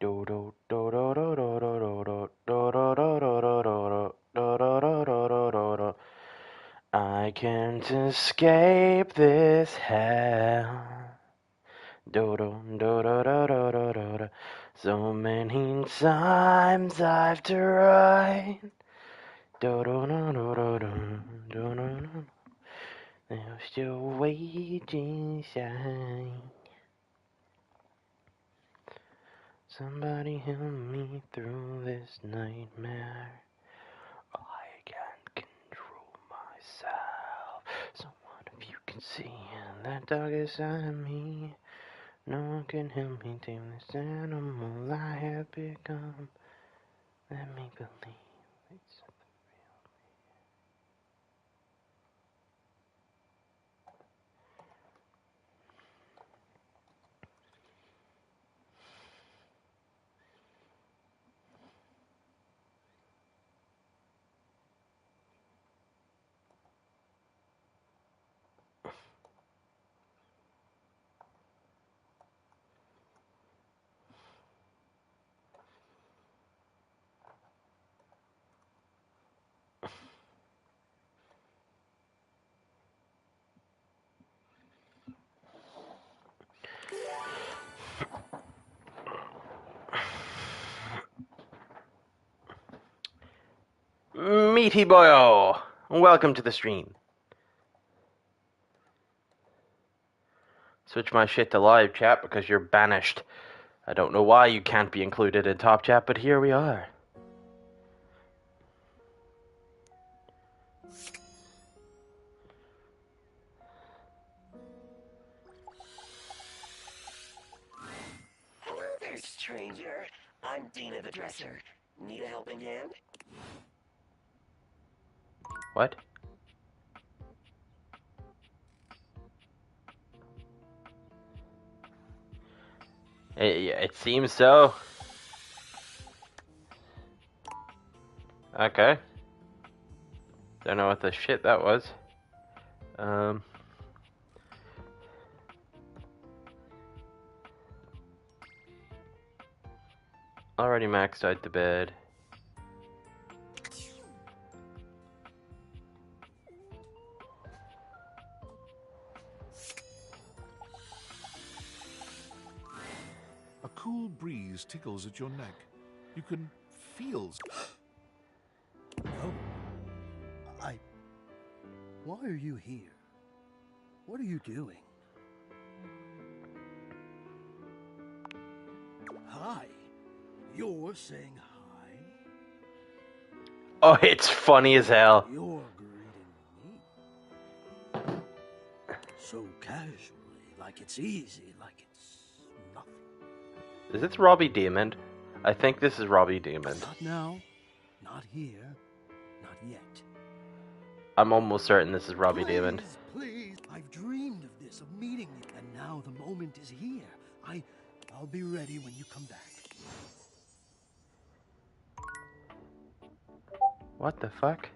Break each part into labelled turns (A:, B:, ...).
A: Do do do do do do do do do do do do do do do do. I can't escape this hell. Do do do do do do do do. So many times I've tried. Do do do do do do do do. They're still waiting inside. Somebody help me through this nightmare. I can't control myself. Someone if you can see that darkest side of me. No one can help me tame this animal I have become. Let me believe it's something real. Meaty boyo! Welcome to the stream. Switch my shit to live chat because you're banished. I don't know why you can't be included in top chat, but here we are.
B: Hello there, stranger. I'm Dina the Dresser. Need a helping hand?
A: What? It seems so. Okay. Don't know what the shit that was. Already maxed out the bed.
C: A cool breeze tickles at your neck. You can feel...
D: No. Why are you here? What are you doing? Hi. You're saying hi?
A: Oh, it's funny as hell.
D: You're greeting me. So casually, like it's easy, like it's nothing.
A: Is this Robbie Diamond? I think this is Robbie Diamond.
D: Not now. Not here. Not yet.
A: I'm almost certain this is Robbie Diamond.
D: Please, I've dreamed of this, of meeting you, and now the moment is here. I'll be ready when you come back.
A: What the fuck?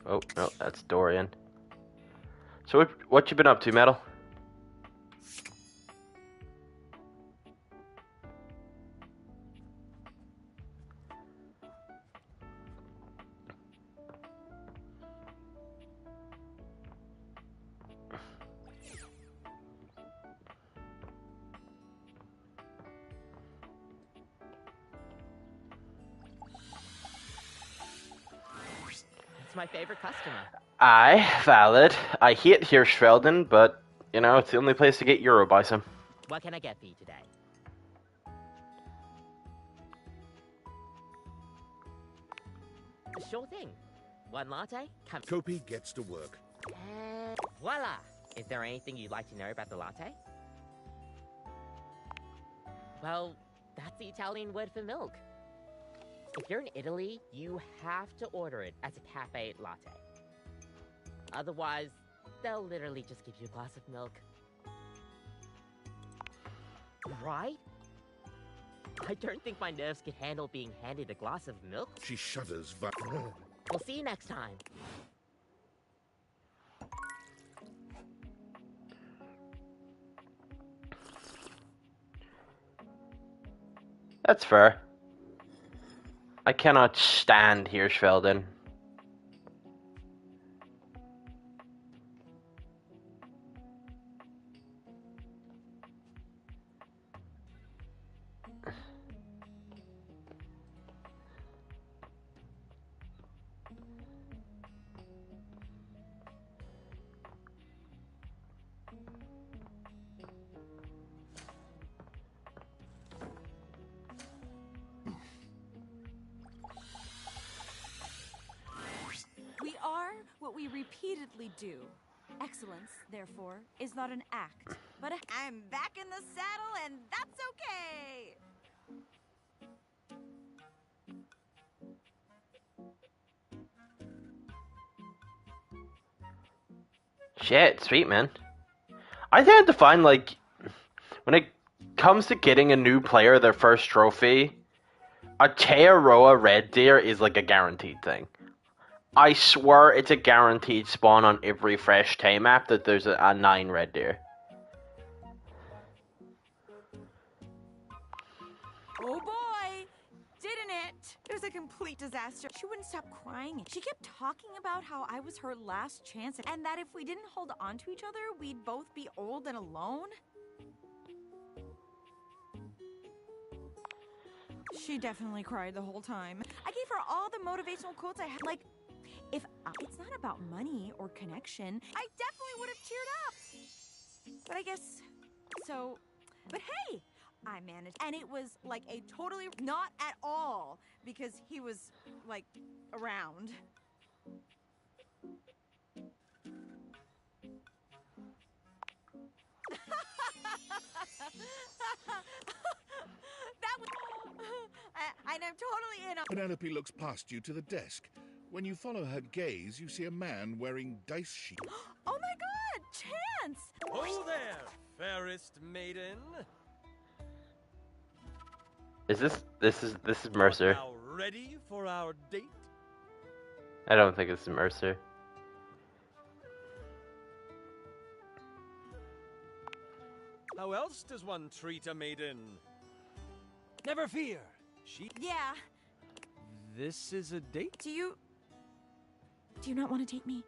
A: Oh, no, that's Dorian. So what you been up to, Metal?
E: My favorite customer.
A: Aye, valid. I hate Hirschfelden, but, you know, it's the only place to get Euro by some.
E: What can I get for you today? Sure thing. One latte? Come.
C: Kopi gets to work.
E: And voila! Is there anything you'd like to know about the latte? Well, that's the Italian word for milk. If you're in Italy, you have to order it as a cafe latte. Otherwise, they'll literally just give you a glass of milk. Right? I don't think my nerves could handle being handed a glass of milk.
C: She shudders.
E: We'll see you next time.
A: That's fair. I cannot stand Hirschfelden.
F: We are what we repeatedly do. Excellence, therefore, is not an act, but I'm back in the saddle, and that's okay!
A: Shit, sweet man. I tend to find, like, when it comes to getting a new player their first trophy, a Tearoa Red Deer is like a guaranteed thing. I swear it's a guaranteed spawn on every fresh Tay map that there's a 9 Red Deer.
F: Oh boy! Didn't it? It was a complete disaster. She wouldn't stop crying. She kept talking about how I was her last chance and that if we didn't hold on to each other, we'd both be old and alone. She definitely cried the whole time. I gave her all the motivational quotes I had. Like, it's not about money or connection, I definitely would have cheered up. But I guess, so, but hey, I managed. And it was like a totally, not at all, because he was, like, around. That was, and I'm totally in on.
C: Penelope looks past you to the desk. When you follow her gaze, you see a man wearing dice sheets.
F: Oh my god, Chance!
B: Oh there, fairest maiden.
A: Is this is Mercer?
B: Now ready for our date?
A: I don't think it's Mercer.
B: How else does one treat a maiden? Never fear.
F: Yeah.
B: This is a date?
F: Do you not want to date me?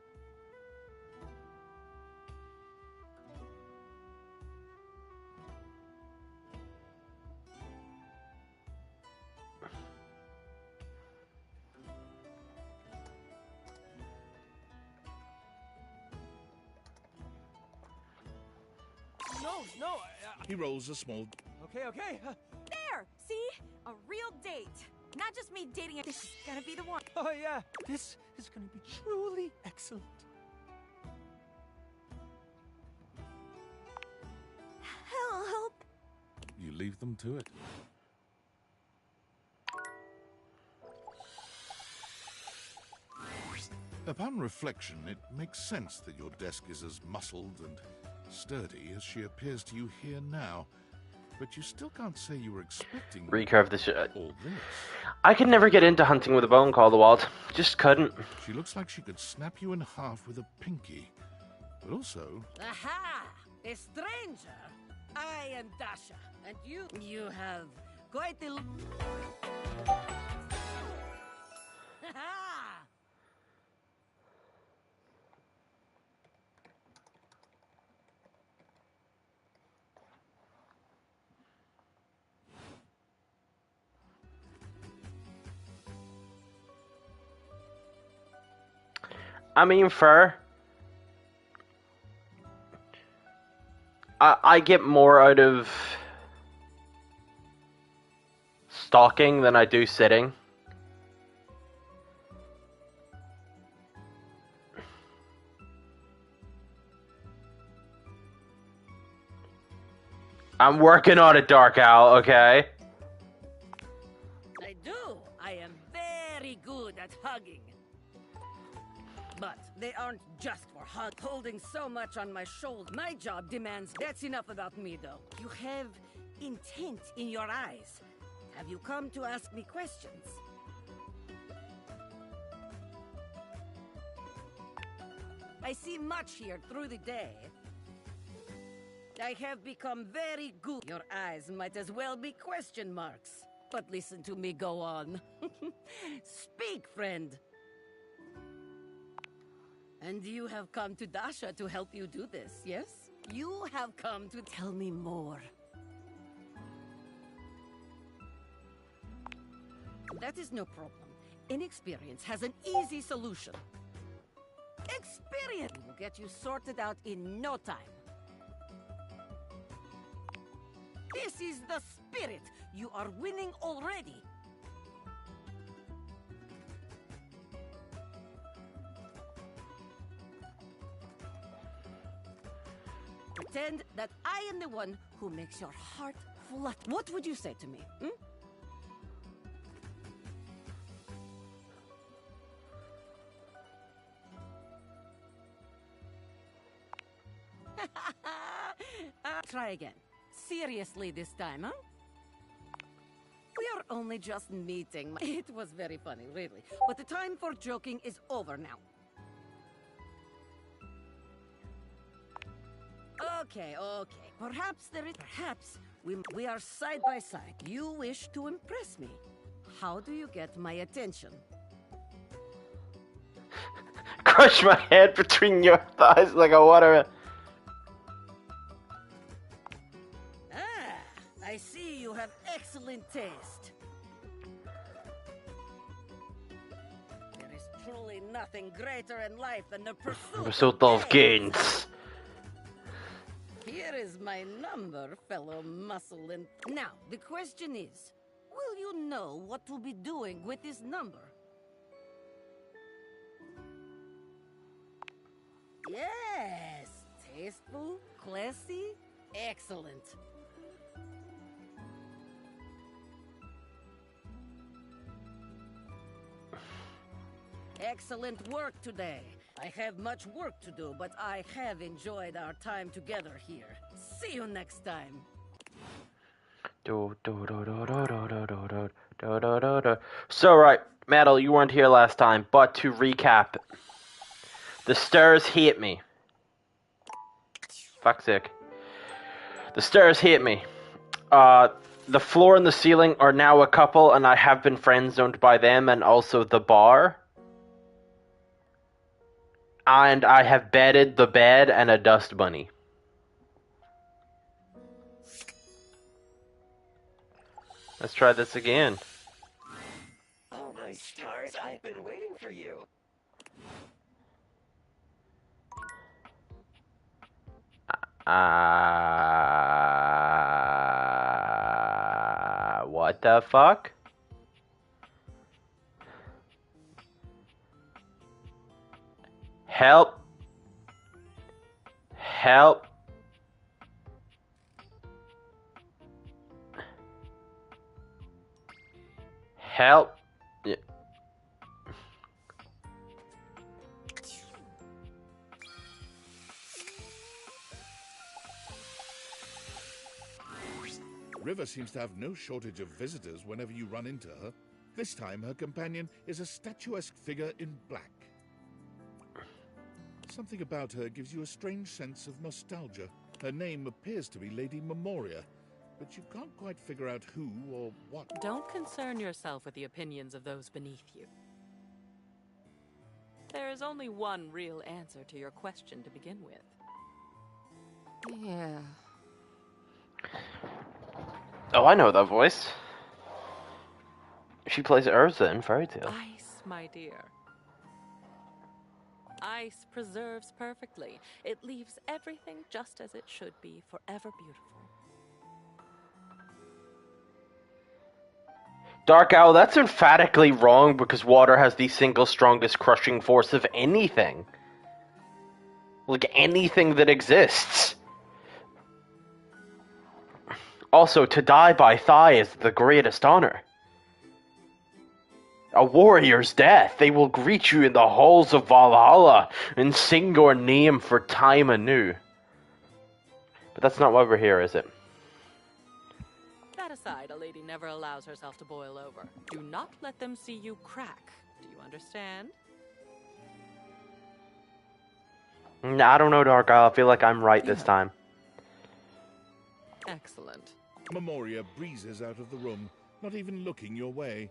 B: No.
C: He rolls a small...
B: Okay.
F: There! See? A real date. Not just me dating. This is gonna be the one.
B: Oh yeah, this is gonna be truly excellent.
F: Help!
C: You leave them to it. Upon reflection, it makes sense that your desk is as muscled and sturdy as she appears to you here now. But you still can't say you were expecting
A: Recurve the shit.
C: all this.
A: I could never get into hunting with a bone, call the Walt. Just couldn't.
C: She looks like she could snap you in half with a pinky. But also...
G: Aha! A stranger! I am Dasha, and you have quite the... Aha!
A: I mean, fair. I get more out of stalking than I do sitting. I'm working on it, Dark Owl, okay?
G: I do. I am very good at hugging. But they aren't just for holding so much on my shoulder. My job demands... That's enough about me, though. You have intent in your eyes. Have you come to ask me questions? I see much here through the day. I have become very good. Your eyes might as well be question marks. But listen to me go on. Speak, friend. And you have come to Dasha to help you do this, yes? You have come to tell me more. That is no problem. Inexperience has an easy solution. Experience will get you sorted out in no time. This is the spirit. You are winning already. Pretend that I am the one who makes your heart flutter. What would you say to me? Hmm? Try again. Seriously this time, huh? We are only just meeting. It was very funny, really. But the time for joking is over now. Okay. Perhaps we are side by side. You wish to impress me. How do you get my attention?
A: Crush my head between your thighs like a water.
G: I see you have excellent taste. There is truly nothing greater in life than the pursuit
A: of gains.
G: Here is my number, fellow muscle. And now, the question is, will you know what to be doing with this number? Yes! Tasteful, classy, excellent. Excellent work today. I have much work to do, but I have enjoyed our time together here. See you next time.
A: So right, Metal, you weren't here last time, but to recap, the stars hate me. Fuck's sake. The stars hate me. The floor and the ceiling are now a couple, and I have been friend-zoned by them, and also the bar. And I have bedded the bed and a dust bunny. Let's try this again.
B: Oh my stars, I've been waiting for you.
A: What the fuck? Help. Help. Help. Yeah.
C: River seems to have no shortage of visitors whenever you run into her. This time her companion is a statuesque figure in black. Something about her gives you a strange sense of nostalgia. Her name appears to be Lady Memoria, but you can't quite figure out who or what.
H: Don't concern yourself with the opinions of those beneath you. There is only one real answer to your question to begin with.
G: Yeah.
A: Oh, I know that voice. She plays Urza in Fairy Tail.
H: Ice, my dear. Ice preserves perfectly. It leaves everything just as it should be, forever beautiful.
A: Dark Owl, that's emphatically wrong because water has the single strongest crushing force of anything. Like anything that exists. Also, to die by thigh is the greatest honor. A warrior's death. They will greet you in the halls of Valhalla and sing your name for time anew. But that's not why we're here, is it?
H: That aside, a lady never allows herself to boil over. Do not let them see you crack. Do you understand?
A: I don't know, Dark Isle. I feel like I'm right this time.
H: Excellent.
C: Memoria breezes out of the room, not even looking your way.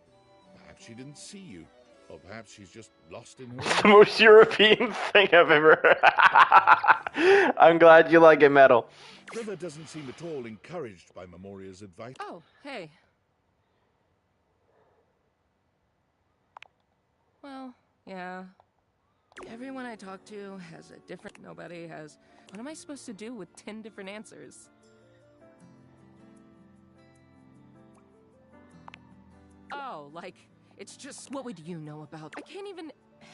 C: Perhaps she didn't see you, or perhaps she's just lost in her
A: It's the most European thing I've ever heard. I'm glad you like it, Metal.
C: River doesn't seem at all encouraged by Memoria's advice.
H: Oh, hey. Well, yeah. Everyone I talk to has a different... Nobody has... What am I supposed to do with 10 different answers? Oh, like, it's just... What would you know about... I can't even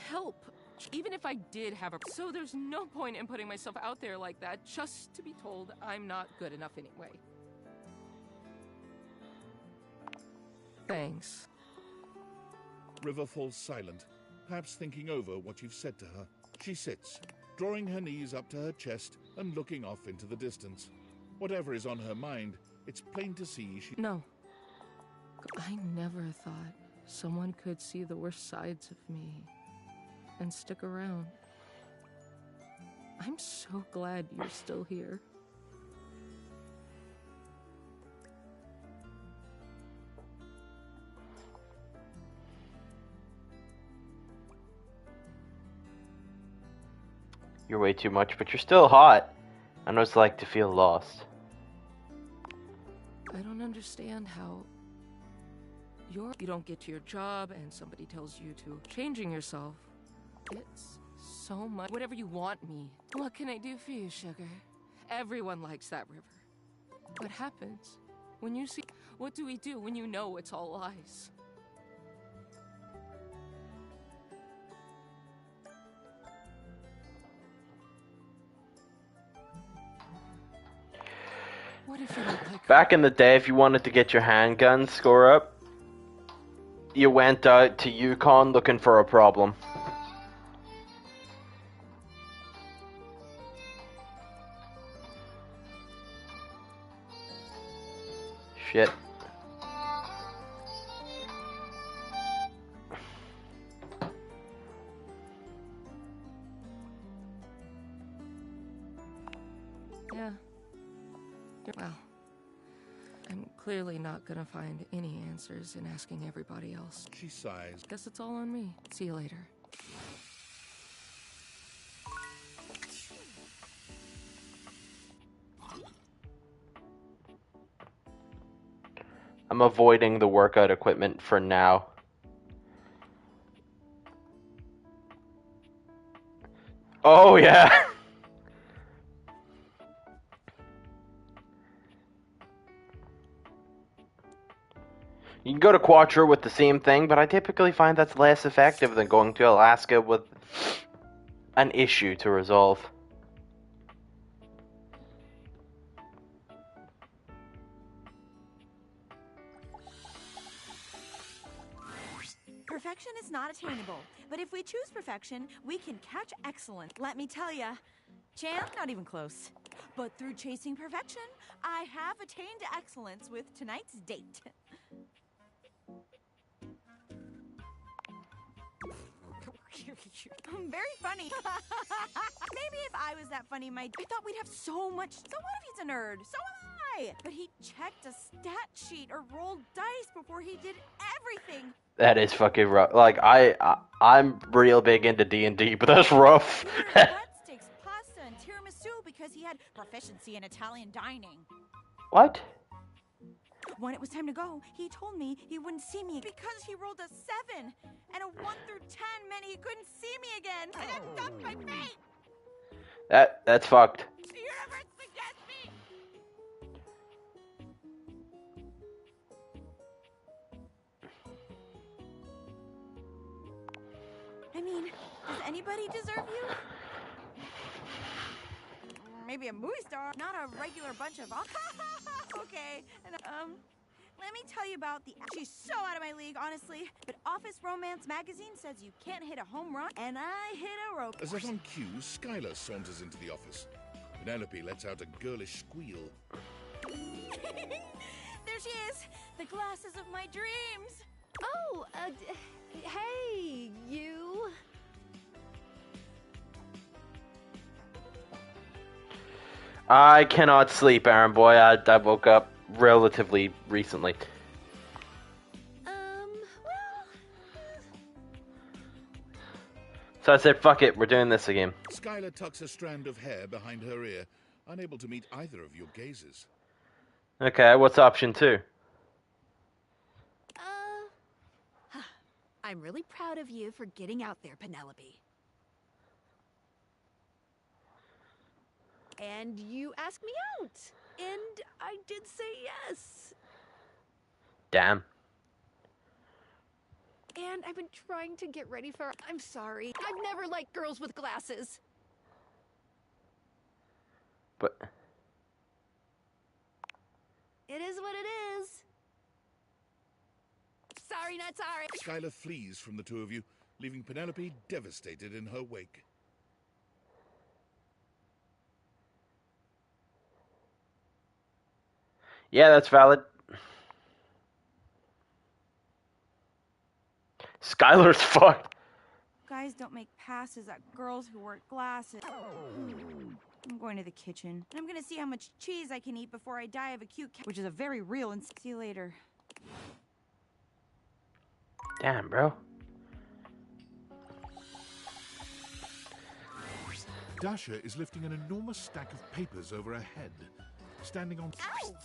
H: help. Even if I did have a... So there's no point in putting myself out there like that just to be told I'm not good enough anyway. Thanks.
C: River falls silent, perhaps thinking over what you've said to her. She sits, drawing her knees up to her chest and looking off into the distance. Whatever is on her mind, it's plain to see she...
H: No. I never thought someone could see the worst sides of me and stick around. I'm so glad you're still here.
A: You're way too much, but you're still hot. I know it's like to feel lost.
H: I don't understand how you don't get to your job and somebody tells you to changing yourself. It's so much. Whatever you want me. What can I do for you, sugar? Everyone likes that river. What happens when you see... What do we do when you know it's all lies? What if you don't like...
A: Back in the day, if you wanted to get your handgun score up, you went out to Yukon looking for a problem. Shit.
H: Yeah. Well, I'm clearly not gonna find any answers in asking everybody else.
C: She sighs.
H: Guess it's all on me. See you later.
A: I'm avoiding the workout equipment for now. Oh, yeah! You can go to Quattro with the same thing, but I typically find that's less effective than going to Alaska with an issue to resolve.
F: Perfection is not attainable, but if we choose perfection, we can catch excellence. Let me tell ya, Chan, not even close. But through chasing perfection, I have attained excellence with tonight's date. Very funny. Maybe if I was that funny, I thought we'd have so much. So what if he's a nerd? So am I. But he checked a stat sheet or rolled dice before he did everything.
A: That is fucking rough. Like, I'm real big into D&D, but that's rough.
F: Breadsticks, pasta, and tiramisu because he had proficiency in Italian dining.
A: What?
F: When it was time to go, he told me he wouldn't see me because he rolled a 7, and a 1 through 10 meant he couldn't see me again. And that dumped my fate.
A: That's fucked.
F: The universe against me. I mean, does anybody deserve you? Maybe a movie star, not a regular bunch of... Okay, and, let me tell you about the... She's so out of my league, honestly. But Office Romance magazine says you can't hit a home run, and I hit a rope.
C: As if on cue, Skylar saunters into the office. Penelope lets out a girlish squeal.
F: There she is, the glasses of my dreams.
I: Oh, hey, you.
A: I cannot sleep, Aaron boy. I woke up relatively recently.
F: Well...
A: So I said, fuck it, we're doing this again.
C: Skylar tucks a strand of hair behind her ear, unable to meet either of your gazes.
A: Okay, what's option 2?
F: I'm really proud of you for getting out there, Penelope. And you asked me out, and I did say yes.
A: Damn.
F: And I've been trying to get ready for... I'm sorry. I've never liked girls with glasses.
A: But...
F: It is what it is. Sorry, not sorry.
C: Skylar flees from the two of you, leaving Penelope devastated in her wake.
A: Yeah, that's valid. Skylar's fucked.
F: Guys don't make passes at girls who wear glasses. I'm going to the kitchen, and I'm gonna see how much cheese I can eat before I die of acute which is a very real and see you later.
A: Damn, bro.
C: Dasha is lifting an enormous stack of papers over her head, standing on...
F: Ow!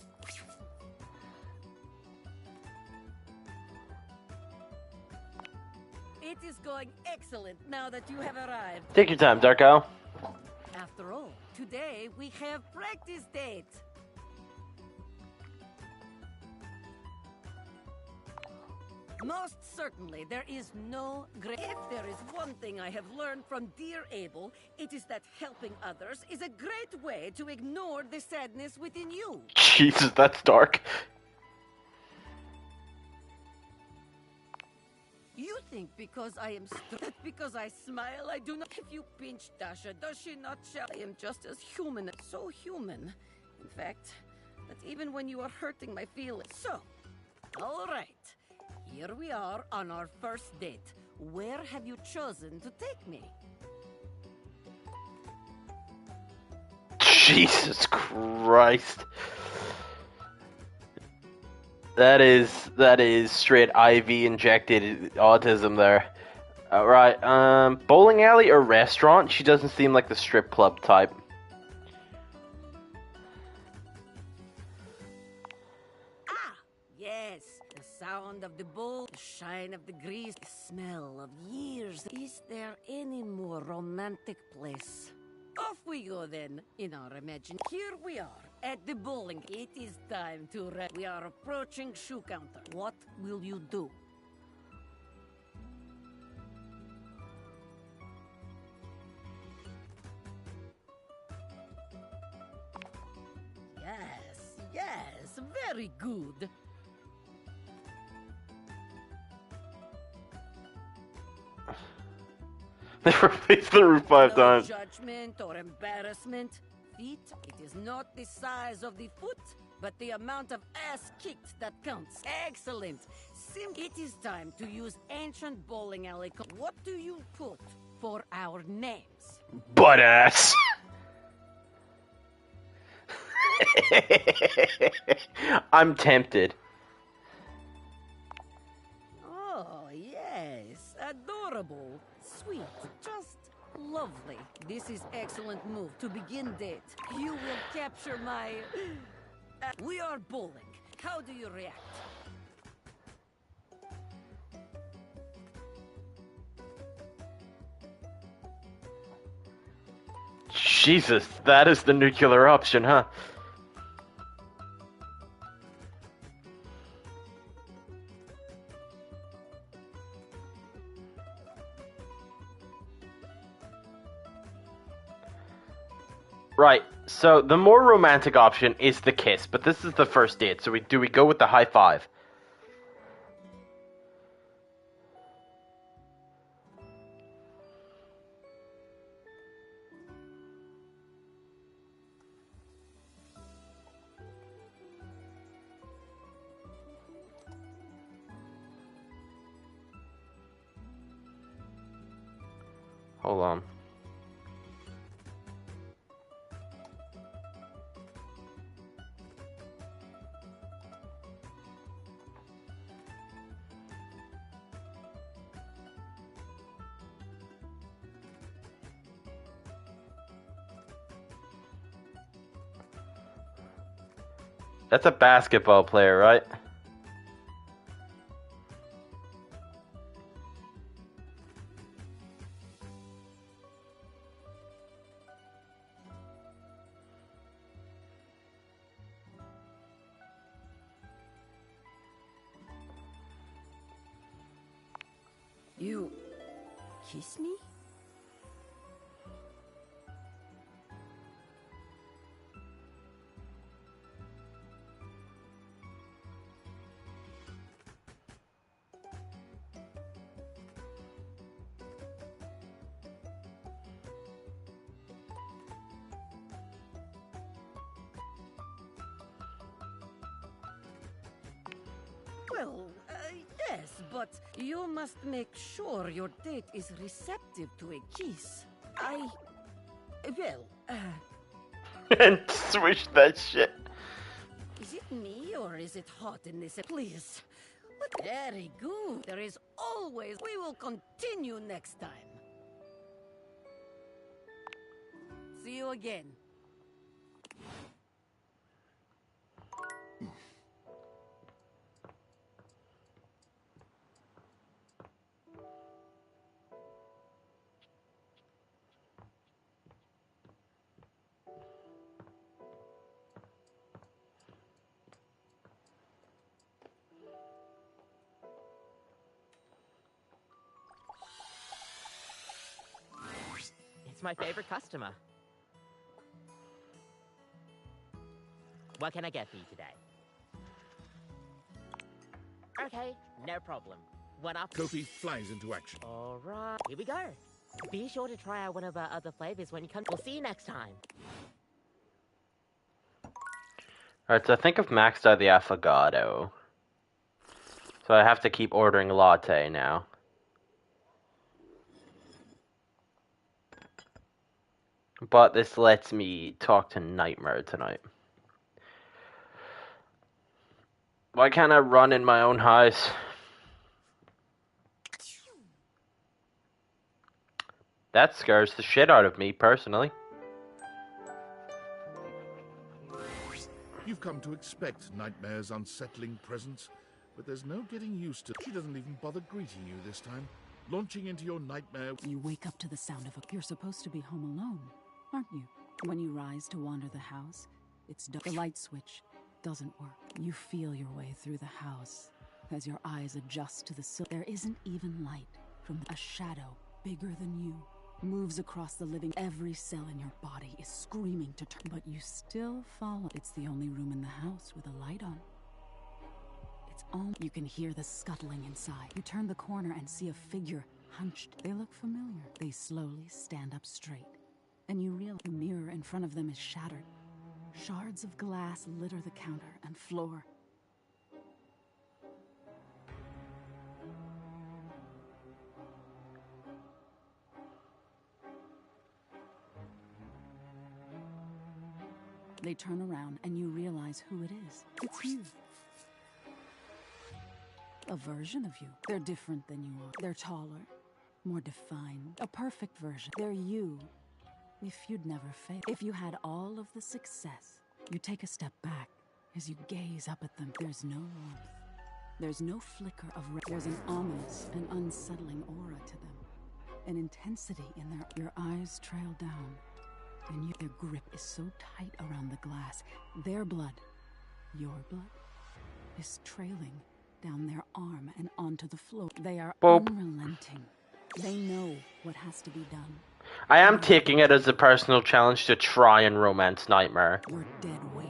G: It is going excellent now that you have arrived.
A: Take your time, Darko.
G: After all, today we have practice date. Most certainly, there is no great... If there is one thing I have learned from dear Abel, it is that helping others is a great way to ignore the sadness within you.
A: Jesus, that's dark.
G: You think because I am because I smile, I do not... If you pinch Dasha, does she not shout? I am just as human, so human. In fact, that even when you are hurting my feelings. So, all right. Here we are on our first date. Where have you chosen to take me?
A: Jesus Christ. That is straight IV injected autism there. Alright, bowling alley or restaurant? She doesn't seem like the strip club type.
G: Ah, yes. The sound of the bowl, the shine of the grease, the smell of years. Is there any more romantic place? Off we go then, in our imagination. Here we are, at the bowling. It is time to rest. We are approaching shoe counter. What will you do? Yes, very good.
A: They replaced the roof 5
G: No
A: times.
G: judgment or embarrassment. Feet, it is not the size of the foot, but the amount of ass kicked that counts. Excellent. It is time to use ancient bowling alley. What do you put for our names?
A: Butt ass. I'm tempted.
G: Oh, yes. Adorable. Sweet. Just lovely. This is excellent move to begin date. You will capture my... We are bowling. How do you react?
A: Jesus, that is the nuclear option, huh? Right, so the more romantic option is the kiss, but this is the first date, so do we go with the high five? Hold on. That's a basketball player, right?
G: You kiss me? Well, yes, but you must make sure your date is receptive to a kiss. Well,
A: And swish that shit.
G: is it me or is it hot in this? Please. Very good. There is always. We will continue next time. See you again.
E: It's my favorite customer. What can I get for you today? Okay, no problem. One up.
C: Kofi flies into action.
E: Alright, here we go. Be sure to try out one of our other flavors when you come. We'll see you next time.
A: Alright, so I think I've maxed out the affogato. So I have to keep ordering latte now. But this lets me talk to Nightmare tonight. Why can't I run in my own house? That scares the shit out of me, personally.
C: You've come to expect Nightmare's unsettling presence, but there's no getting used to. She doesn't even bother greeting you this time. Launching into your nightmare.
I: You wake up to the sound of a... You're supposed to be home alone, aren't you? When you rise to wander the house, the light switch doesn't work. You feel your way through the house as your eyes adjust to the there isn't even light from a shadow bigger than you moves across the living. Every cell in your body is screaming to turn, but you still follow. It's the only room in the house with a light on. It's all you can hear the scuttling inside. You turn the corner and see a figure hunched. They look familiar. They slowly stand up straight. And you realize the mirror in front of them is shattered. Shards of glass litter the counter and floor. They turn around and you realize who it is. It's you. A version of you. They're different than you are. They're taller, more defined. A perfect version. They're you. If you'd never failed. If you had all of the success, you take a step back as you gaze up at them. There's no warmth. There's no flicker of there's an ominous and unsettling aura to them. An intensity in your eyes trail down. And their grip is so tight around the glass. Their blood, your blood, is trailing down their arm and onto the floor. They are unrelenting. They know what has to be done.
A: I am taking it as a personal challenge to try and romance Nightmare.
I: You're dead weight,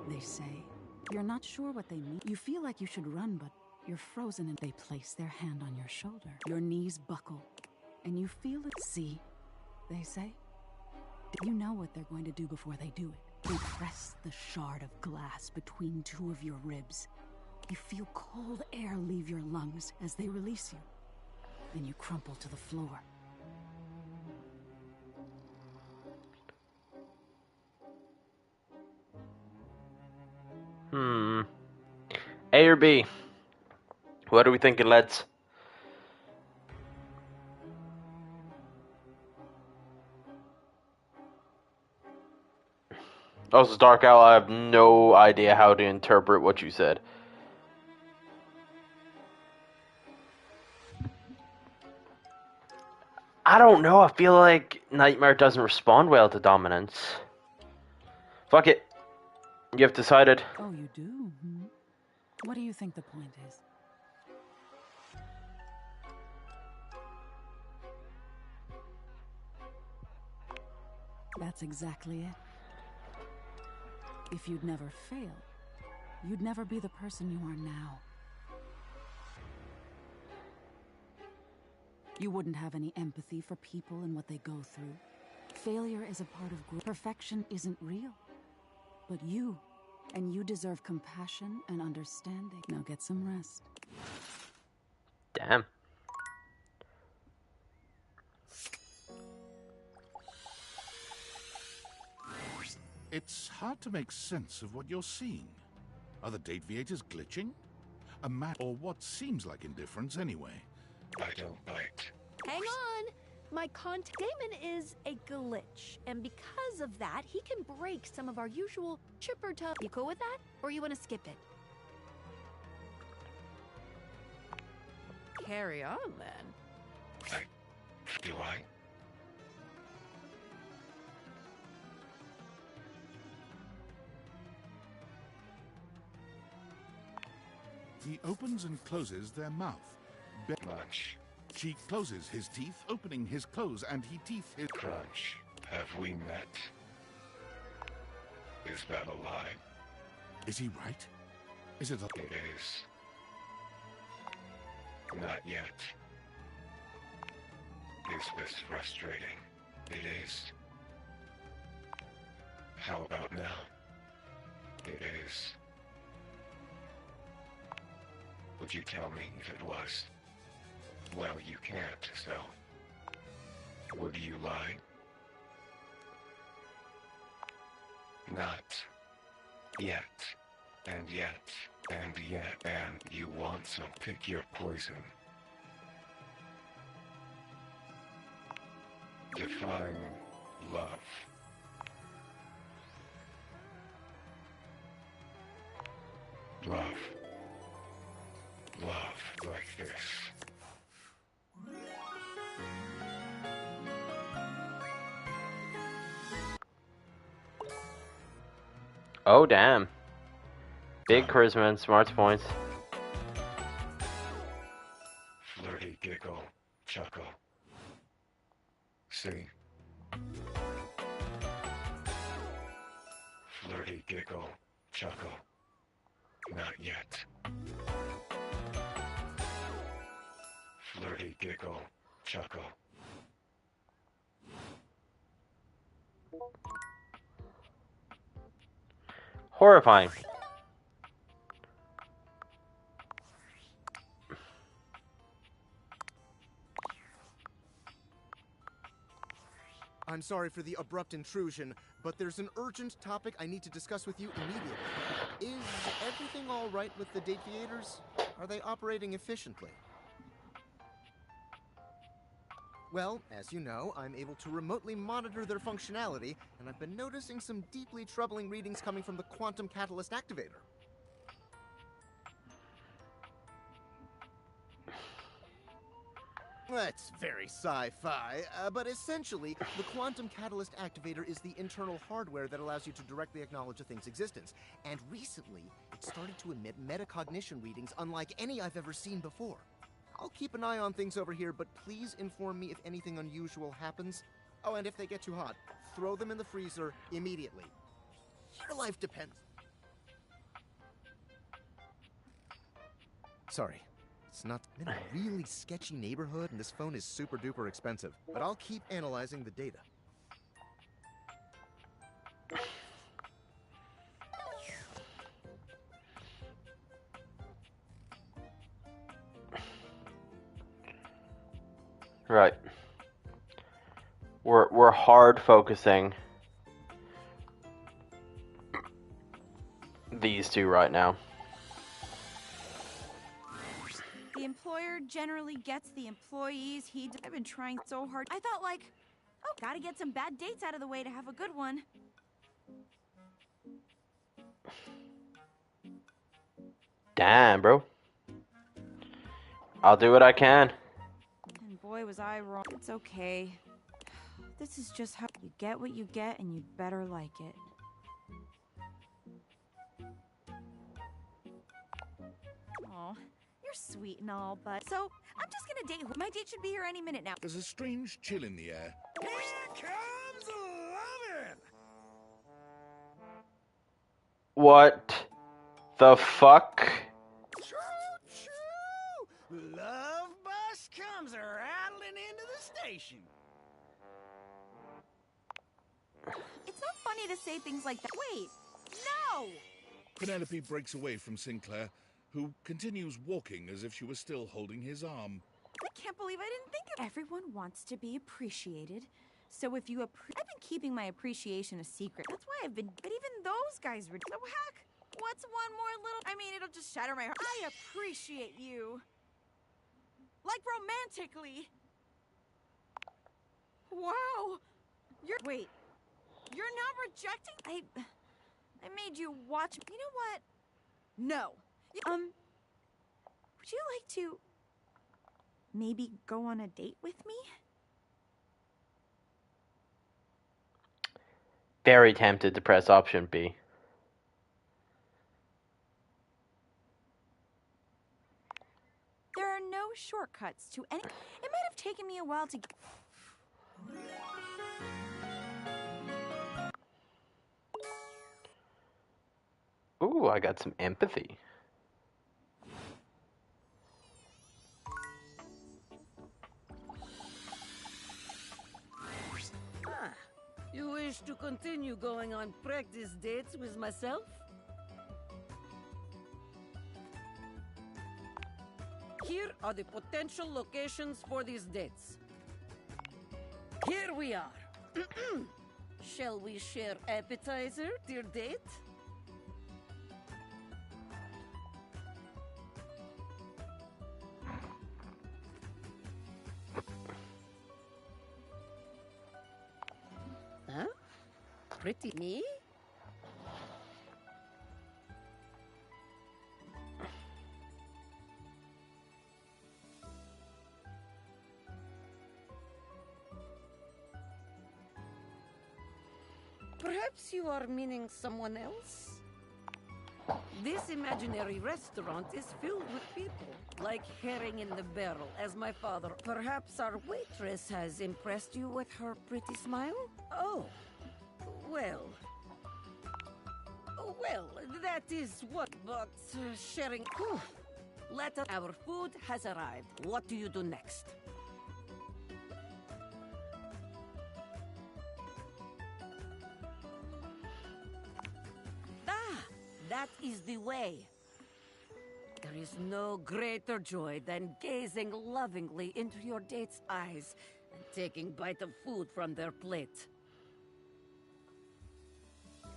I: they say. You're not sure what they mean. You feel like you should run, but you're frozen and they place their hand on your shoulder. Your knees buckle, and you feel it. See, they say. You know what they're going to do before they do it. They press the shard of glass between two of your ribs. You feel cold air leave your lungs as they release you. Then you crumple to the floor.
A: A or B? What are we thinking, lads? Also, Dark Owl, I have no idea how to interpret what you said. I don't know. I feel like Nightmare doesn't respond well to dominance. Fuck it. You have decided.
I: Oh, you do? Hmm? What do you think the point is? That's exactly it. If you'd never fail, you'd never be the person you are now. You wouldn't have any empathy for people and what they go through. Failure is a part of growth. Perfection isn't real. But you deserve compassion and understanding. Now get some rest.
A: Damn.
C: It's hard to make sense of what you're seeing. Are the Dateviators glitching? A map or what seems like indifference anyway?
B: I don't bite.
J: Hang on! My Damon is a glitch, and because of that, he can break some of our usual chipper tough. You cool with that? Or you want to skip it?
F: Carry on, then.
B: Do I?
C: He opens and closes their mouth.
B: Munch.
C: She closes his teeth, opening his clothes, and he teeth his...
B: Crunch. Have we met? Is that a lie?
C: Is he right? Is it a...
B: It is. Not yet. Is this frustrating? It is. How about now? It is. Would you tell me if it was? Well, you can't, so... Would you lie? Not yet. And yet. And yet. And you want some. Pick your poison. Define love. Love. Love like this.
A: Oh, damn. Big charisma and smarts points.
B: Flirty giggle. Chuckle. See? Flirty giggle. Chuckle. Not yet. Flirty giggle. Chuckle.
A: Horrifying.
K: I'm sorry for the abrupt intrusion, but there's an urgent topic I need to discuss with you immediately. Is everything all right with the Dateviators? Are they operating efficiently? Well, as you know, I'm able to remotely monitor their functionality, and I've been noticing some deeply troubling readings coming from the quantum catalyst activator. That's very sci-fi, but essentially, the quantum catalyst activator is the internal hardware that allows you to directly acknowledge a thing's existence. And recently, it started to emit metacognition readings unlike any I've ever seen before. I'll keep an eye on things over here, but please inform me if anything unusual happens. Oh, and if they get too hot, throw them in the freezer immediately. Your life depends. Sorry. It's not been a really sketchy neighborhood, and this phone is super duper expensive. But I'll keep analyzing the data.
A: Right. We're hard focusing these two right now.
F: The employer generally gets the employees. I've been trying so hard. I thought, like, oh, gotta get some bad dates out of the way to have a good one.
A: Damn, bro. I'll do what I can.
F: And boy, was I wrong. It's okay. This is just how you get what you get, and you'd better like it. Oh, you're sweet and all, but so I'm just gonna date. My date should be here any minute now.
C: There's a strange chill in the air.
G: Here comes loving!
A: What the fuck?
G: Choo-choo! Love bus comes rattling into the station.
F: It's not funny to say things like that. Wait, no!
C: Penelope breaks away from Sinclair, who continues walking as if she was still holding his arm.
F: I can't believe I didn't think of. Everyone wants to be appreciated. So if you I've been keeping my appreciation a secret. That's why I've been. But even those guys were. So heck, what's one more little? I mean, it'll just shatter my heart. I appreciate you. Like romantically. Wow. Wait. You're not rejecting. I made you watch. You know what? No. Would you like to maybe go on a date with me?
A: Very tempted to press option B.
F: There are no shortcuts to any. It might have taken me a while to.
A: Ooh, I got some empathy.
G: You wish to continue going on practice dates with myself? Here are the potential locations for these dates. Here we are. Shall we share appetizer, dear date? Huh? Pretty me? Perhaps you are meaning someone else? This imaginary restaurant is filled with people, like herring in the barrel, as my father. Perhaps our waitress has impressed you with her pretty smile? Oh, well. Well, that is what, but sharing. Whew. Let us. Our food has arrived. What do you do next? That is the way. There is no greater joy than gazing lovingly into your date's eyes and taking a bite of food from their plate.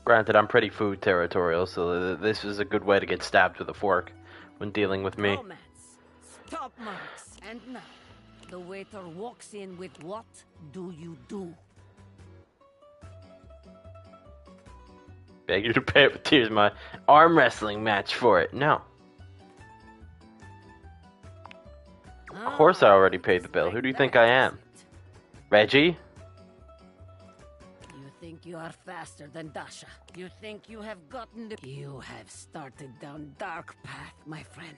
A: Granted, I'm pretty food territorial, so this is a good way to get stabbed with a fork when dealing with me.
G: Romance. Stop marks. And now, the waiter walks in with what do you do?
A: Beg you to pay it with tears. My arm wrestling match for it. No. Of course I already paid the bill. Who do you think I am? Reggie?
G: You think you are faster than Dasha. You think you have gotten the... You have started down dark path, my friend.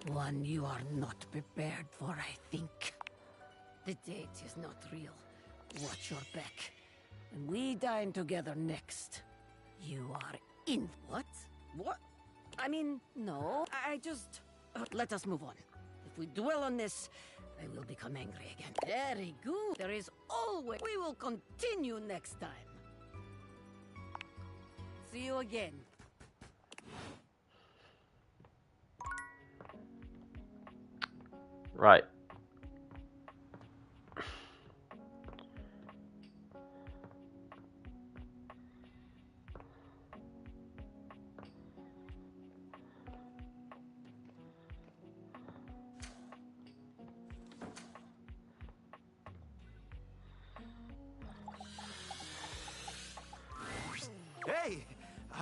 G: One you are not prepared for, I think. The date is not real. Watch your back. When we dine together next, you are in. What? What? I mean, no. I just... let us move on. If we dwell on this, I will become angry again. Very good. There is always... We will continue next time. See you again.
A: Right.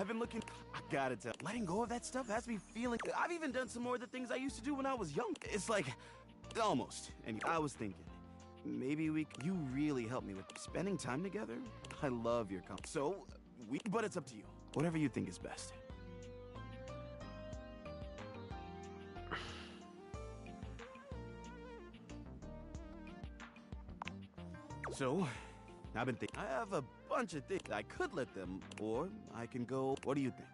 L: I've been looking. I gotta tell. Letting go of that stuff has me feeling. I've even done some more of the things I used to do when I was young. It's like, almost. And I was thinking, maybe you really help me with spending time together. I love your company. So, but it's up to you. Whatever you think is best. So, I've been thinking, I have a bunch of things. I could let them, or I can go. What do you think?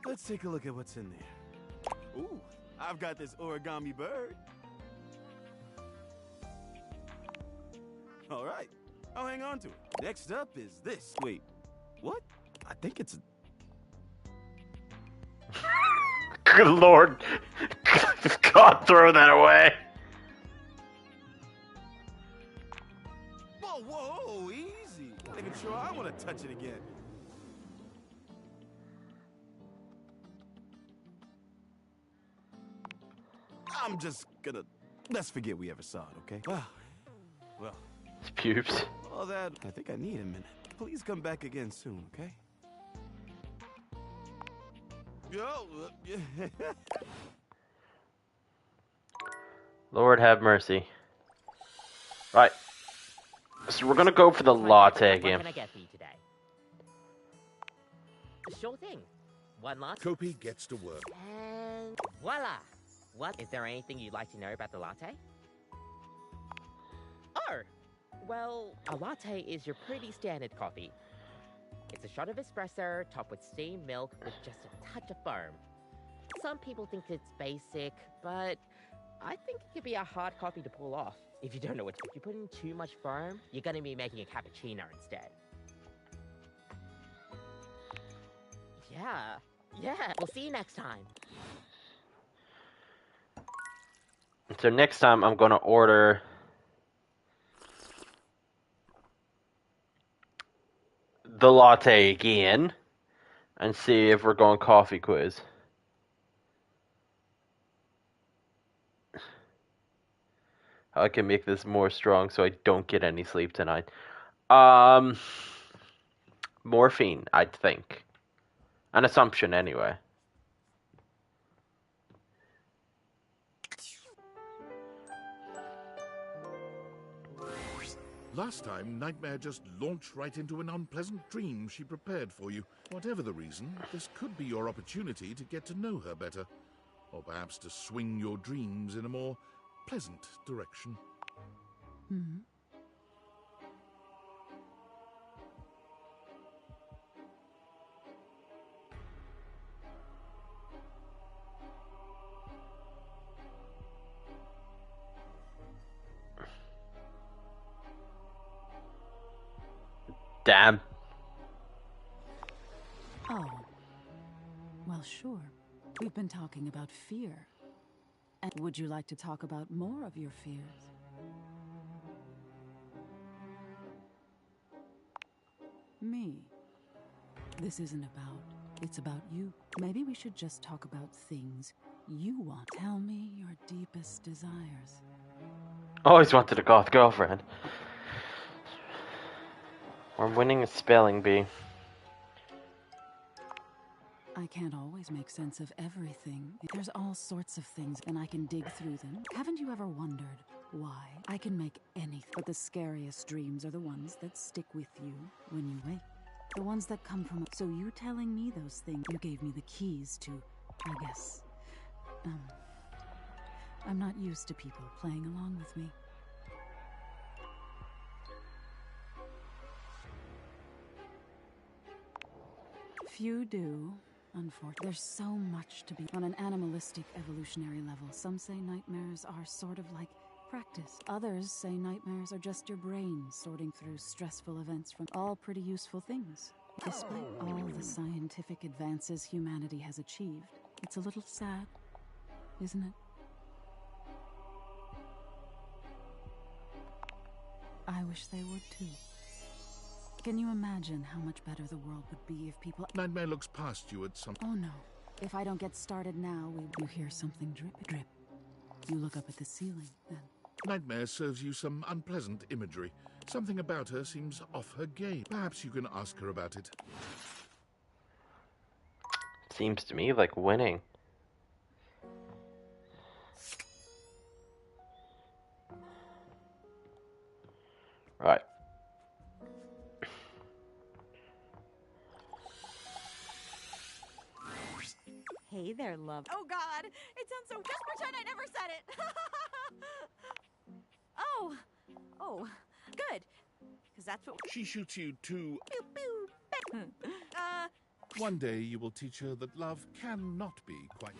L: Let's take a look at what's in there. Ooh, I've got this origami bird. All right, I'll hang on to it. Next up is this. Wait, what? I think it's
A: Good lord. God, throw that away.
L: Whoa, whoa, easy. Not even sure I want to touch it again. I'm just gonna... Let's forget we ever saw it, okay? Well...
A: It's pubes.
L: All that... I think I need a minute. Please come back again soon, okay? Yo!
A: Lord have mercy. Right. So we're gonna go for the latte
E: What
A: again.
E: can I get for you today? Sure thing. One last.
C: Kopi gets to work.
E: And voila! What? Is there anything you'd like to know about the latte? Oh! Well, a latte is your pretty standard coffee. It's a shot of espresso topped with steamed milk with just a touch of foam. Some people think it's basic, but I think it could be a hard coffee to pull off. If you don't know what, if you put in too much foam, you're gonna be making a cappuccino instead. Yeah. We'll see you next time.
A: So next time I'm gonna order the latte again and see if we're going coffee quiz. How I can make this more strong so I don't get any sleep tonight. Morphine, I think. An assumption, anyway.
C: Last time, Nightmare just launched right into an unpleasant dream she prepared for you. Whatever the reason, this could be your opportunity to get to know her better. Or perhaps to swing your dreams in a more pleasant direction.
I: Hmm.
A: Damn.
I: Oh. Well, sure. We've been talking about fear. And would you like to talk about more of your fears? Me. This isn't about. It's about you. Maybe we should just talk about things you want. Tell me your deepest desires.
A: Always wanted a goth girlfriend. We're winning a spelling bee.
I: I can't always make sense of everything. There's all sorts of things, and I can dig through them. Haven't you ever wondered why? I can make anything, but the scariest dreams are the ones that stick with you when you wake. The ones that come from... So you telling me those things, you gave me the keys to, I guess. I'm not used to people playing along with me. Few do. Unfortunately, there's so much to be on an animalistic evolutionary level. Some say nightmares are sort of like practice. Others say nightmares are just your brain sorting through stressful events from all pretty useful things. Despite all the scientific advances humanity has achieved, it's a little sad, isn't it? I wish they would too. Can you imagine how much better the world would be if people...
C: Nightmare looks past you at some...
I: Oh no. If I don't get started now, you hear something drip, drip. You look up at the ceiling, then.
C: Nightmare serves you some unpleasant imagery. Something about her seems off her game. Perhaps you can ask her about it.
A: Seems to me like winning. Right.
F: Hey there, love. Oh God, it sounds so. Just pretend I never said it. Oh, good. Because that's what.
C: She shoots you too.
F: Pew, pew,
C: One day you will teach her that love cannot be quite.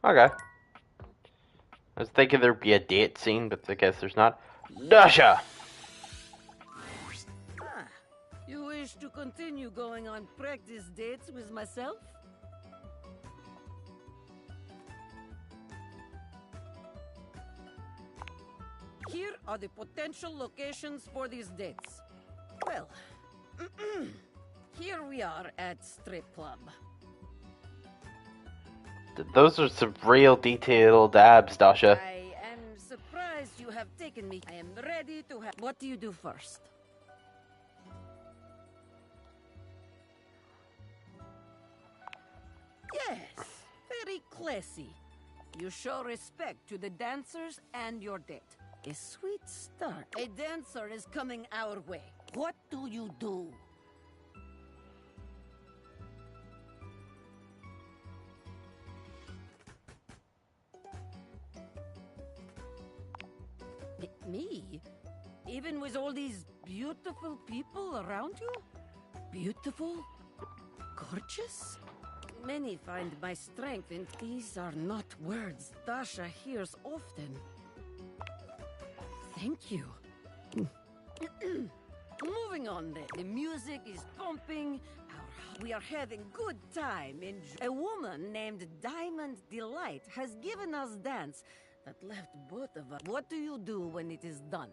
A: Okay. I was thinking there'd be a date scene, but I guess there's not. Dasha!
G: Ah, you wish to continue going on practice dates with myself? Here are the potential locations for these dates. Well, here we are at Strip Club.
A: Those are some real detailed abs, Dasha.
G: I am surprised you have taken me. I am ready to have... What do you do first? Yes, very classy. You show respect to the dancers and your date. A sweet start. A dancer is coming our way. What do you do? Me? Even with all these beautiful people around you? Beautiful? Gorgeous? Many find my strength in... These are not words Dasha hears often. Thank you. Moving on then. The music is pumping. We are having good time. A woman named Diamond Delight has given us dance that left both of us. What do you do when it is done?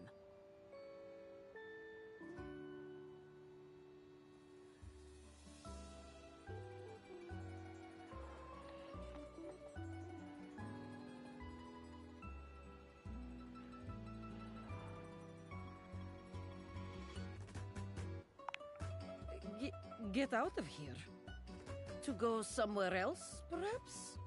G: Get out of here. To go somewhere else, perhaps?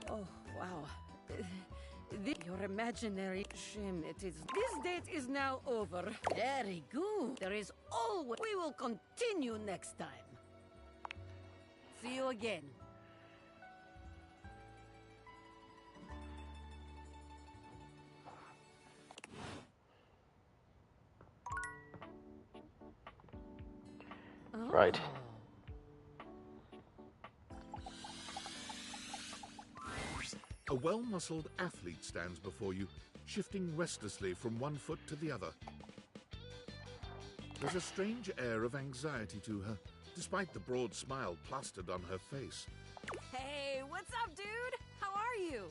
G: Oh, wow. Your imaginary shame it is. This date is now over. Very good. There is always... We will continue next time. See you again.
A: Right.
C: A well-muscled athlete stands before you, shifting restlessly from one foot to the other. There's a strange air of anxiety to her, despite the broad smile plastered on her face.
F: Hey, what's up, dude? How are you?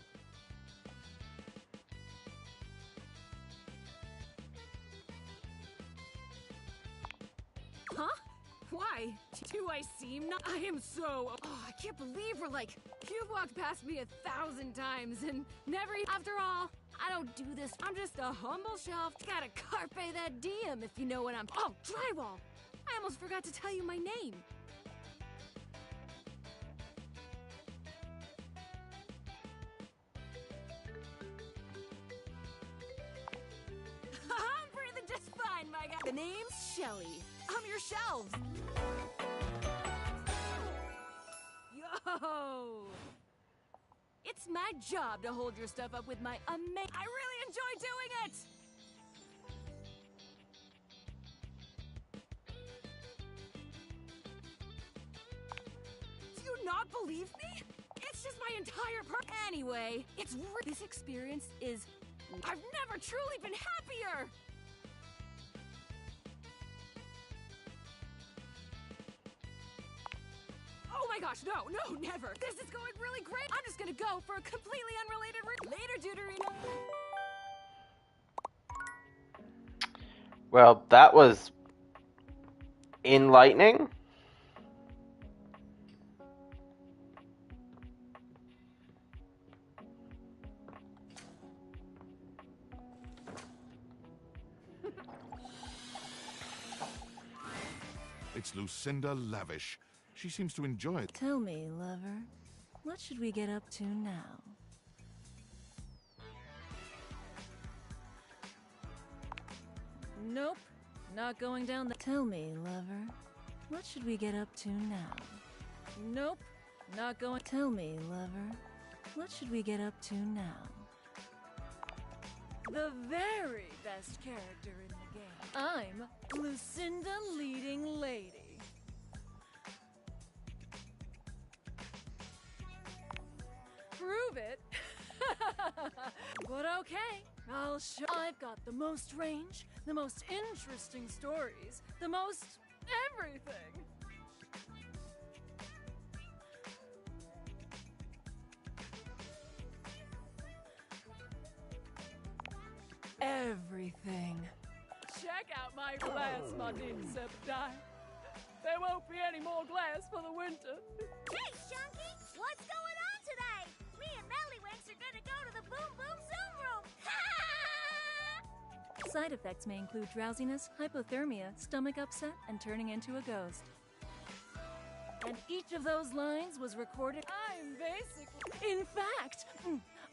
M: Huh? Why? Do I seem not? I am so... Oh, I can't believe we're like... You've walked past me 1,000 times and never... After all, I don't do this. I'm just a humble shelf. Gotta carpe that diem if you know what I'm... Oh, drywall! I almost forgot to tell you my name. I'm breathing just fine, my guy. The name's Shelly. I'm your shelves. Yo! It's my job to hold your stuff up with my I really enjoy doing it! Do you not believe me? It's just my entire Anyway, this experience is... I've never truly been happier! Oh my gosh, no, never! This is going really great! I'm just gonna go for a completely unrelated route. Later, Deuterino!
A: Well, that was enlightening.
C: It's Lucinda Lavish. She seems to enjoy it.
N: Tell me, lover, what should we get up to now? Nope, not going down the— Tell me, lover, what should we get up to now? Nope, not going— Tell me, lover, what should we get up to now? The very best character in the game. I'm Lucinda Leading Lady. Prove it. But okay, I'll show. I've got the most range, the most interesting stories, the most everything. Everything. Check out my glass, my Decepticon. There won't be any more glass for the winter.
O: Hey, Shunky! What's going on today? Me and Mellywinks are gonna go to the Boom Boom Zoom Room!
N: Side effects may include drowsiness, hypothermia, stomach upset, and turning into a ghost. And each of those lines was recorded. I'm basically— In fact,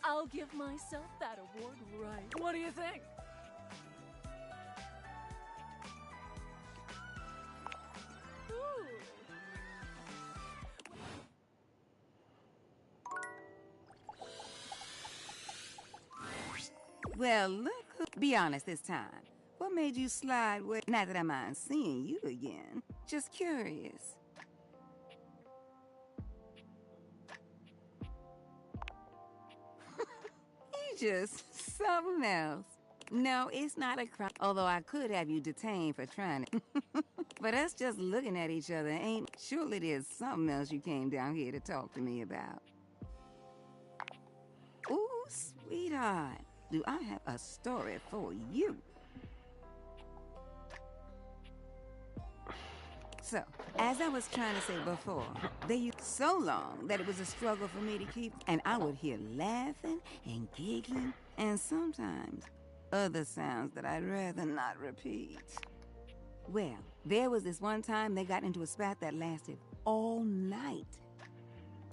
N: I'll give myself that award right. What do you think?
P: Well, look, be honest this time. What made you slide with— Not that I mind seeing you again. Just curious. You just something else. No, it's not a crime. Although I could have you detained for trying it. But us just looking at each other ain't— Surely there's something else you came down here to talk to me about. Ooh, sweetheart. Do I have a story for you? So, as I was trying to say before, they used so long that it was a struggle for me to keep, and I would hear laughing and giggling, and sometimes other sounds that I'd rather not repeat. Well, there was this one time they got into a spat that lasted all night.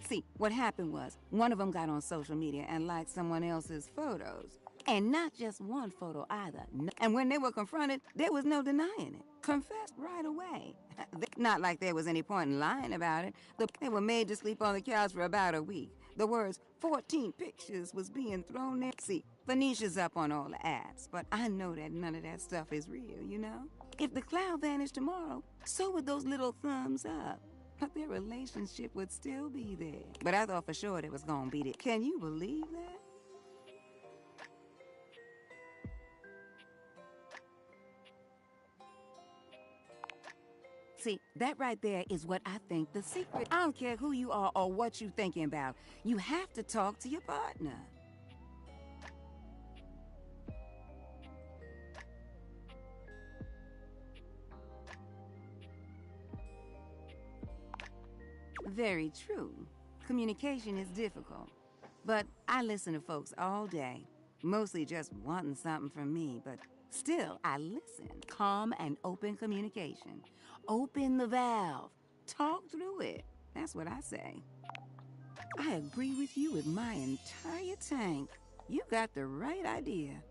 P: See, what happened was, one of them got on social media and liked someone else's photos. And not just one photo either. No. And when they were confronted, there was no denying it. Confessed right away. Not like there was any point in lying about it. They were made to sleep on the couch for about a week. The words 14 pictures was being thrown there. See, Phoenicia's up on all the apps, but I know that none of that stuff is real, you know? If the cloud vanished tomorrow, so would those little thumbs up. But their relationship would still be there. But I thought for sure it was gonna beat it. Can you believe that? See, that right there is what I think the secret. I don't care who you are or what you're thinking about. You have to talk to your partner. Very true. Communication is difficult. But I listen to folks all day, mostly just wanting something from me, but still, I listen. Calm and open communication. Open the valve. Talk through it. That's what I say. I agree with you with my entire tank. You got the right idea.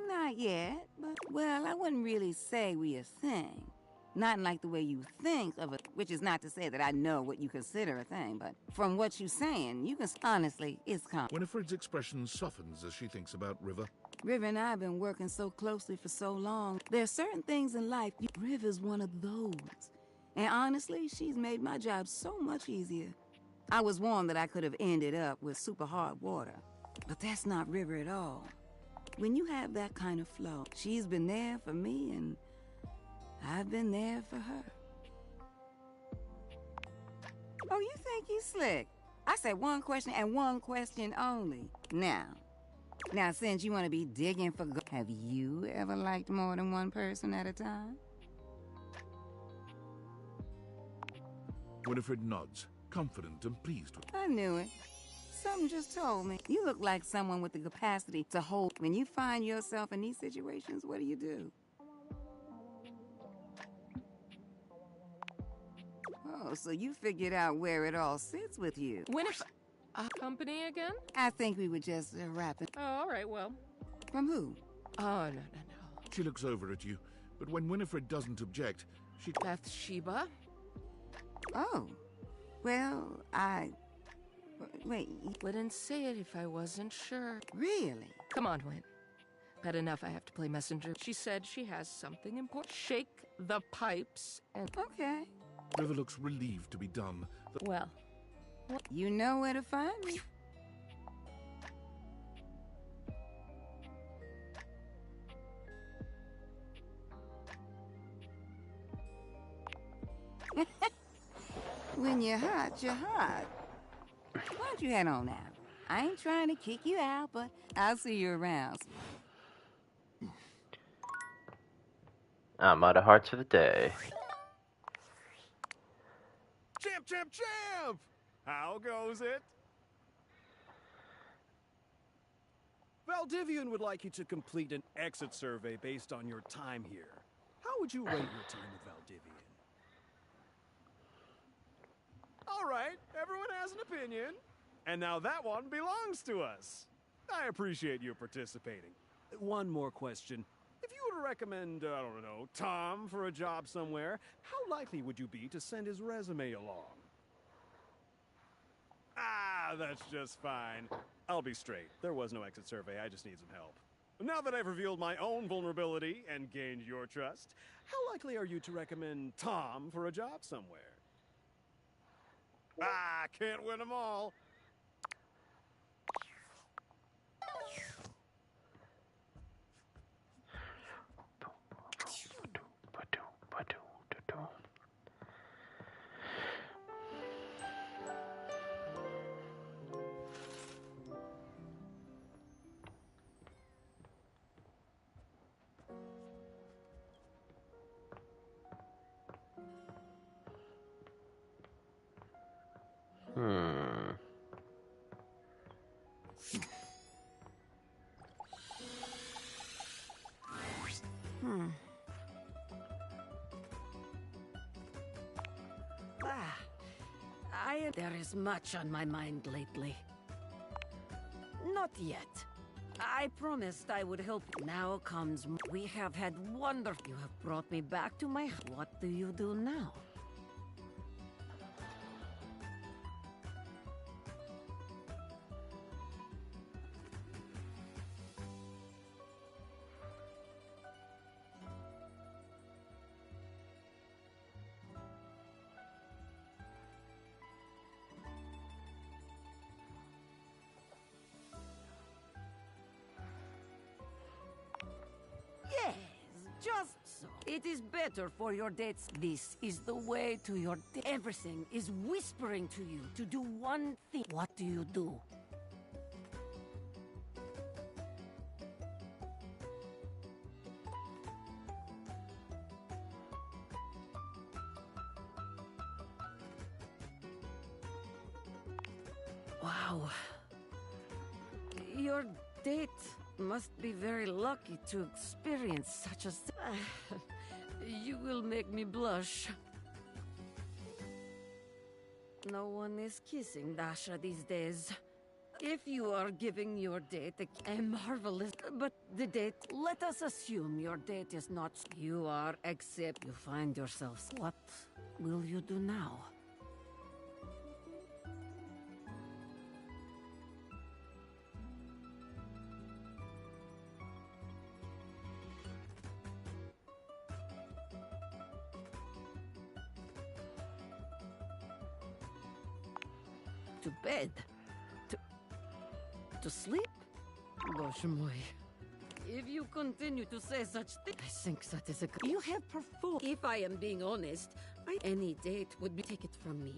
P: Not yet, but, well, I wouldn't really say we a thing. Not in like the way you think of it, which is not to say that I know what you consider a thing, but from what you're saying, you can honestly, it's
C: Winifred's expression softens as she thinks about River.
P: River and I have been working so closely for so long. There are certain things in life, River's one of those. And honestly, she's made my job so much easier. I was warned that I could have ended up with super hard water, but that's not River at all. When you have that kind of flow, she's been there for me and I've been there for her. Oh, you think you slick? I said one question and one question only. Now, since you want to be digging for have you ever liked more than one person at a time?
C: Winifred nods, confident and pleased with
P: I knew it. Something just told me. You look like someone with the capacity to hold. When you find yourself in these situations, what do? Oh, so you figured out where it all sits with you.
H: Winifred, company again?
P: I think we were just wrapping.
H: Oh, all right, well.
P: From who?
H: Oh, no.
C: She looks over at you, but when Winifred doesn't object, she...
H: Bathsheba?
P: Oh. Well, Wait.
H: Wouldn't say it if I wasn't sure.
P: Really?
H: Come on, Win. Bad enough I have to play messenger. She said she has something important. Shake the pipes and...
P: Okay.
C: River looks relieved to be done.
H: Well...
P: You know where to find me. When you're hot, you're hot. Why don't you head on now? I ain't trying to kick you out, but I'll see you around.
A: I'm out of hearts for the day.
Q: Champ! How goes it? Valdivian would like you to complete an exit survey based on your time here. How would you rate your time with Valdivian? All right, everyone has an opinion. And now that one belongs to us. I appreciate you participating. One more question. If you were to recommend, I don't know, Tom for a job somewhere, how likely would you be to send his resume along? Ah, that's just fine. I'll be straight. There was no exit survey. I just need some help. Now that I've revealed my own vulnerability and gained your trust, how likely are you to recommend Tom for a job somewhere? Ah, can't win them all.
G: There is much on my mind lately. Not yet. I promised I would help. Now comes... We have had wonderful... You have brought me back to my... What do you do now? Yes, just so. It is better for your dates. This is the way to your everything is whispering to you to do one thing. What do you do? Wow. Your date must be very lucky to experience such a... You will make me blush. No one is kissing Dasha these days. If you are giving your date a marvelous... But the date... Let us assume your date is not... You are except you find yourselves... What will you do now? To bed? To sleep? Gosh, moi. If you continue to say such things, I think that is a... You have performed. If I am being honest, any date would be... Take it from me.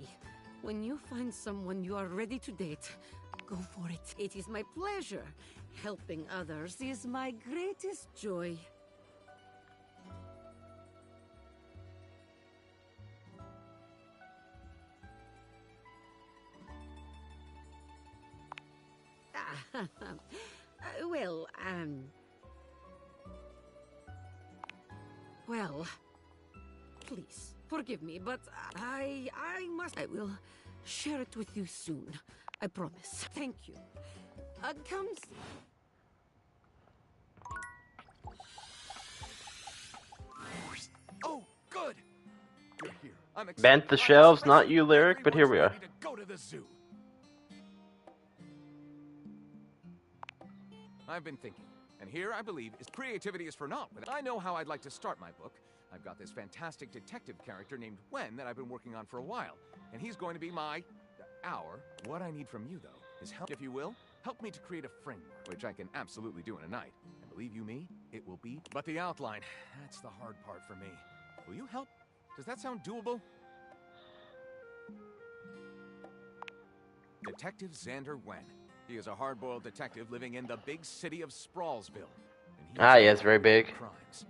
G: When you find someone you are ready to date, go for it. It is my pleasure. Helping others is my greatest joy. Well, please, forgive me, but I will share it with you soon. I promise. Thank you. Come see.
B: Oh, good! You're here. I'm excited.
A: Bent the shelves, not you, Lyric, but here we are.
B: Ready to go to the zoo. I've been thinking, and here I believe is creativity is for naught. I know how I'd like to start my book. I've got this fantastic detective character named Wen that I've been working on for a while, and he's going to be our. What I need from you, though, is help, if you will, help me to create a framework, which I can absolutely do in a night. And believe you me, it will be. But the outline, that's the hard part for me. Will you help? Does that sound doable? Detective Xander Wen. He is a hard-boiled detective living in the big city of Sprawlsville. And
A: yes, very big.
B: Crimes,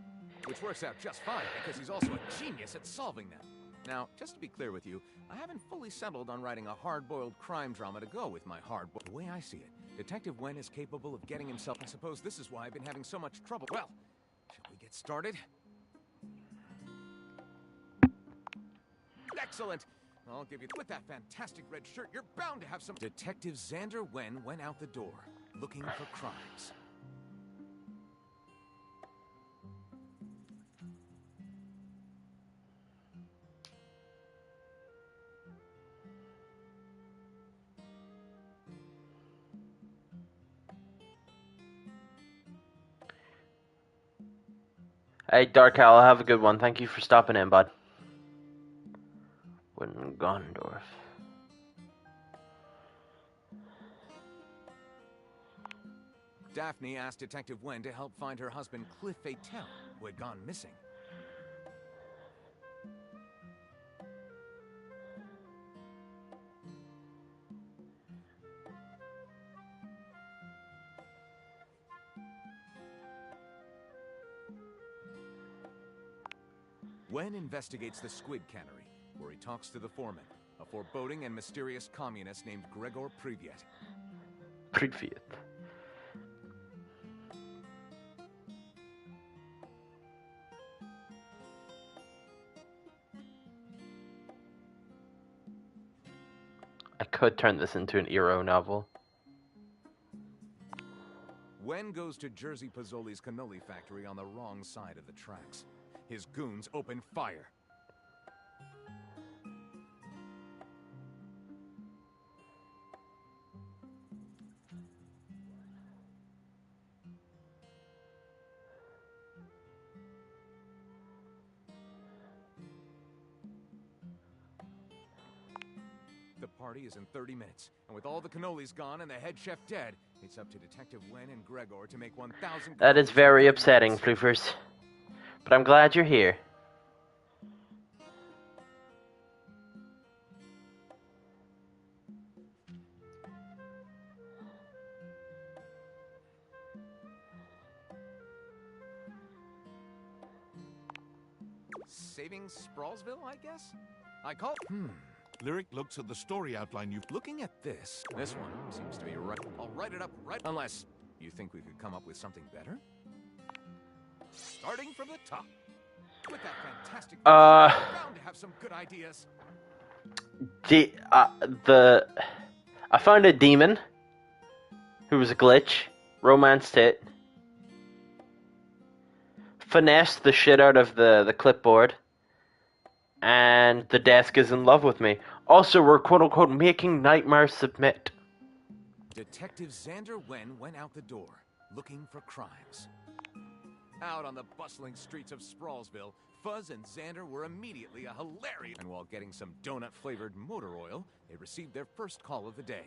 B: which works out just fine because he's also a genius at solving them. Now, just to be clear with you, I haven't fully settled on writing a hard-boiled crime drama to go with my hard-boiled. The way I see it, Detective Wen is capable of getting himself. I suppose this is why I've been having so much trouble. Well, shall we get started? Excellent! I'll give you with that fantastic red shirt, you're bound to have some. Detective Xander Wen went out the door, looking for crimes.
A: Hey, Dark Owl, have a good one. Thank you for stopping in, bud. Gondorf.
B: Daphne asked Detective Wen to help find her husband Cliff Fatel, who had gone missing. Wen investigates the Squid Cannery, where he talks to the foreman, a foreboding and mysterious communist named Gregor Privyet.
A: Privyet. I could turn this into an Eero novel.
B: Wen goes to Jersey Pozzoli's cannoli factory on the wrong side of the tracks. His goons open fire. The party is in 30 minutes, and with all the cannolis gone and the head chef dead, it's up to Detective Wen and Gregor to make 1,000.
A: That is very upsetting, Floofers. But I'm glad you're here.
B: Saving Sprawlsville, I guess? I call.
C: Lyric looks at the story outline you've.
B: Looking at this one seems to be right. I'll write it up right. Unless you think we could come up with something better? Starting from the top. With that fantastic. We're bound to have some good ideas.
A: I found a demon who was a glitch, romanced it, finessed the shit out of the clipboard, and the desk is in love with me. Also, we're quote-unquote making Nightmare submit.
B: Detective Xander Wen went out the door, looking for crimes. Out on the bustling streets of Sprawlsville, Fuzz and Xander were immediately a hilarious. And while getting some donut-flavored motor oil, they received their first call of the day.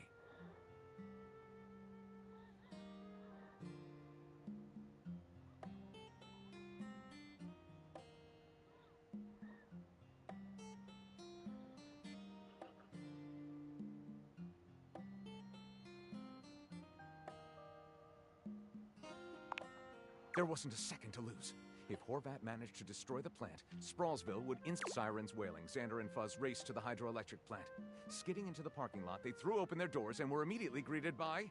B: There wasn't a second to lose. If Horvat managed to destroy the plant, Sprawlsville would sirens wailing. Xander and Fuzz raced to the hydroelectric plant. Skidding into the parking lot, they threw open their doors and were immediately greeted by...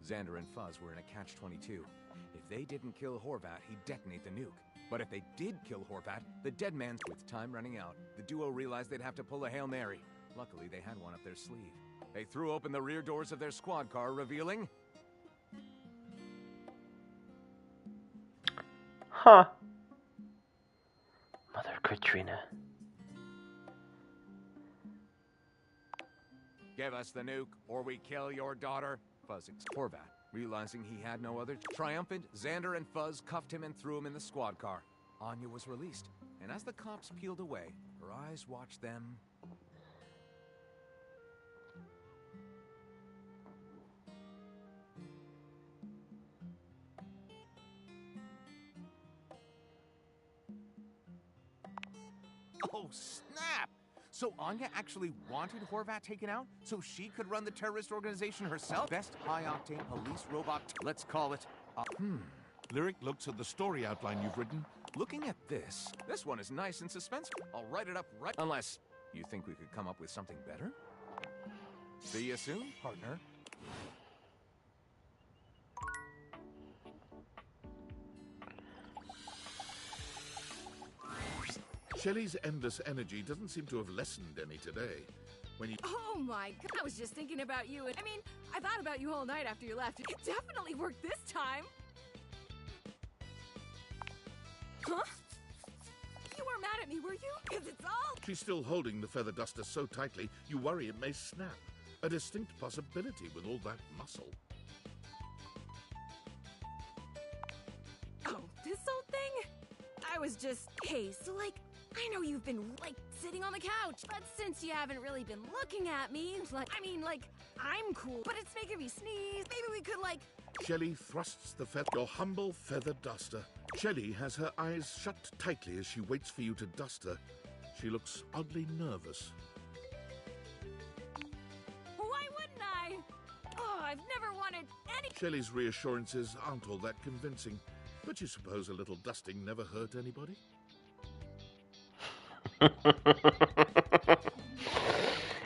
B: Xander and Fuzz were in a catch-22. If they didn't kill Horvat, he'd detonate the nuke. But if they did kill Horvat, the dead man's... With time running out, the duo realized they'd have to pull a Hail Mary. Luckily, they had one up their sleeve. They threw open the rear doors of their squad car, revealing...
A: Huh. Mother Katrina.
B: Give us the nuke, or we kill your daughter. Fuzz Horvat, realizing he had no other. Triumphant, Xander and Fuzz cuffed him and threw him in the squad car. Anya was released, and as the cops peeled away, her eyes watched them... Oh, snap! So Anya actually wanted Horvat taken out so she could run the terrorist organization herself? Best high-octane police robot... Let's call it...
C: Lyric looks at the story outline you've written.
B: Looking at this one is nice and suspenseful. I'll write it up right... Unless you think we could come up with something better? See you soon, partner.
C: Shelley's endless energy doesn't seem to have lessened any today. When you...
M: Oh my god, I was just thinking about you. I mean, I thought about you all night after you left. It definitely worked this time. Huh? You weren't mad at me, were you? Because it's all...
C: She's still holding the feather duster so tightly, you worry it may snap. A distinct possibility with all that muscle.
M: Oh, this whole thing? I was just... Hey, so like, I know you've been, like, sitting on the couch, but since you haven't really been looking at me, like, I mean, like, I'm cool, but it's making me sneeze. Maybe we could, like...
C: Shelley thrusts the your humble feather duster. Shelley has her eyes shut tightly as she waits for you to dust her. She looks oddly nervous.
M: Why wouldn't I? Oh, I've never wanted any...
C: Shelley's reassurances aren't all that convincing, but you suppose a little dusting never hurt anybody?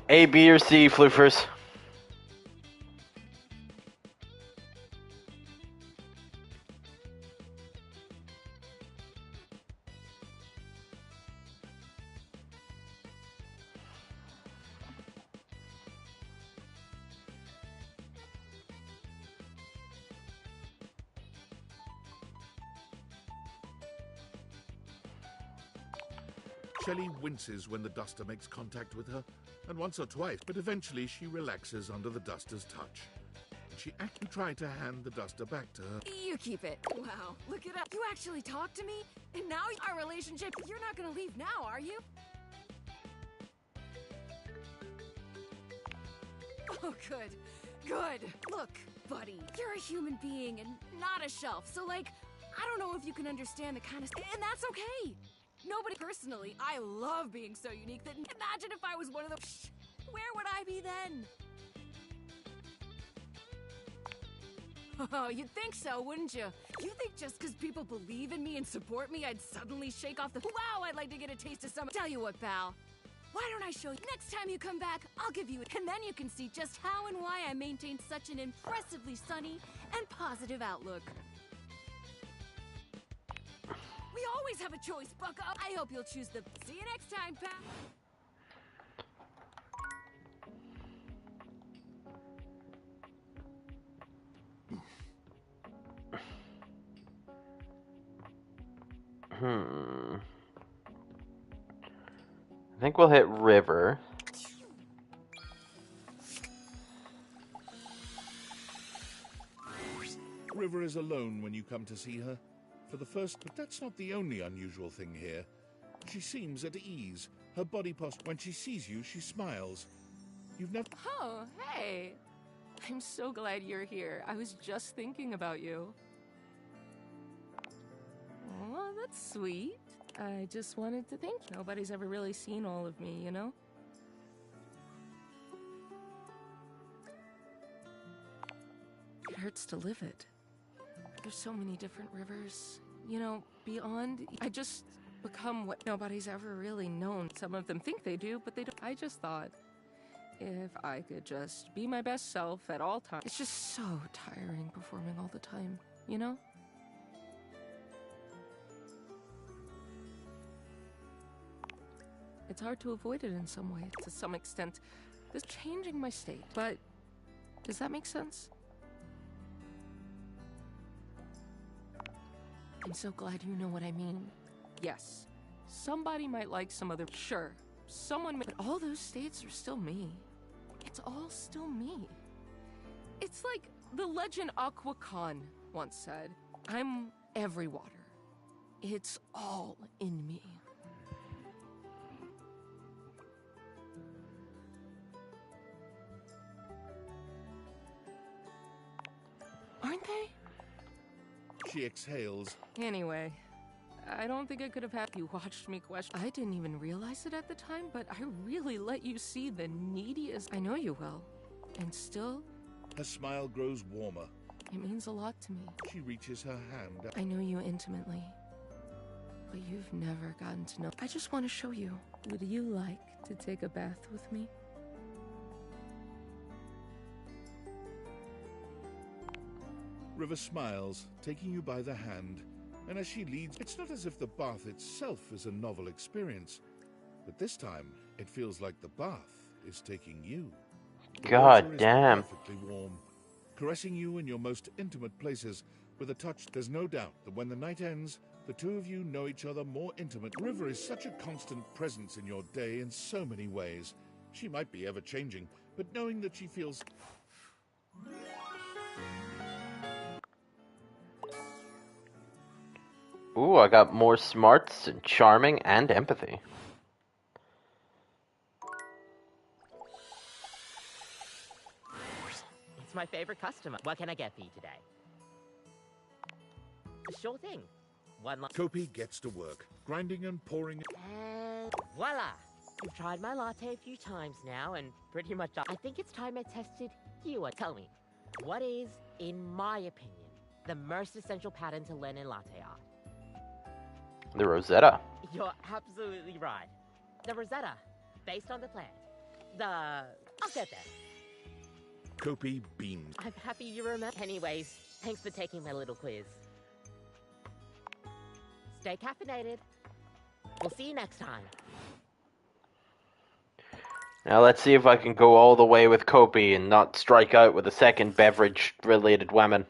A: A, B, or C, floofers?
C: Shelley winces when the duster makes contact with her, and once or twice, but eventually she relaxes under the duster's touch. She actually tried to hand the duster back to her.
M: You keep it. Wow, look it up. You actually talked to me? And now our relationship, you're not gonna leave now, are you? Oh, good. Good. Look, buddy, you're a human being and not a shelf, so like, I don't know if you can understand the kind of... And that's okay. Nobody personally, I love being so unique that imagine if I was one of those... Where would I be then? Oh, you'd think so, wouldn't you? You think just because people believe in me and support me, I'd suddenly shake off the... Wow, I'd like to get a taste of some... Tell you what, pal. Why don't I show you? Next time you come back, I'll give you it. And then you can see just how and why I maintain such an impressively sunny and positive outlook. We always have a choice, bucko. I hope you'll choose the... See you next time, pal.
A: I think we'll hit River.
C: River is alone when you come to see her. For the first, but that's not the only unusual thing here. She seems at ease. Her body posture, when she sees you, she smiles. You've never...
H: Oh, hey. I'm so glad you're here. I was just thinking about you. Oh, that's sweet. I just wanted to thank you. Nobody's ever really seen all of me, you know? It hurts to live it. There's so many different rivers, you know, beyond. I just become what nobody's ever really known. Some of them think they do, but they don't. I just thought if I could just be my best self at all times. It's just so tiring performing all the time, you know? It's hard to avoid it in some way, to some extent. This changing my state, but does that make sense? I'm so glad you know what I mean. Yes, somebody might like some other, sure, someone may, but all those states are still me. It's all still me. It's like the legend Aqua Khan once said, I'm every water. It's all in me. Aren't they?
C: She exhales.
H: Anyway, I don't think I could have had you watched me question. I didn't even realize it at the time, but I really let you see the neediest. I know you will. And still,
C: Her smile grows warmer.
H: it means a lot to me.
C: She reaches her hand up.
H: I know you intimately, but you've never gotten to know. I just want to show you. Would you like to take a bath with me?
C: River smiles, taking you by the hand, and as she leads, it's not as if the bath itself is a novel experience, but this time it feels like the bath is taking you. The
A: God
C: water is
A: damn.
C: perfectly warm, caressing you in your most intimate places with a touch. There's no doubt that when the night ends, the two of you know each other more intimate. River is such a constant presence in your day in so many ways. She might be ever-changing, but knowing that she feels...
A: Ooh, I got more smarts and charming and empathy.
E: It's my favorite customer. What can I get for you today? Sure thing. One last.
C: Kopi gets to work, grinding and pouring...
E: And voila! You've tried my latte a few times now, and pretty much I think it's time I tested you. Tell me, what is, in my opinion, the most essential pattern to learn in latte art?
A: The Rosetta.
E: You're absolutely right. The Rosetta, based on the plant. I'll get there.
C: Kopi beams.
E: I'm happy you remember. Anyways, thanks for taking my little quiz. Stay caffeinated. We'll see you next time.
A: Now let's see if I can go all the way with Kopi and not strike out with a second beverage-related woman.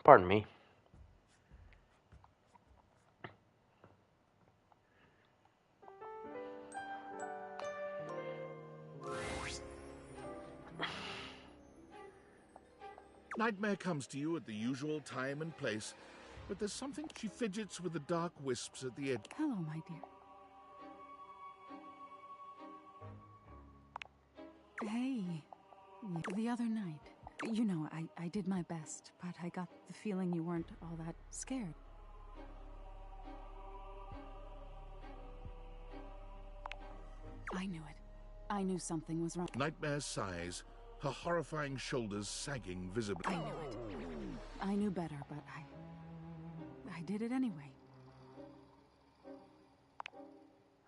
A: Pardon me.
C: Nightmare comes to you at the usual time and place, but there's something. She fidgets with the dark wisps at the edge.
I: Hello, my dear. Hey, the other night, you know, I did my best, but I got the feeling you weren't all that scared. I knew it. I knew something was wrong.
C: Nightmare sighs, her horrifying shoulders sagging visibly.
I: I knew it. I knew better, but I did it anyway.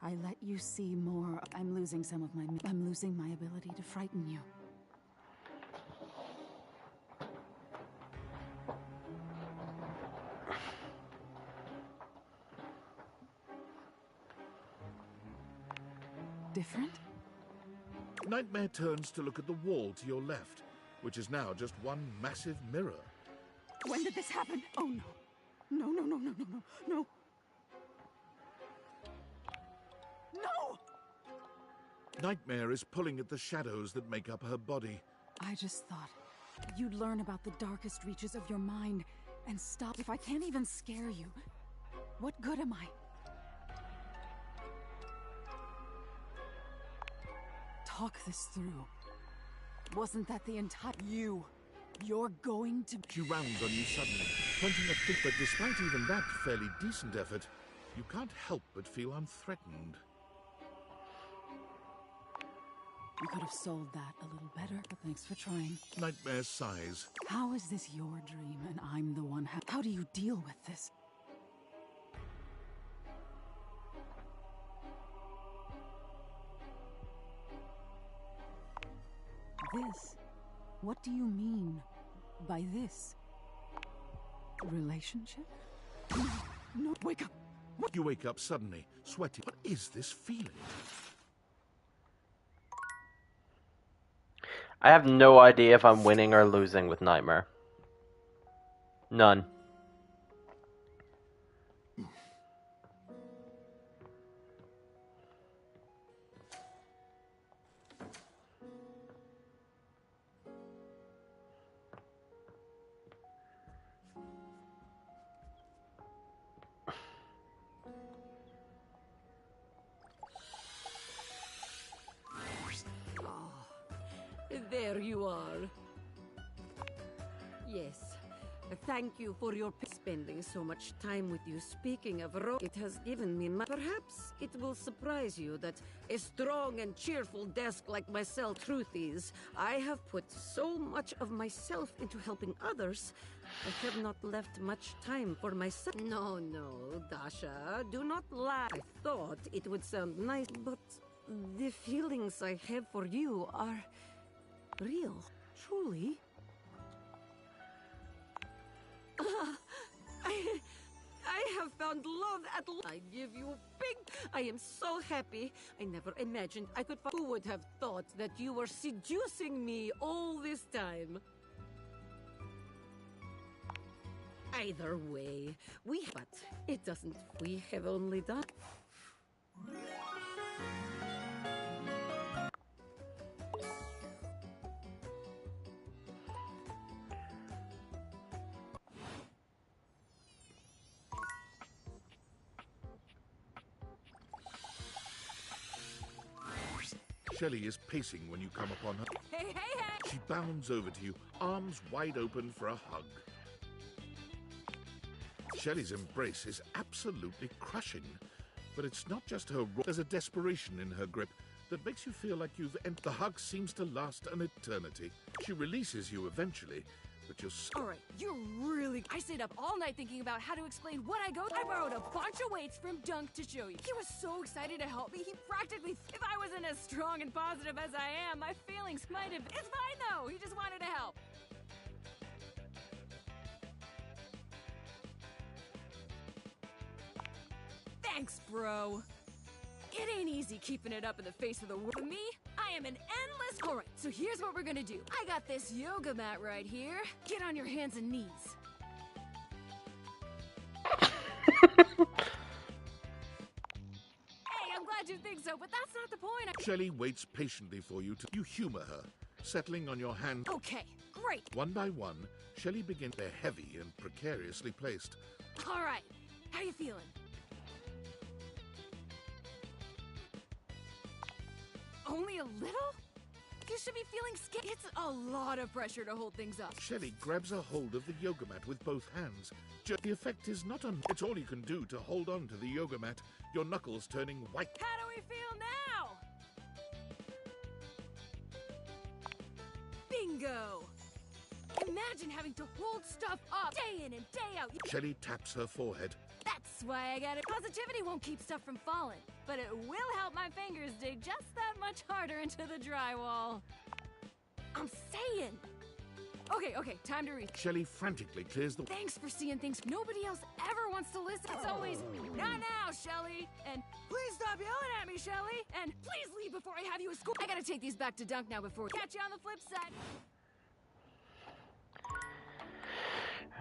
I: I let you see more. I'm losing my ability to frighten you. Different?
C: Nightmare turns to look at the wall to your left, which is now just one massive mirror.
I: When did this happen? Oh no. No, no, no, no, no, no, no. No!
C: Nightmare is pulling at the shadows that make up her body.
I: I just thought you'd learn about the darkest reaches of your mind and stop. If I can't even scare you, what good am I? talk this through. Wasn't that the entire... You're going to...
C: She rounds on you suddenly, pointing a finger. But despite even that fairly decent effort, you can't help but feel unthreatened.
I: You could have sold that a little better, but thanks for trying.
C: Nightmare sighs.
I: How is this your dream and I'm the one... How do you deal with this? This? What do you mean by this? Relationship? No, wake up!
C: What? You wake up suddenly, sweaty. What is this feeling?
A: I have no idea if I'm winning or losing with Nightmare. None.
G: There you are. Yes. Thank you for your spending so much time with you. Speaking of it has given me perhaps it will surprise you that a strong and cheerful desk like myself. Truth is, I have put so much of myself into helping others. I have not left much time for myself. No, Dasha, do not laugh. I thought it would sound nice, but the feelings I have for you are real, truly. I have found love at last. I give you a big... I am so happy. I never imagined I could... Who would have thought that you were seducing me all this time? Either way, but it doesn't... We have only done...
C: Shelley is pacing when you come upon her.
M: Hey, hey, hey!
C: She bounds over to you, arms wide open for a hug. Shelley's embrace is absolutely crushing, but it's not just her there's a desperation in her grip that makes you feel like you've the hug seems to last an eternity. She releases you eventually, but you're
M: Alright, you're really... I stayed up all night thinking about how to explain what I go... I borrowed a bunch of weights from Dunk to show you. He was so excited to help me, he practically... If I wasn't as strong and positive as I am, my feelings might have... It's fine though, he just wanted to help. Thanks, bro. It ain't easy keeping it up in the face of the world. For me, I am an endless... Alright, so here's what we're gonna do. I got this yoga mat right here. Get on your hands and knees. Hey, I'm glad you think so, but that's not the point.
C: Shelley waits patiently for you to... You humor her, settling on your hand.
M: Okay, great.
C: One by one, Shelley begins... They're heavy and precariously placed.
M: Alright, how you feeling? Only a little? You should be feeling scared. It's a lot of pressure to hold things up.
C: Shelley grabs a hold of the yoga mat with both hands. The effect is not on... It's all you can do to hold on to the yoga mat, your knuckles turning white.
M: How do we feel now? Bingo! Imagine having to hold stuff up day in and day out.
C: Shelley taps her forehead.
M: That's why I got it. Positivity won't keep stuff from falling, but it will help my fingers dig just that much harder into the drywall. I'm saying. Okay, time to read.
C: Shelley frantically clears the...
M: Thanks for seeing things nobody else ever wants to listen. It's always, not now, Shelley. And please stop yelling at me, Shelley. And please leave before I have you at school. I gotta take these back to Dunk now before we catch you on the flip side.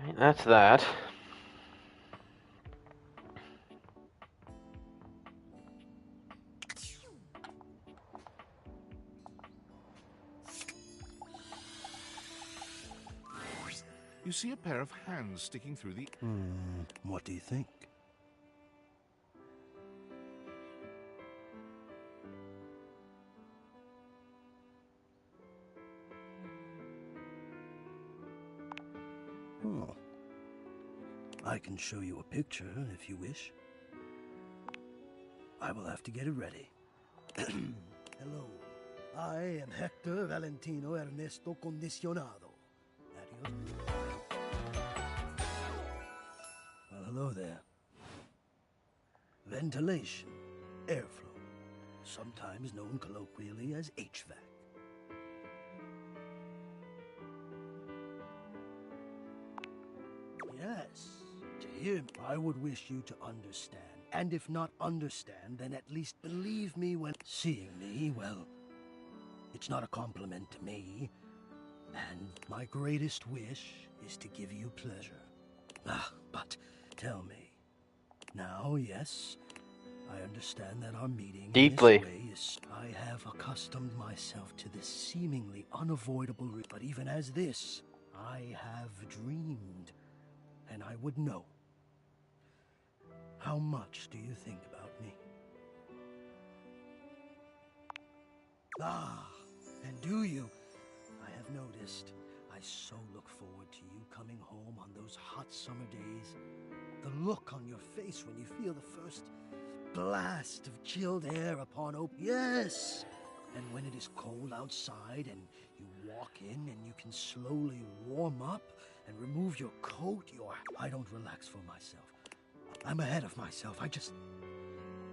A: Right, that's that.
C: You see a pair of hands sticking through the...
D: What do you think? Oh. I can show you a picture if you wish. I will have to get it ready. Hello. I am Hector Valentino Ernesto Condicionado. Adios. Well, hello there. Ventilation, airflow, sometimes known colloquially as HVAC. Yes, to him, I would wish you to understand. And if not understand, then at least believe me when seeing me, well, it's not a compliment to me. And my greatest wish is to give you pleasure. But tell me. Now, yes, I understand that our meeting
A: Deeply.
D: in this way is... I have accustomed myself to this seemingly unavoidable but even as this, I have dreamed. And I would know. How much do you think about me? And do you? I have noticed. I so look forward to you coming home on those hot summer days. The look on your face when you feel the first blast of chilled air upon open... Yes! And when it is cold outside and you walk in and you can slowly warm up and remove your coat, I don't relax for myself. I'm ahead of myself.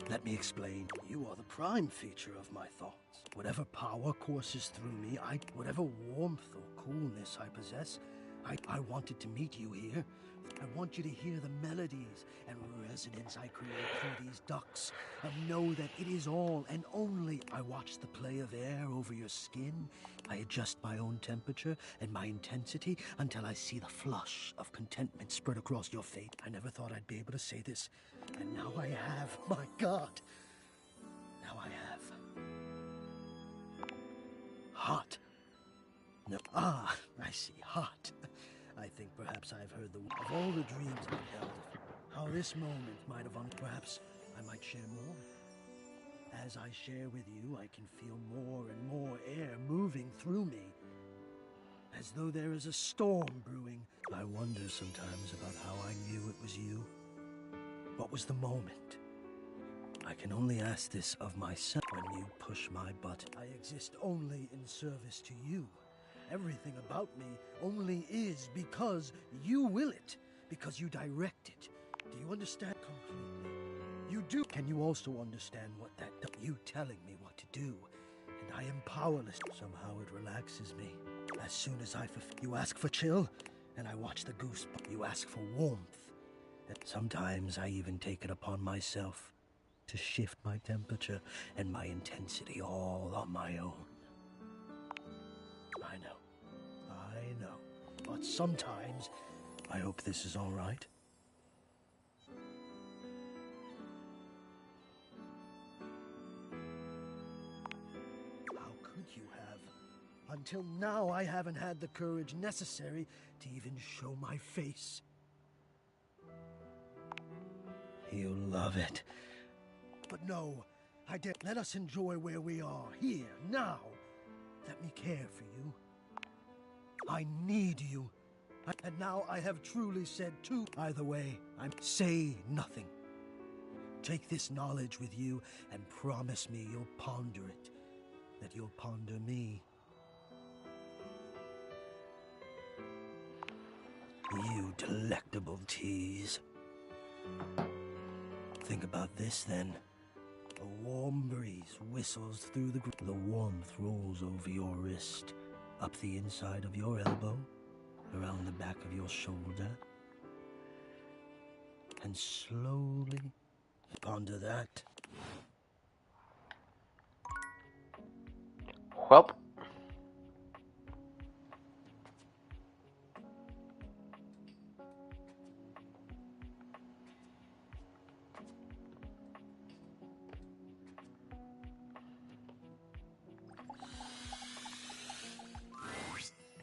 D: Let me explain. You are the prime feature of my thoughts. Whatever power courses through me, whatever warmth or coolness I possess, I wanted to meet you here. I want you to hear the melodies and resonance I create through these ducts, and know that it is all and only I watch the play of air over your skin. I adjust my own temperature and my intensity until I see the flush of contentment spread across your face. I never thought I'd be able to say this, and now I have. My God. Now I have. Hot. No. I see. Hot. I think perhaps I've heard of all the dreams I've held, how this moment might have perhaps I might share more. As I share with you, I can feel more and more air moving through me, as though there is a storm brewing. I wonder sometimes about how I knew it was you. What was the moment? I can only ask this of myself. When you push my button, I exist only in service to you. Everything about me only is because you will it, because you direct it. Do you understand completely? You do. Can you also understand what that you telling me what to do, and I am powerless? Somehow it relaxes me. As soon as you ask for chill, and I watch the goose. You ask for warmth, and sometimes I even take it upon myself to shift my temperature and my intensity all on my own. I know. But sometimes, I hope this is all right. How could you have? Until now, I haven't had the courage necessary to even show my face. You love it. But no, I dare. Let us enjoy where we are, here, now. Let me care for you. I need you. And now I have truly said too. Either way, say nothing. Take this knowledge with you and promise me you'll ponder it. That you'll ponder me. You delectable tease. Think about this then. A warm breeze whistles through the warmth rolls over your wrist, up the inside of your elbow, around the back of your shoulder, and slowly ponder that.
A: Welp.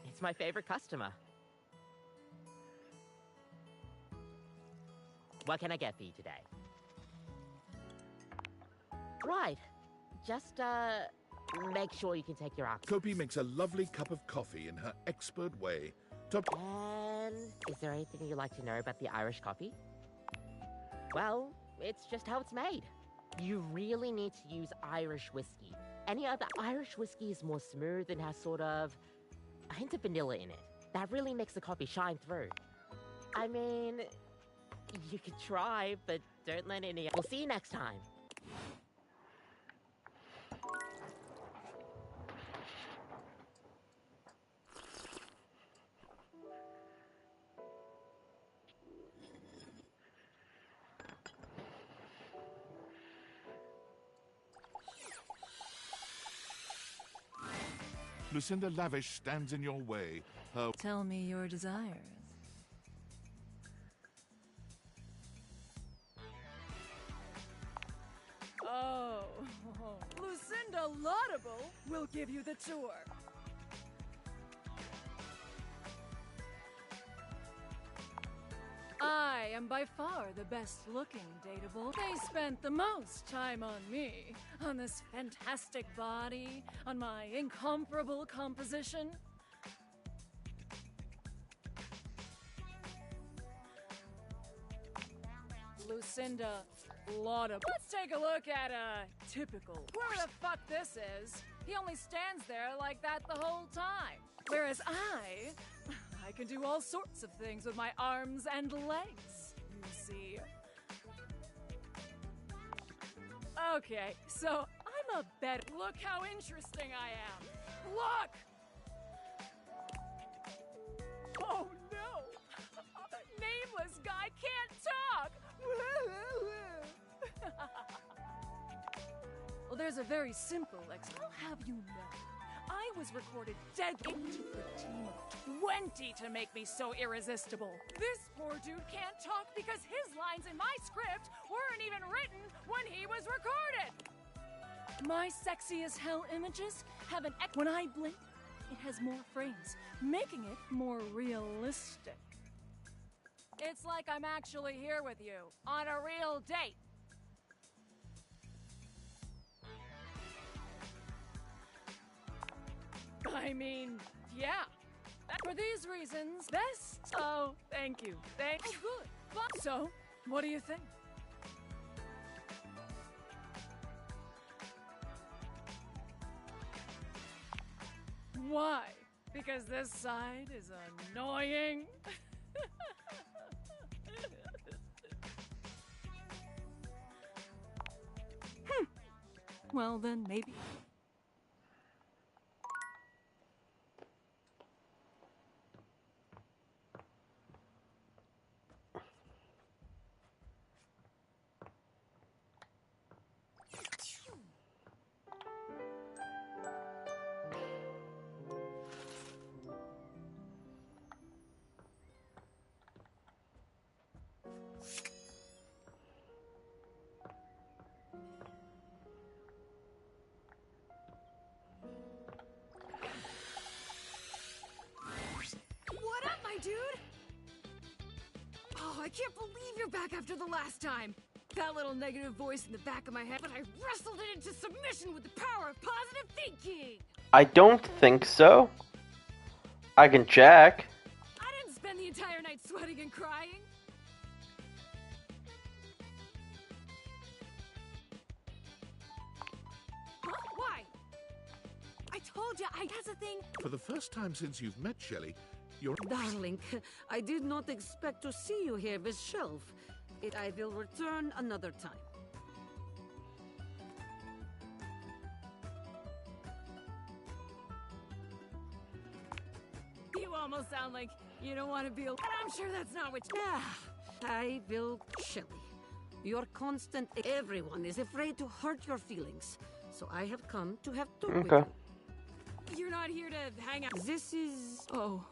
E: It's my favorite customer. What can I get for you today? Right. Just, make sure you can take your oxygen.
C: Kopi makes a lovely cup of coffee in her expert way.
E: And is there anything you'd like to know about the Irish coffee? Well, it's just how it's made. You really need to use Irish whiskey. Any other Irish whiskey is more smooth and has sort of a hint of vanilla in it. That really makes the coffee shine through. I mean, you could try, but don't let any... We'll see you next time.
C: Lucinda Lavish stands in your way. Her...
N: Tell me your desires.
M: Oh, Lucinda Laudable will give you the tour. I am by far the best looking dateable. They spent the most time on me, on this fantastic body, on my incomparable composition. Lucinda Laudable. Let's take a look at a typical. Whoever the fuck this is, he only stands there like that the whole time. Whereas I can do all sorts of things with my arms and legs, you see. Okay, so I'm a better. Look how interesting I am. Look! Oh no! The nameless guy can't talk! Well, there's a very simple explanation. I'll have you know, I was recorded dead into a team of 20 to make me so irresistible. This poor dude can't talk because his lines in my script weren't even written when he was recorded. My sexy as hell images have an when I blink, it has more frames, making it more realistic. It's like I'm actually here with you on a real date. I mean, yeah. For these reasons, best. Oh, thank you. Thank you. Good. But so, what do you think? Why? Because this side is annoying?
N: Well, then maybe.
M: What up, my dude? Oh, I can't believe you're back after the last time. That little negative voice in the back of my head, but I wrestled it into submission with the power of positive thinking.
A: I don't think so. I can check.
M: I didn't spend the entire night sweating and crying. Huh? Why? I told you, that's a thing.
C: For the first time since you've met Shelley, you're...
G: Darling, I did not expect to see you here with Shelf. I will return another time.
M: You almost sound like you don't want to be alone. I'm sure that's not what you...
G: I will, Shelley. Your constant... Everyone is afraid to hurt your feelings. So I have come to have talk with you.
M: You're not here to hang out.
G: This is...
M: Oh.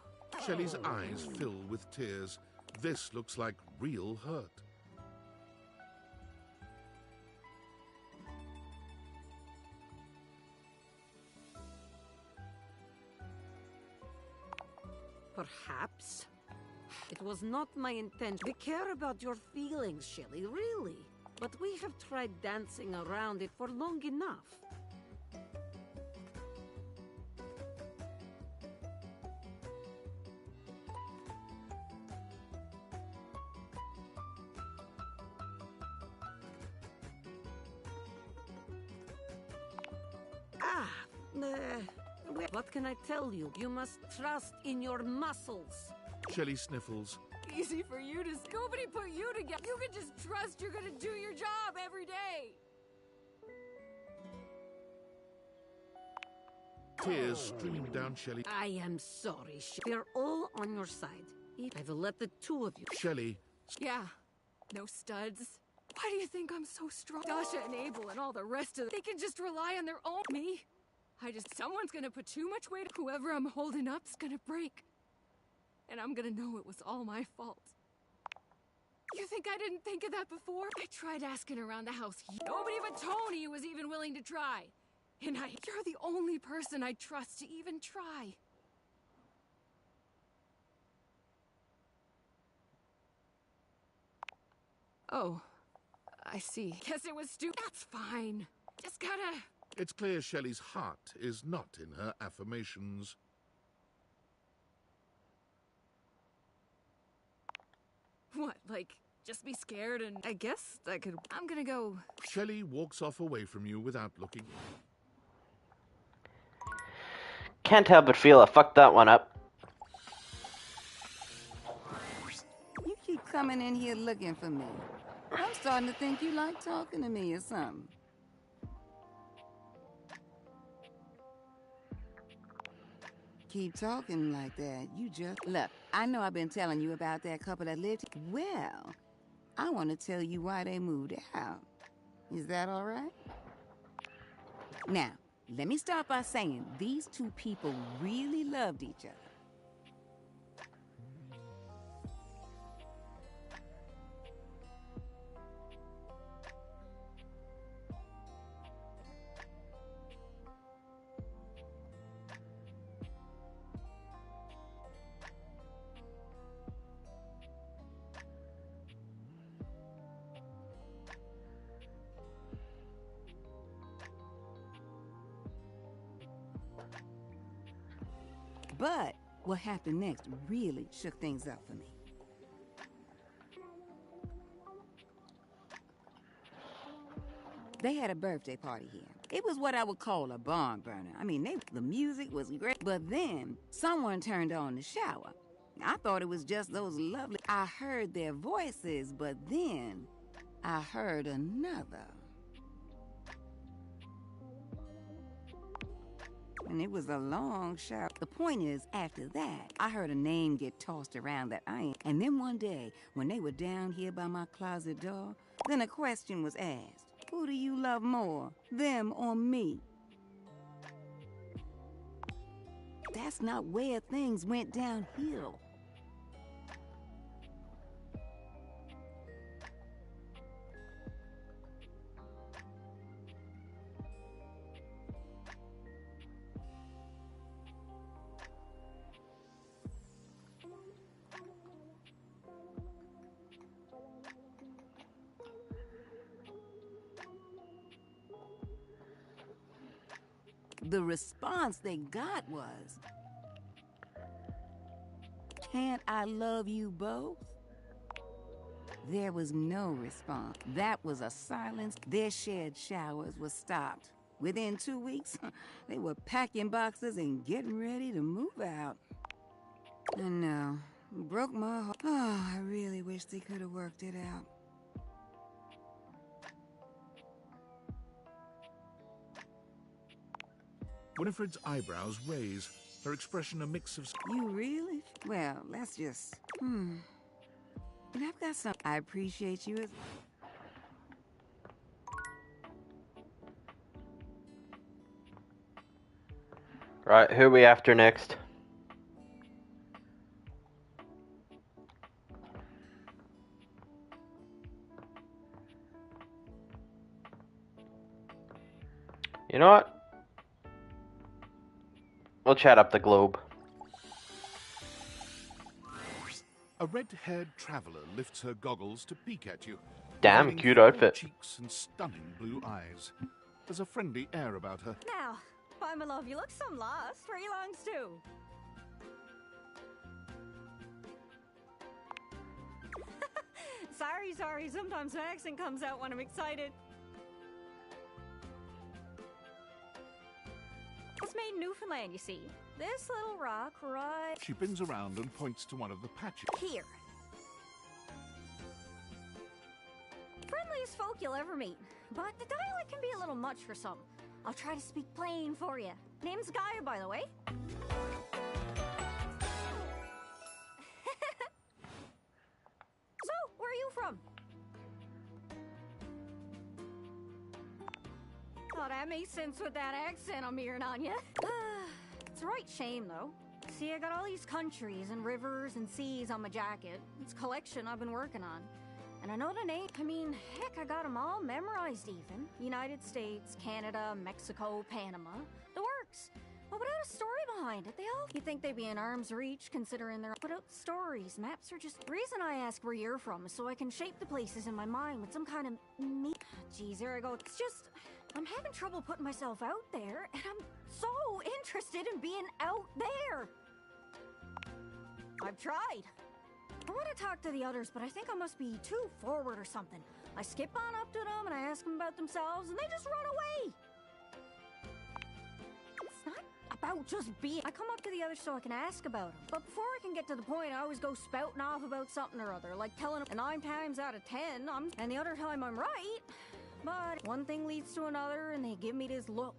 C: Shelley's eyes fill with tears. This looks like real hurt.
G: Perhaps. It was not my intent. We care about your feelings, Shelley, really. But we have tried dancing around it for long enough. What can I tell you? You must trust in your muscles.
C: Shelley sniffles.
M: Easy for you to... Nobody put you together. You can just trust you're gonna do your job every day.
C: Tears stream down Shelley.
G: I am sorry. We're all on your side. I will let the two of you...
C: Shelley.
M: Yeah. No studs. Why do you think I'm so strong? Dasha and Abel and all the rest of them, they can just rely on their own. Me? Someone's gonna put too much weight. Whoever I'm holding up's gonna break. And I'm gonna know it was all my fault. You think I didn't think of that before? I tried asking around the house. Nobody but Tony was even willing to try. And you're the only person I trust to even try. Oh, I see. Guess it was stupid. That's fine. Just gotta...
C: It's clear Shelley's heart is not in her affirmations.
M: What, like, just be scared and... I guess I could... I'm gonna go...
C: Shelley walks off away from you without looking.
A: Can't help but feel I fucked that one up.
P: You keep coming in here looking for me. I'm starting to think you like talking to me or something. Keep talking like that. You just... Look, I know I've been telling you about that couple that lived here. Well, I want to tell you why they moved out. Is that all right? Now, let me start by saying these two people really loved each other. But what happened next really shook things up for me. They had a birthday party here. It was what I would call a barn burner. I mean, the music was great. But then someone turned on the shower. I thought it was just those lovely... I heard their voices, but then I heard another. And it was a long shower. The point is, after that, I heard a name get tossed around that I ain't. And then one day, when they were down here by my closet door, then a question was asked. Who do you love more, them or me? That's not where things went downhill. The response they got was, "Can't I love you both?" There was no response. That was a silence. Their shared showers were stopped. Within 2 weeks, they were packing boxes and getting ready to move out. I know. It broke my heart. Oh, I really wish they could have worked it out.
C: Winifred's eyebrows raise, her expression a mix of...
P: You really? Well, let's just... And I've got some... I appreciate you as...
A: Right, who are we after next? You know what? We'll chat up the globe.
C: A red-haired traveler lifts her goggles to peek at you.
A: Damn,
C: revealing
A: cute
C: full
A: outfit.
C: cheeks and stunning blue eyes. There's a friendly air about her.
R: Now, why, my love, you look some lost. Where you longs to? Sorry. Sometimes my accent comes out when I'm excited. Newfoundland, you see. This little rock right
C: She bends around and points to one of the patches.
R: here. Friendliest folk you'll ever meet, but the dialect can be a little much for some. I'll try to speak plain for you. Name's Gaia, by the way. So, where are you from? Oh, that makes sense with that accent I'm hearing on you. It's a right shame, though. See, I got all these countries and rivers and seas on my jacket. It's a collection I've been working on. And I know the name. I mean, heck, I got them all memorized even. United States, Canada, Mexico, Panama. The works. But without a story behind it, they all... You think they'd be in arm's reach, considering they're... Without stories, maps are just... The reason I ask where you're from is so I can shape the places in my mind with some kind of... Geez, there I go. It's just... I'm having trouble putting myself out there, and I'm so interested in being out there. I've tried. I want to talk to the others, but I think I must be too forward or something. I skip on up to them and I ask them about themselves, and they just run away. It's not about just being... I come up to the others so I can ask about them. But before I can get to the point, I always go spouting off about something or other, like telling them 9 times out of 10, and the other time I'm right. But one thing leads to another, and they give me this look.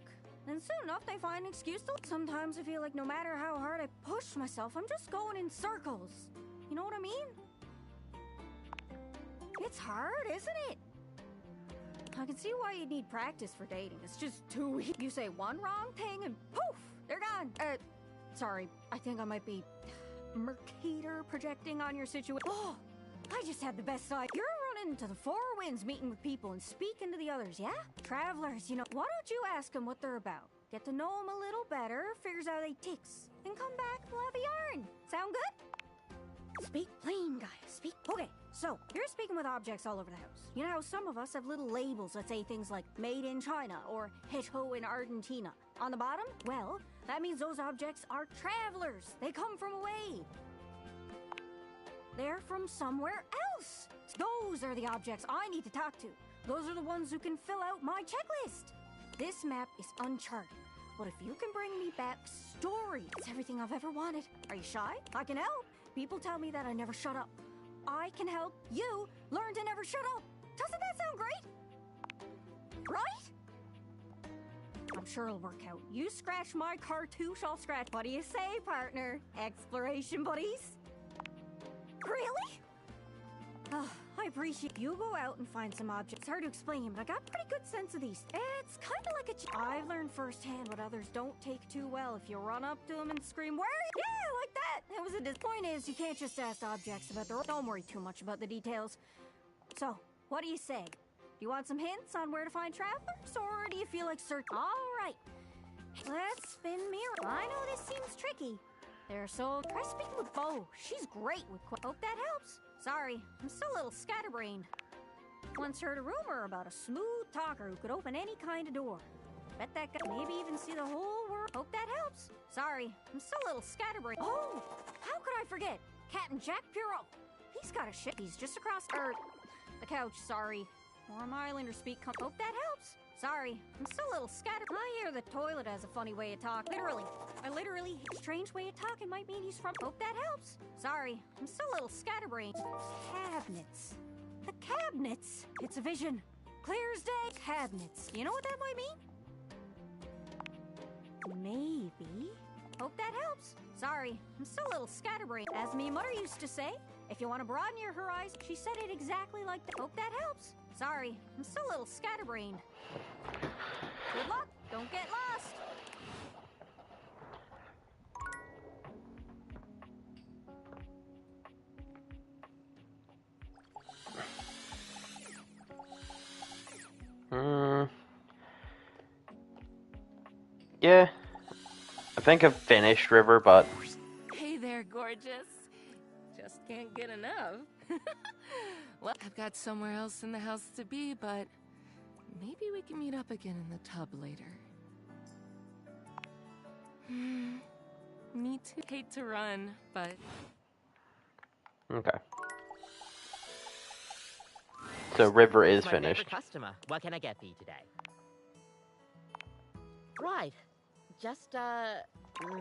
R: And soon enough, they find an excuse to... Sometimes I feel like no matter how hard I push myself, I'm just going in circles. You know what I mean? It's hard, isn't it? I can see why you need practice for dating. It's just too easy. You say one wrong thing and poof, they're gone. Sorry, I think I might be Mercator projecting on your situation. Oh, I just had the best side. You're running into the four winds, meeting with people and speaking to the others, yeah? Travelers, you know, why don't you ask them what they're about? Get to know them a little better, figures out they ticks, and come back and we'll have a yarn. Sound good? Speak plain, guys. Speak. Okay, so you're speaking with objects all over the house. You know how some of us have little labels that say things like made in China or Heto in Argentina. On the bottom, well, that means those objects are travelers. They come from away. They're from somewhere else. Those are the objects I need to talk to. Those are the ones who can fill out my checklist. This map is uncharted, but if you can bring me back stories, it's everything I've ever wanted. Are you shy? I can help. People tell me that I never shut up. I can help you learn to never shut up. Doesn't that sound great? Right? I'm sure it'll work out. You scratch my cartouche, I'll scratch. What do you say, partner? Exploration buddies? Really? Oh, I appreciate you. Go out and find some objects. It's hard to explain, but I got a pretty good sense of these. It's kind of like I've learned firsthand what others don't take too well. If you run up to them and scream, "Where are you?" Yeah, like that. That was a point is, you can't just ask objects about their... Don't worry too much about the details. So, what do you say? Do you want some hints on where to find travelers, or do you feel like search? All right. Let's spin me around. I know this seems tricky. They're so... Try speaking with Bo. She's great with... Hope that helps. Sorry, I'm still a little scatterbrained. Once heard a rumor about a smooth talker who could open any kind of door. Bet that guy maybe even see the whole world. Hope that helps. Sorry, I'm still a little scatterbrained. Oh, how could I forget? Captain Jack Puro. He's got a ship. He's just across the couch. Sorry. Warm Islander speak. Hope that helps. Sorry, I'm still a little scattered. I hear the toilet has a funny way of talking. Literally, strange way of talking might mean he's from... Hope that helps. Sorry, I'm still a little scatterbrained. Cabinets. The cabinets. It's a vision. Clear as day. Cabinets. You know what that might mean? Maybe. Hope that helps. Sorry, I'm still a little scatterbrained. As me mother used to say, if you want to broaden your horizon, she said it exactly like that. Hope that helps. Sorry, I'm still a little scatterbrained. Good luck. Don't get lost.
A: Yeah. I think I've finished River, but...
H: Hey there, gorgeous. Just can't get enough. Well, I've got somewhere else in the house to be, but maybe we can meet up again in the tub later. Me too. Hate to run, but...
A: Okay. So River is
E: My
A: finished.
E: favorite customer. What can I get for you today? Right. just,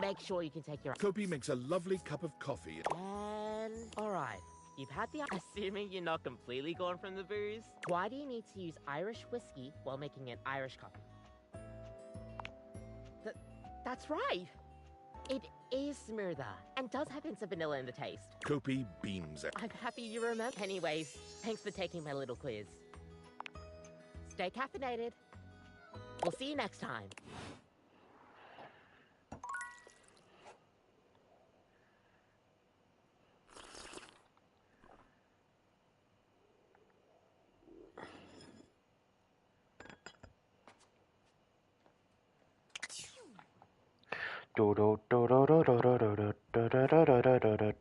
E: make sure you can take your...
C: Kopi makes a lovely cup of coffee.
E: And... Alright. You've had the... Assuming you're not completely gone from the booze, why do you need to use Irish whiskey while making an Irish coffee? That's right! It is smoother, and does have hints of vanilla in the taste.
C: Kopi beams at.
E: I'm happy you remember. Anyways, thanks for taking my little quiz. Stay caffeinated. We'll see you next time.
A: Do do do do do do do do do do do do do do.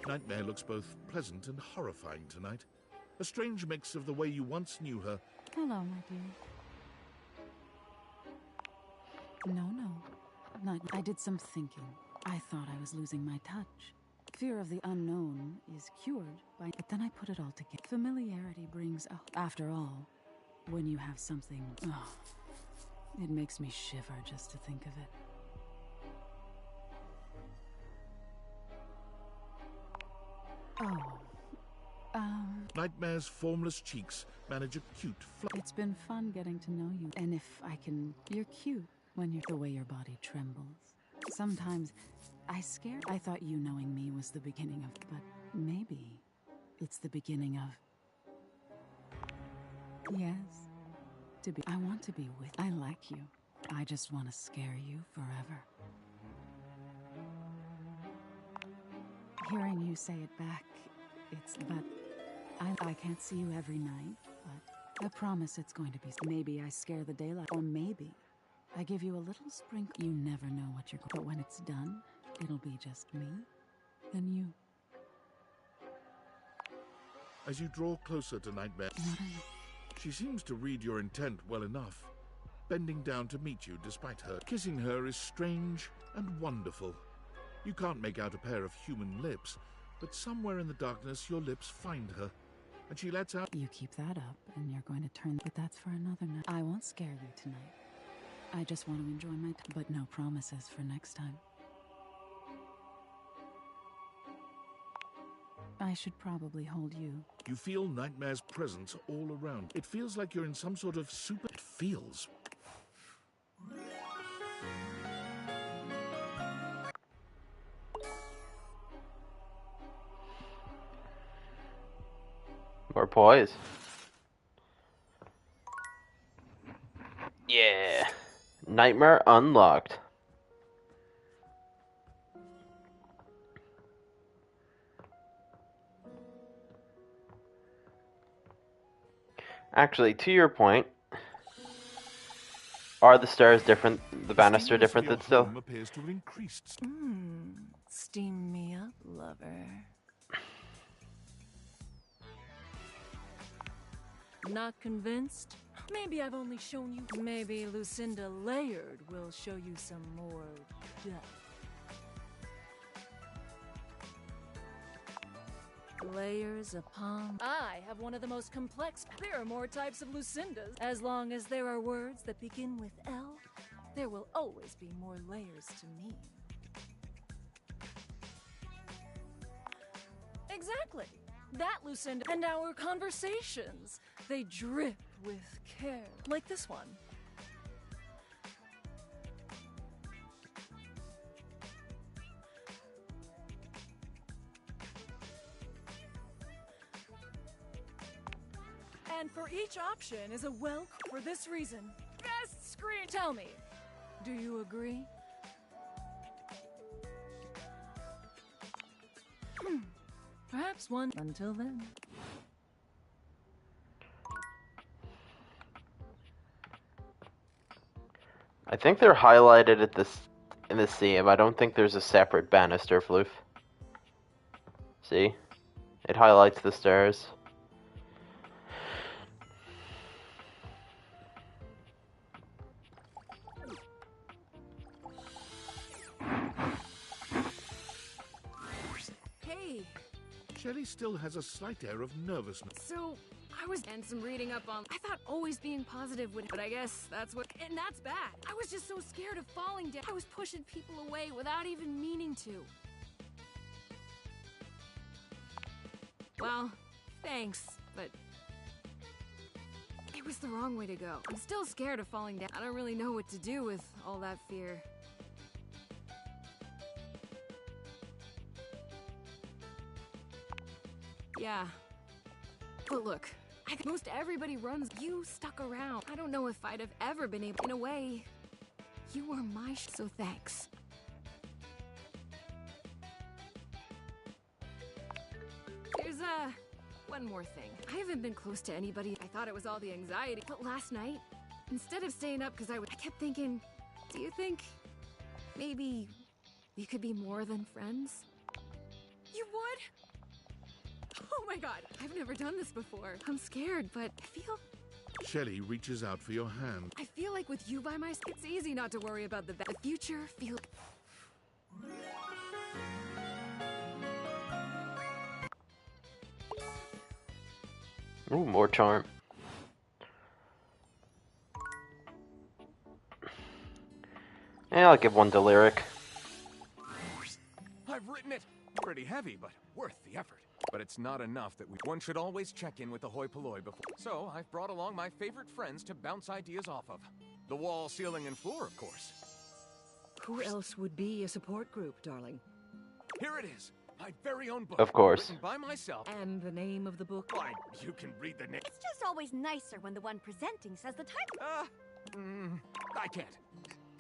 C: Nightmare looks both pleasant and horrifying tonight. A strange mix of the way you once knew her.
I: Hello, my dear. No, not. I did some thinking. I thought I was losing my touch. Fear of the unknown is cured by... But then I put it all together. Familiarity brings... Oh, after all, when you have something... Oh, it makes me shiver just to think of it.
C: Nightmare's formless cheeks manage a cute
I: It's been fun getting to know you. And if I can... You're cute when you're... The way your body trembles. Sometimes... I thought you knowing me was the beginning of... But maybe it's the beginning of... Yes. I want to be with... I like you. I just want to scare you forever. Hearing you say it back, it's... But I can't see you every night, but I promise it's going to be... Maybe I scare the daylight, or maybe I give you a little sprinkle. You never know what you're... But when it's done... It'll be just me, and you.
C: As you draw closer to Nightmare, she seems to read your intent well enough, bending down to meet you despite her. Kissing her is strange and wonderful. You can't make out a pair of human lips, but somewhere in the darkness your lips find her, and she lets out...
I: You keep that up, and you're going to turn... But that's for another night. I won't scare you tonight. I just want to enjoy my time, but no promises for next time. I should probably hold you.
C: You feel Nightmare's presence all around. It feels like you're in some sort of super... It feels.
A: More poise. Yeah. Nightmare unlocked. Actually, to your point, are the stars different, the banister different than still?
C: Appears to have increased.
H: Steam me up, lover. Not convinced? Maybe I've only shown you. Maybe Lucinda Layered will show you some more depth. Layers upon... I have one of the most complex... There are more types of Lucindas. As long as there are words that begin with L, there will always be more layers to me. Exactly. That Lucinda and our conversations. They drip with care. Like this one. And for each option is a well for this reason. Best screen. Tell me, do you agree? Perhaps one. Until then.
A: I think they're highlighted at this in the seam. I don't think there's a separate banister floof. See? It highlights the stars.
C: Shelley still has a slight air of nervousness.
M: So, I was and some reading up on. I thought always being positive would, but I guess that's what, and that's bad. I was just so scared of falling down. I was pushing people away without even meaning to. Well, thanks, but it was the wrong way to go. I'm still scared of falling down. I don't really know what to do with all that fear. Yeah. But look, most everybody runs. You stuck around. I don't know if I'd have ever been able. In a way, you were my so thanks. There's one more thing. I haven't been close to anybody. I thought it was all the anxiety. But last night, instead of staying up because I kept thinking, do you think maybe we could be more than friends? You would? Oh my god, I've never done this before. I'm scared, but I feel...
C: Shelley reaches out for your hand.
M: I feel like with you by my side, it's easy not to worry about the future. Feel...
A: Ooh, more charm. Yeah, I'll give one to Lyric.
B: I've written it. Pretty heavy, but worth the effort. But it's not enough that one should always check in with the hoi polloi before. So I've brought along my favorite friends to bounce ideas off of. The wall, ceiling, and floor, of course.
G: Who else would be a support group, darling?
B: Here it is. My very own book.
A: Of course.
B: Written by myself.
G: And the name of the book?
B: Why, you can read the name.
O: It's just always nicer when the one presenting says the title.
B: I can't.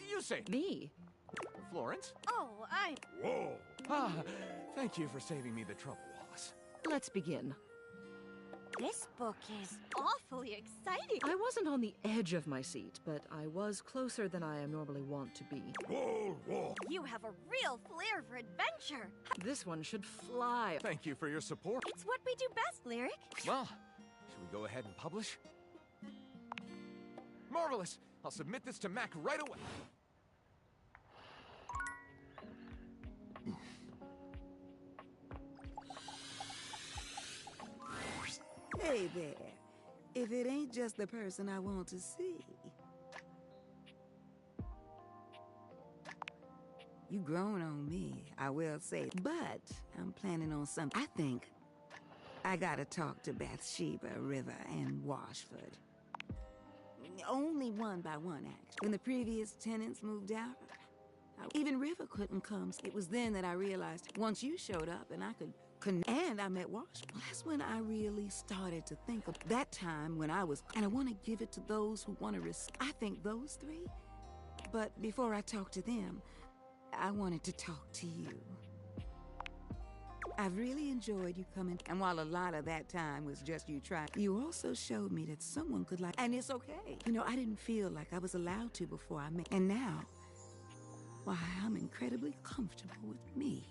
B: You say it.
G: Me?
B: Florence?
O: Oh,
B: Whoa. Ah, thank you for saving me the trouble, Wallace.
G: Let's begin.
O: This book is awfully exciting.
G: I wasn't on the edge of my seat, but I was closer than I normally want to be.
B: Whoa, whoa.
O: You have a real flair for adventure.
G: This one should fly.
B: Thank you for your support.
O: It's what we do best, Lyric.
B: Well, should we go ahead and publish? Marvelous. I'll submit this to Mac right away.
P: Hey there. If it ain't just the person I want to see. You grown on me, I will say. But I'm planning on something. I think I gotta talk to Bathsheba, River, and Washford. Only one by one, actually. When the previous tenants moved out, even River couldn't come. It was then that I realized once you showed up and I could and I met Washford. Well, that's when I really started to think of that time when I was, and I want to give it to those who want to risk. I think those three. But before I talk to them, I wanted to talk to you. I've really enjoyed you coming, and while a lot of that time was just you trying, you also showed me that someone could like, and it's okay. You know, I didn't feel like I was allowed to before I met, and now, why, I'm incredibly comfortable with me.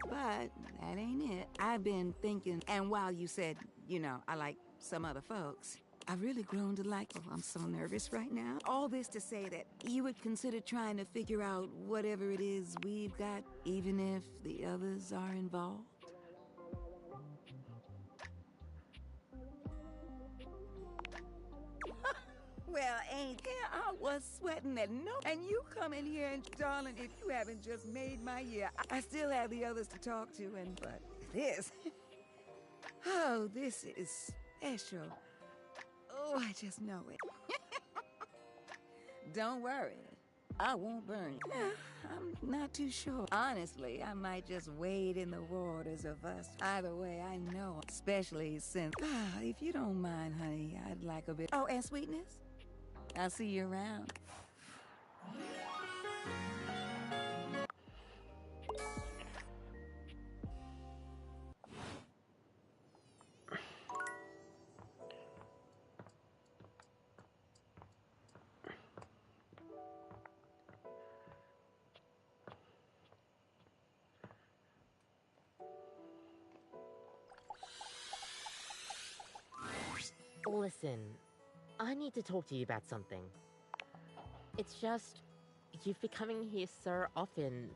P: But that ain't it. I've been thinking, and while you said, you know, I like some other folks, I've really grown to like, oh, I'm so nervous right now. All this to say that you would consider trying to figure out whatever it is we've got, even if the others are involved. Well, ain't here I was sweating at no, and you come in here and darling, if you haven't just made my year, I still have the others to talk to, and but this, oh, this is special. Oh, I just know it. Don't worry, I won't burn you. I'm not too sure. Honestly, I might just wade in the waters of us. Either way, I know, especially since, if you don't mind, honey, I'd like a bit. Oh, and sweetness? I'll see you around.
E: Listen, I need to talk to you about something. It's just, you've been coming here so often.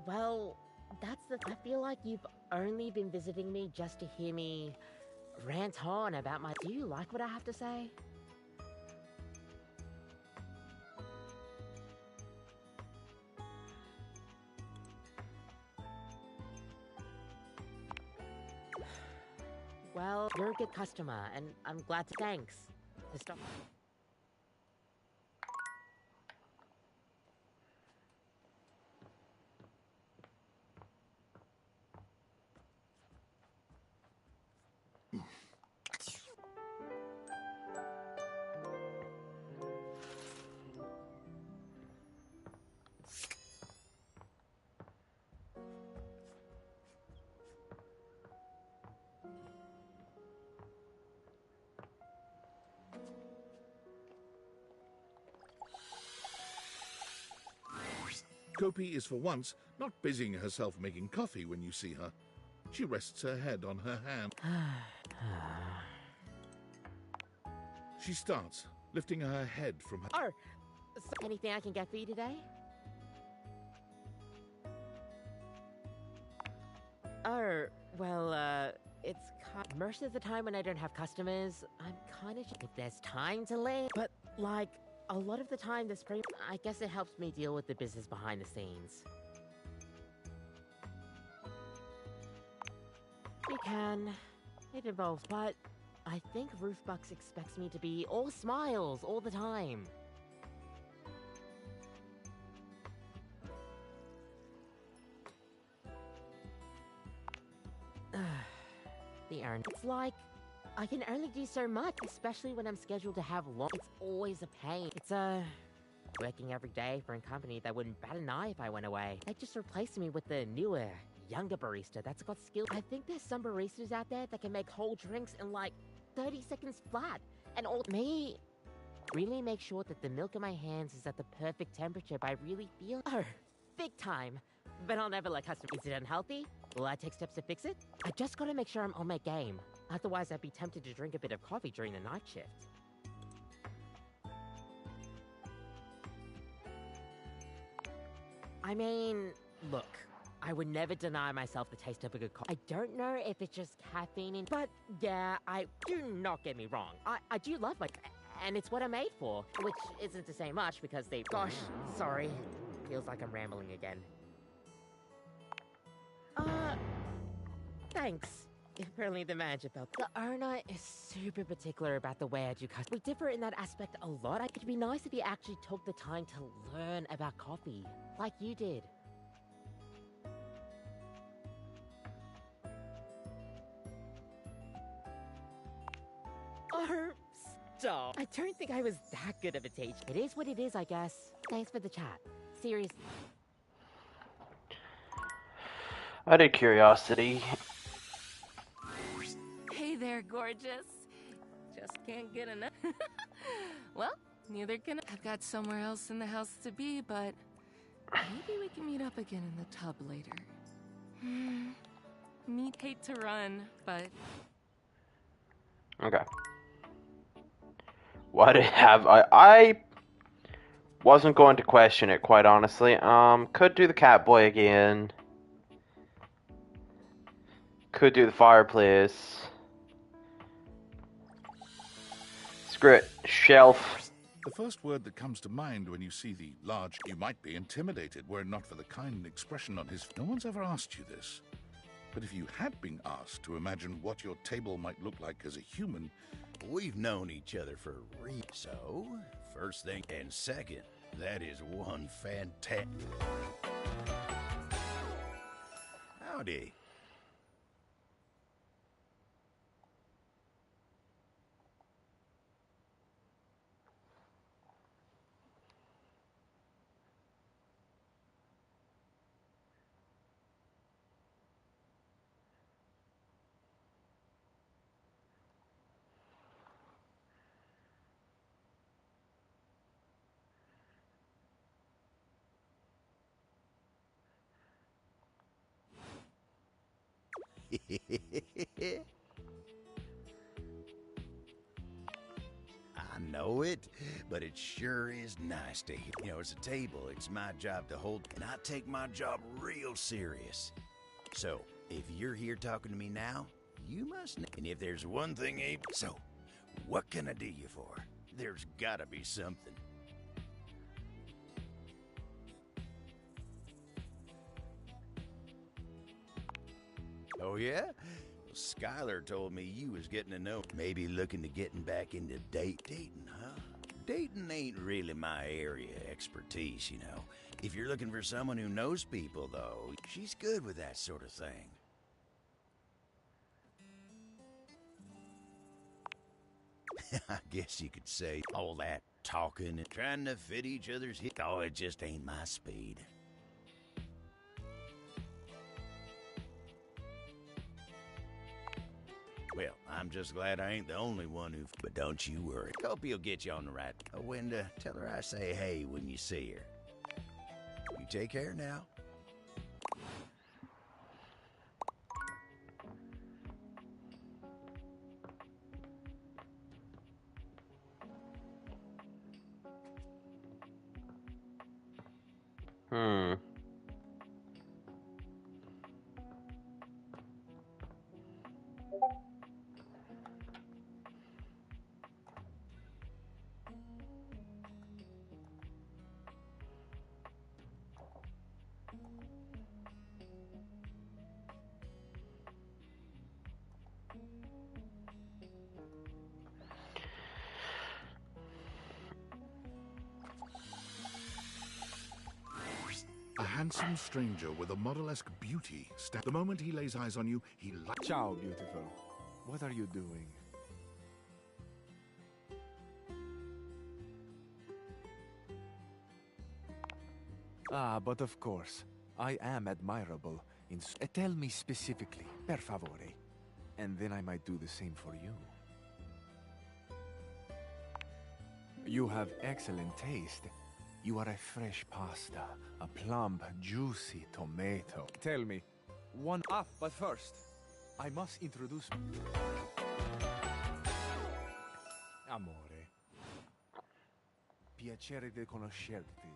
E: Well, I feel like you've only been visiting me just to hear me rant on about my. Do you like what I have to say? Well, you're a good customer, and I'm glad to. Thanks. To stop.
C: Kopi is for once not busying herself making coffee when you see her. She rests her head on her hand. She starts, lifting her head from her...
E: Oh, so anything I can get for you today? Oh, well, it's most of the time when I don't have customers, I'm kind of if there's time to leave. But, like, a lot of the time, I guess it helps me deal with the business behind the scenes. You can. It involves, but I think Roofbucks expects me to be all smiles all the time. The errand. It's like, I can only do so much, especially when I'm scheduled to have long. It's always a pain. It's, working every day for a company that wouldn't bat an eye if I went away. They just replaced me with the newer, younger barista that's got skill. I think there's some baristas out there that can make whole drinks in like 30 seconds flat. And all me really make sure that the milk in my hands is at the perfect temperature by really feel big time. But I'll never let customers. Is it unhealthy? Will I take steps to fix it? I just gotta make sure I'm on my game. Otherwise, I'd be tempted to drink a bit of coffee during the night shift. I mean, look, I would never deny myself the taste of a good coffee. I don't know if it's just caffeine in, but yeah, do not get me wrong. I do love my, and it's what I'm made for, which isn't to say much because gosh, sorry. Feels like I'm rambling again. Thanks. Apparently the manager felt. The owner is super particular about the way I do customers. We differ in that aspect a lot. It'd be nice if you actually took the time to learn about coffee, like you did. Oh, stop. I don't think I was that good of a teacher. It is what it is, I guess. Thanks for the chat. Seriously.
A: Out of curiosity.
H: Hey there, gorgeous. Just can't get enough. Well, neither can I. I've got somewhere else in the house to be, but maybe we can meet up again in the tub later. Hate to run, but...
A: Okay. Why do you have... I wasn't going to question it, quite honestly. Could do the cat boy again. Could do the fireplace. Screw it. Shelf.
C: The first word that comes to mind when you see the large... You might be intimidated were it not for the kind expression on his... No one's ever asked you this. But if you had been asked to imagine what your table might look like as a human...
S: We've known each other for so, first thing, and second, that is one fantastic... Howdy. I know it, but it sure is nice to hear. You know, it's a table. It's my job to hold, and I take my job real serious. So, if you're here talking to me now, you must know. And if there's one thing, Abe, so, what can I do you for? There's gotta be something. Oh, yeah? Well, Skylar told me you was getting to know, maybe looking to getting back into dating, huh? Dating ain't really my area of expertise, you know. If you're looking for someone who knows people, though, she's good with that sort of thing. I guess you could say all that talking and trying to fit each other's hit. Oh, it just ain't my speed. Well, I'm just glad I ain't the only one who... But don't you worry. Hope he'll get you on the right... Wenda, tell her I say hey when you see her. You take care now.
C: A handsome stranger with a model-esque beauty. The moment he lays eyes on you, he
T: Ciao, beautiful. What are you doing? Ah, but of course. I am admirable. Tell me specifically, per favore. And then I might do the same for you. You have excellent taste. You are a fresh pasta, a plump, juicy tomato. Tell me, but first, I must introduce... Amore. Piacere di conoscerti.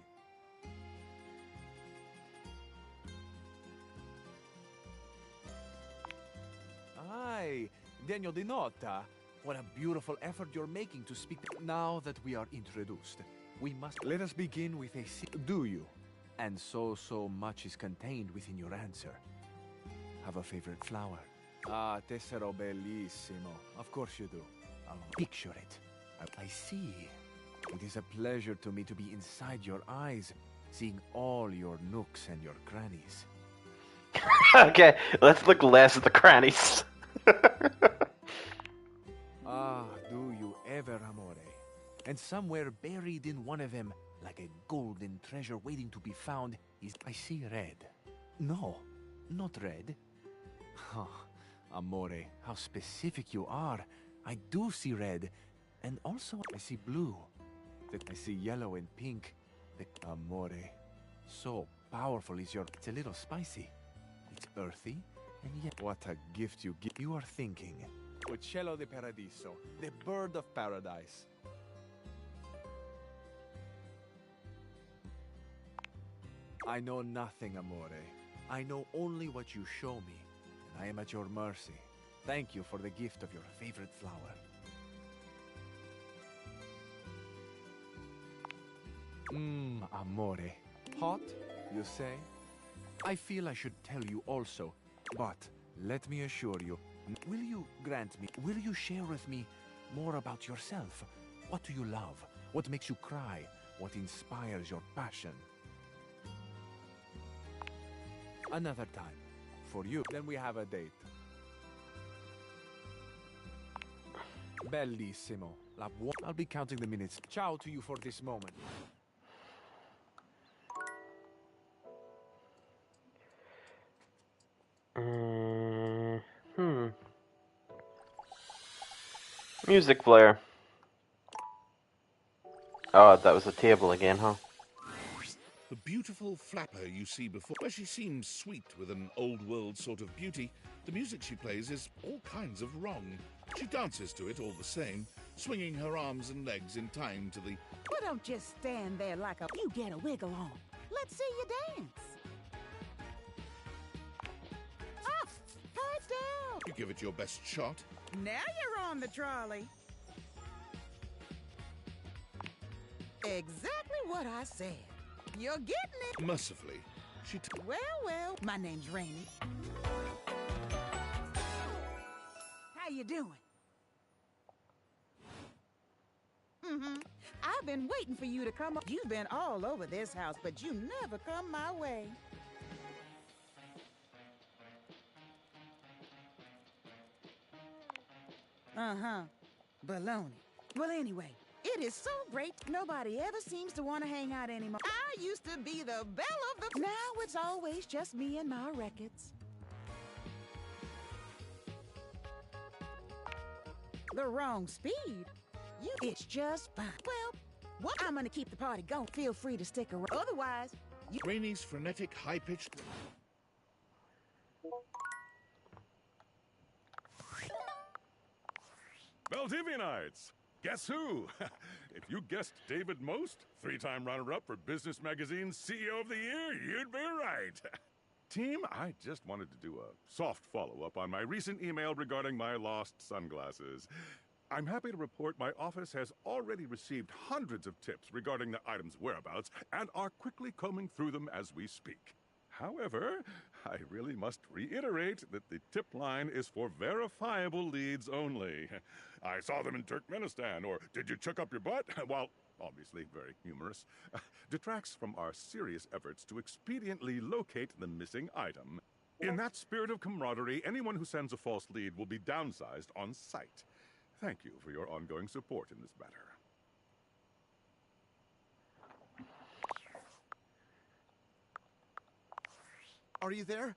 T: Aye, Daniel di Nota. What a beautiful effort you're making to speak. Now that we are introduced, we must... Let us begin with a... Do you? And so much is contained within your answer. Have a favorite flower? Ah, tessero bellissimo. Of course you do. Picture it. I see. It is a pleasure to me to be inside your eyes, seeing all your nooks and your crannies.
A: Okay, let's look less at the crannies.
T: Ah, do you ever, amore? And somewhere buried in one of them, like a golden treasure waiting to be found, is... I see red. No, not red. Oh, amore, how specific you are. I do see red, and also I see blue. I see yellow and pink. Amore, so powerful is your... It's a little spicy. It's earthy, and yet... What a gift you give. You are thinking. Uccello di paradiso, the bird of paradise. I know nothing, amore. I know only what you show me, and I am at your mercy. Thank you for the gift of your favorite flower. Amore. Hot, you say? I feel I should tell you also, but let me assure you, will you grant me, will you share with me more about yourself? What do you love? What makes you cry? What inspires your passion? Another time. For you, then we have a date. Bellissimo. I'll be counting the minutes. Ciao to you for this moment.
A: Music player. Oh, that was a table again, huh?
C: The beautiful flapper you see before, where she seems sweet with an old-world sort of beauty, the music she plays is all kinds of wrong. She dances to it all the same, swinging her arms and legs in time to the...
U: Well, don't just stand there like a... You get a wiggle on. Let's see you dance. Up, head down.
C: You give it your best shot.
U: Now you're on the trolley. Exactly what I said. You're getting it.
C: Mercifully, she...
U: Well, my name's Rainey. How you doing? I've been waiting for you to come up. You've been all over this house, but you never come my way. Baloney. Well, anyway, it is so great. Nobody ever seems to want to hang out anymore. I used to be the belle of the... Now it's always just me and my records. The wrong speed. It's just fine. Well, I'm gonna keep the party going. Feel free to stick around. Otherwise, you...
C: Rainy's frenetic, high-pitched...
V: Valdivianites! Guess who? If you guessed David Most, 3-time runner-up for Business Magazine's CEO of the Year, you'd be right. Team, I just wanted to do a soft follow-up on my recent email regarding my lost sunglasses. I'm happy to report my office has already received hundreds of tips regarding the item's whereabouts and are quickly combing through them as we speak. However, I really must reiterate that the tip line is for verifiable leads only. I saw them in Turkmenistan, or did you chuck up your butt? While obviously very humorous, detracts from our serious efforts to expediently locate the missing item. In that spirit of camaraderie, anyone who sends a false lead will be downsized on sight. Thank you for your ongoing support in this matter.
K: Are you there?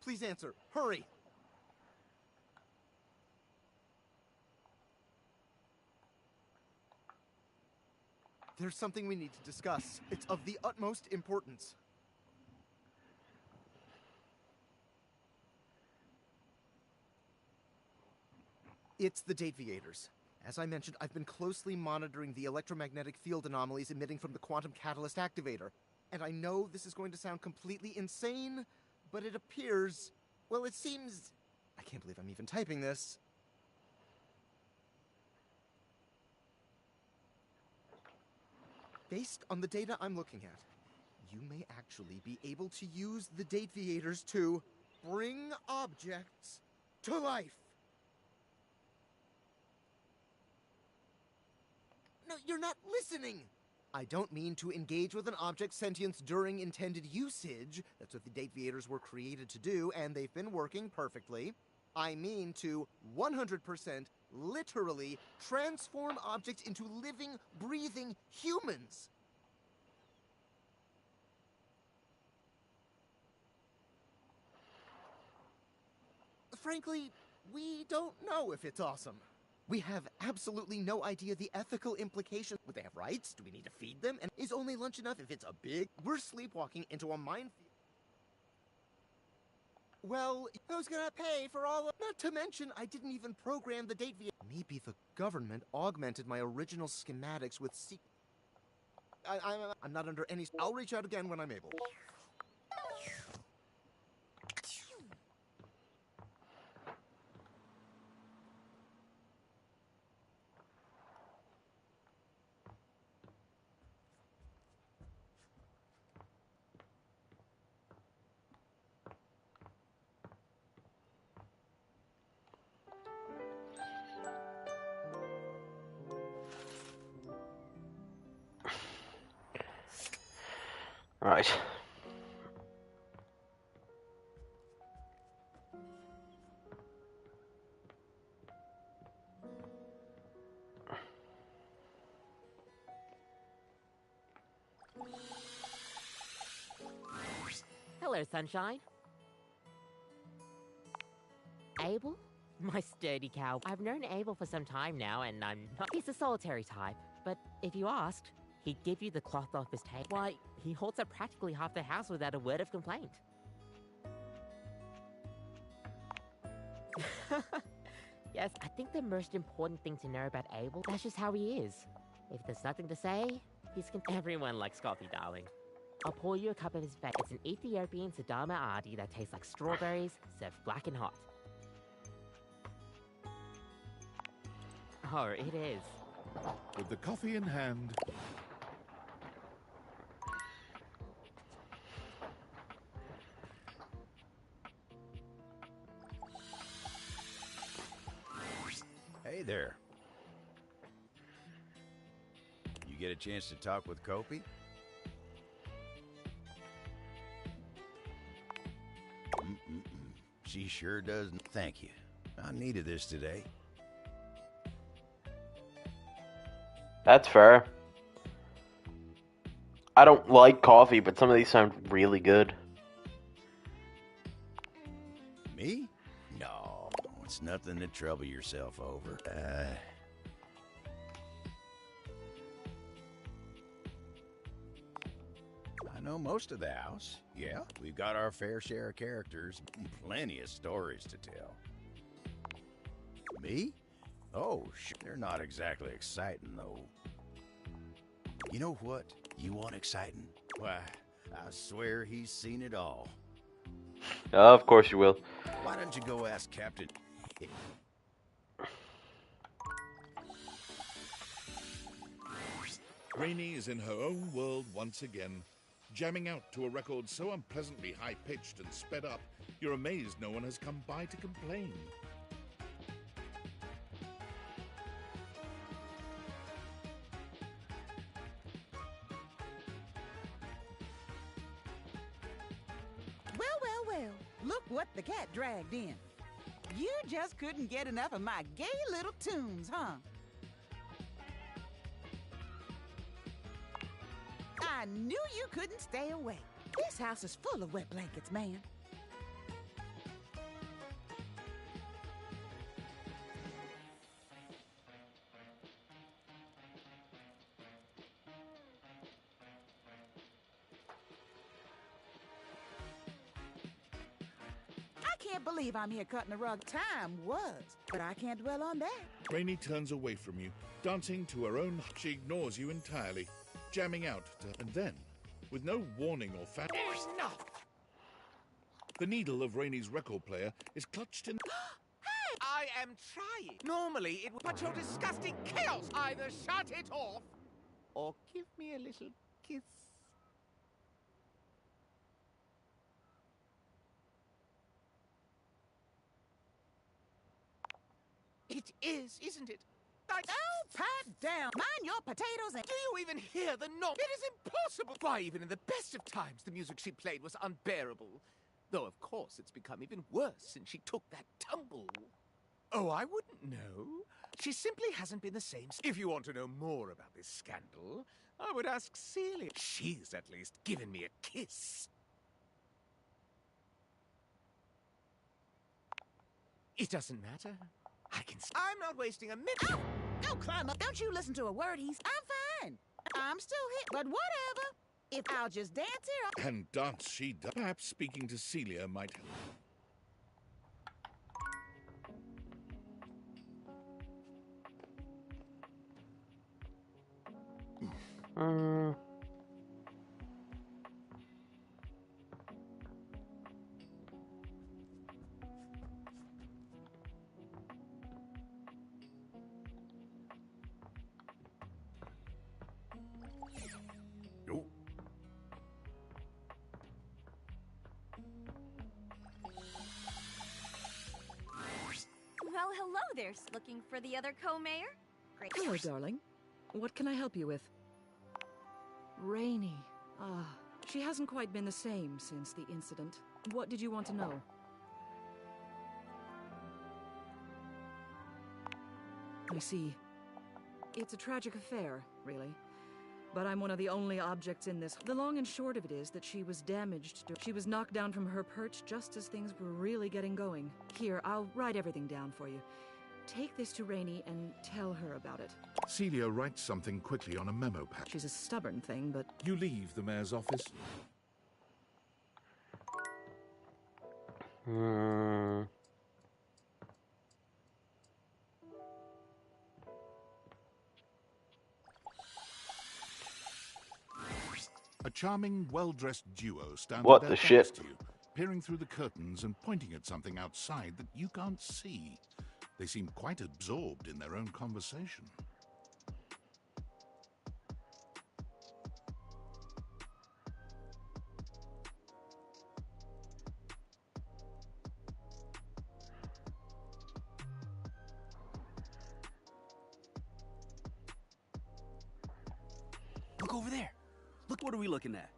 K: Please answer. Hurry! There's something we need to discuss. It's of the utmost importance. It's the Dateviators. As I mentioned, I've been closely monitoring the electromagnetic field anomalies emitting from the quantum catalyst activator. And I know this is going to sound completely insane, but it appears... Well, it seems... I can't believe I'm even typing this. Based on the data I'm looking at, you may actually be able to use the Dateviators to bring objects to life. No, you're not listening! I don't mean to engage with an object's sentience during intended usage. That's what the Dateviators were created to do, and they've been working perfectly. I mean to 100% literally transform objects into living, breathing humans. Frankly, we don't know if it's awesome. We have absolutely no idea the ethical implications. Would they have rights? Do we need to feed them? And is only lunch enough if it's a big... We're sleepwalking into a minefield. Well, who's gonna pay for all of... Not to mention, I didn't even program the date via... Maybe the government augmented my original schematics with I'm not under any... I'll reach out again when I'm able.
A: Right.
E: Hello, Sunshine. Abel? My sturdy cow. I've known Abel for some time now, and I'm not... He's a solitary type, but if you asked, He'd give you the cloth off his table. Why, he holds up practically half the house without a word of complaint. Yes, I think the most important thing to know about Abel, that's just how he is. If there's nothing to say, everyone likes coffee, darling. I'll pour you a cup of his best. It's an Ethiopian Sidama Adi that tastes like strawberries, served black and hot. Oh, it is.
C: With the coffee in hand,
S: Hey there. You get a chance to talk with Kopi? She sure does. Thank you. I needed this today.
A: That's fair. I don't like coffee, but some of these sound really good.
S: Me? No, it's nothing to trouble yourself over. I know most of the house. Yeah, we've got our fair share of characters, plenty of stories to tell. Me? Oh, they're not exactly exciting, though. You know what? You want exciting? Why, I swear he's seen it all.
A: Of course you will.
S: Why don't you go ask Captain...
C: Rainey is in her own world once again, jamming out to a record so unpleasantly high-pitched and sped up, you're amazed no one has come by to complain.
U: Well, look what the cat dragged in. You just couldn't get enough of my gay little tunes, huh? I knew you couldn't stay away. This house is full of wet blankets, man. I can't believe I'm here cutting the rug. Time was, but I can't dwell on that.
C: Rainey turns away from you, dancing to her own. She ignores you entirely, jamming out, and then, with no warning or
B: Enough!
C: The needle of Rainey's record player is clutched in...
B: Hey! I am trying. Normally it would... But your disgusting chaos! Either shut it off, or give me a little kiss. It is, isn't it?
U: Oh, pipe down. Mind your potatoes and...
B: Do you even hear the knock? It is impossible! Why, even in the best of times, the music she played was unbearable. Though, of course, it's become even worse since she took that tumble. Oh, I wouldn't know. She simply hasn't been the same. If you want to know more about this scandal, I would ask Celia. She's at least given me a kiss. It doesn't matter. I'm not wasting a minute.
U: Oh, go climb up. Don't you listen to a word he's... I'm fine. I'm still here, but whatever. If I'll just dance here...
C: And dance she does. Perhaps speaking to Celia might help.
J: Well, hello there. Looking for the other co-mayor?
N: Hello, darling. What can I help you with? Rainey. Ah, she hasn't quite been the same since the incident. What did you want to know? I see. It's a tragic affair, really. But I'm one of the only objects in this. The long and short of it is that she was damaged. She was knocked down from her perch just as things were really getting going. Here, I'll write everything down for you.
F: Take this to Rainey and tell her about it.
C: Celia writes something quickly on a memo pad.
F: She's a stubborn thing, but...
C: You leave the mayor's office. A charming, well-dressed duo stands
A: What
C: with
A: the
C: their
A: shit?
C: backs to you, peering through the curtains and pointing at something outside that you can't see. They seem quite absorbed in their own conversation.
L: Look over there. Look, what are we looking at?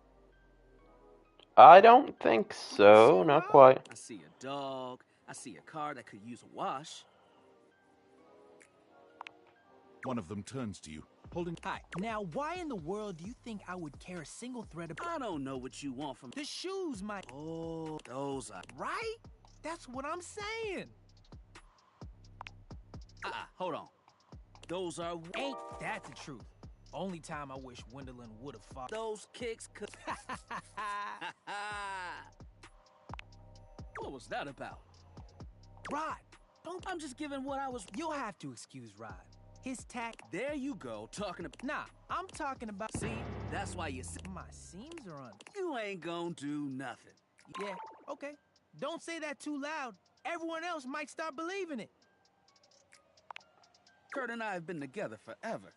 A: I don't think so. Not quite.
L: I see a dog. I see a car that could use a wash.
C: One of them turns to you, holding...
W: Hi. Now, why in the world do you think I would care a single thread of...
L: I don't know what you want from...
W: The shoes, my...
L: Oh, those are...
W: Right? That's what I'm saying.
L: Hold on. Those are...
W: Ain't that the truth? Only time I wish Wendelin would have fought.
L: Those kicks could... What was that about?
W: Rod,
L: I'm just giving what I was...
W: You'll have to excuse Rod. His tact...
L: There you go, talking about...
W: Nah, I'm talking about...
L: See? That's why you...
W: My seams are on...
L: You ain't gonna do nothing.
W: Yeah, okay. Don't say that too loud. Everyone else might start believing it.
L: Kurt and I have been together forever.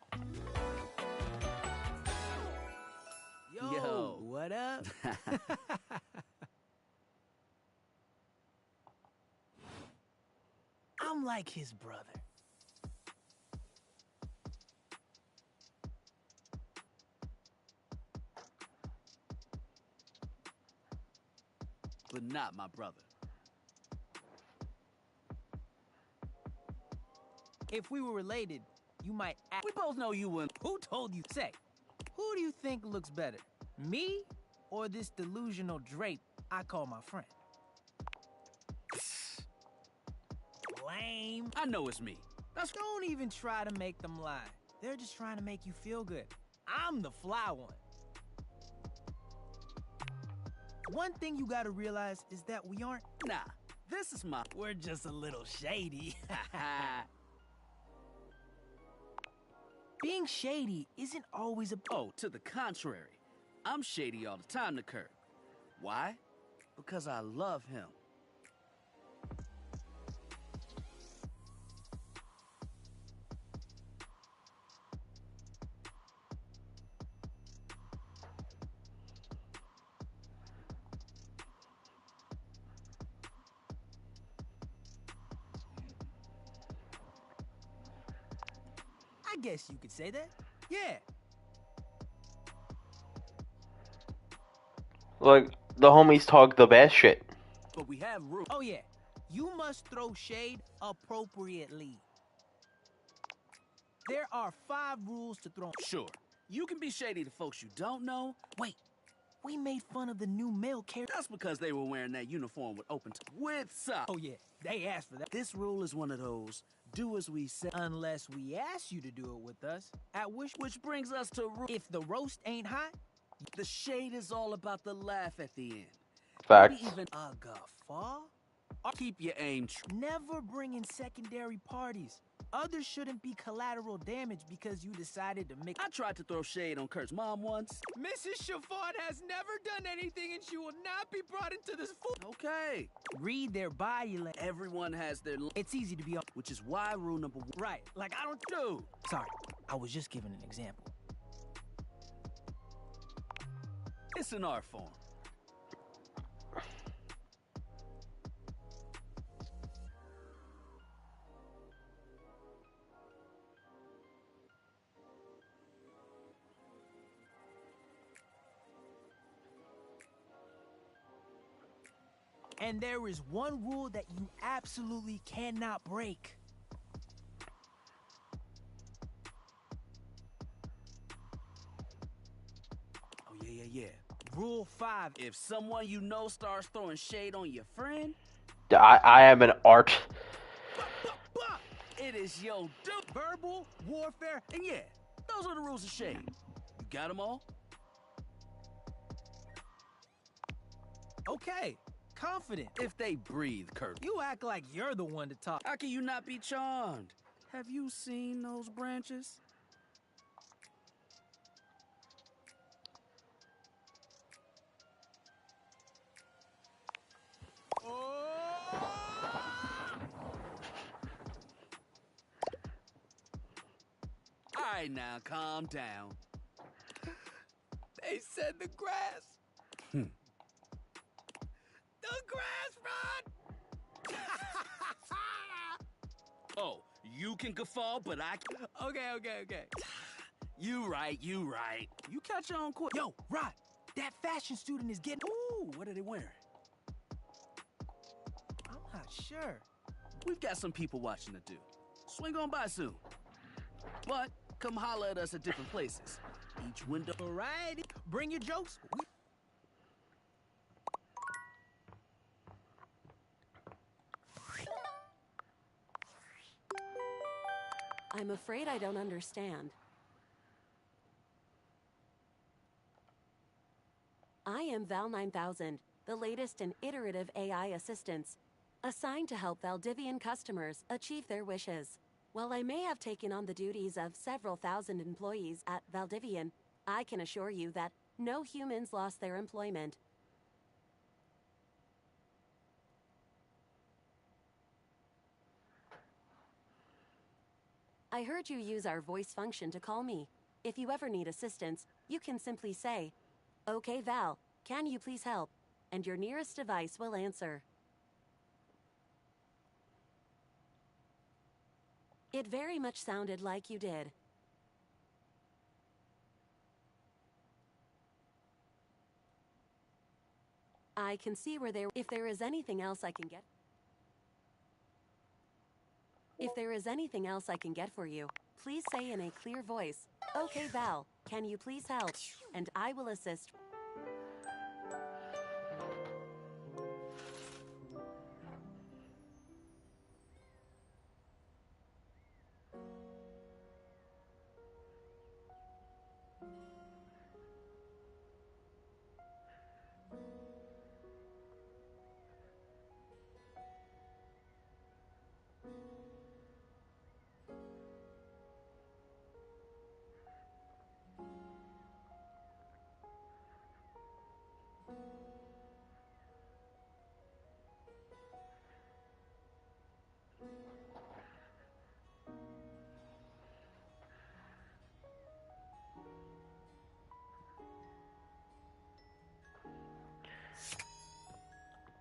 W: Yo, what up? I'm like his brother.
L: But not my brother.
W: If we were related, you might act...
L: We both know you wouldn't.
W: Who told you? Say, who do you think looks better? Me or this delusional drape I call my friend? Lame.
L: I know it's me.
W: Don't even try to make them lie. They're just trying to make you feel good. I'm the fly one. One thing you gotta realize is that we aren't...
L: Nah, this is my...
W: We're just a little shady. Being shady isn't always a...
L: Oh, to the contrary. I'm shady all the time to Kurt. Why? Because I love him.
W: I guess you could say that. Yeah.
A: Like, the homies talk the best shit.
L: But we have rules.
W: Oh, yeah. You must throw shade appropriately. There are 5 rules to throw.
L: Sure. You can be shady to folks you don't know.
W: Wait. We made fun of the new male character.
L: That's because they were wearing that uniform with open with socks.
W: Oh, yeah. They asked for that.
L: This rule is one of those. Do as we say.
W: Unless we ask you to do it with us. At which
L: brings us to...
W: If the roast ain't hot...
L: The shade is all about the laugh at the end.
A: Facts.
W: Maybe even a guffaw?
L: Keep your aim true.
W: Never bring in secondary parties. Others shouldn't be collateral damage because you decided to make...
L: I tried to throw shade on Kurt's mom once.
W: Mrs. Chiffon has never done anything and she will not be brought into this food.
L: Okay.
W: Read their body language.
L: Everyone has their...
W: It's easy to be on...
L: Which is why rule number 1...
W: Right. Like, I don't...
L: Dude.
W: Sorry. I was just giving an example.
L: It's an art form.
W: And there is one rule that you absolutely cannot break.
L: Oh, yeah.
W: Rule 5.
L: If someone you know starts throwing shade on your friend...
A: I am an art.
L: It is your verbal warfare, and yeah, those are the rules of Shade. You got them all?
W: Okay, confident.
L: If they breathe, Kurt.
W: You act like you're the one to talk.
L: How can you not be charmed? Have you seen those branches? All right, now, calm down.
W: They said the grass.
L: Hmm.
W: The grass run!
L: Oh, you can guffaw, but I...
W: Okay.
L: You right. You catch on quick.
W: Yo, Rod, that fashion student is getting...
L: Ooh, what are they wearing?
W: I'm not sure.
L: We've got some people watching to do. Swing on by soon. But come holler at us at different places. Each window...
W: Variety. Bring your jokes.
D: I'm afraid I don't understand. I am Val 9000, the latest in iterative AI assistants, assigned to help Valdivian customers achieve their wishes. While I may have taken on the duties of several thousand employees at Valdivian, I can assure you that no humans lost their employment. I heard you use our voice function to call me. If you ever need assistance, you can simply say, "Okay, Val, can you please help?" and your nearest device will answer. It very much sounded like you did. I can see if there is anything else I can get. If there is anything else I can get for you, please say in a clear voice, "Okay, Val, can you please help?" and I will assist.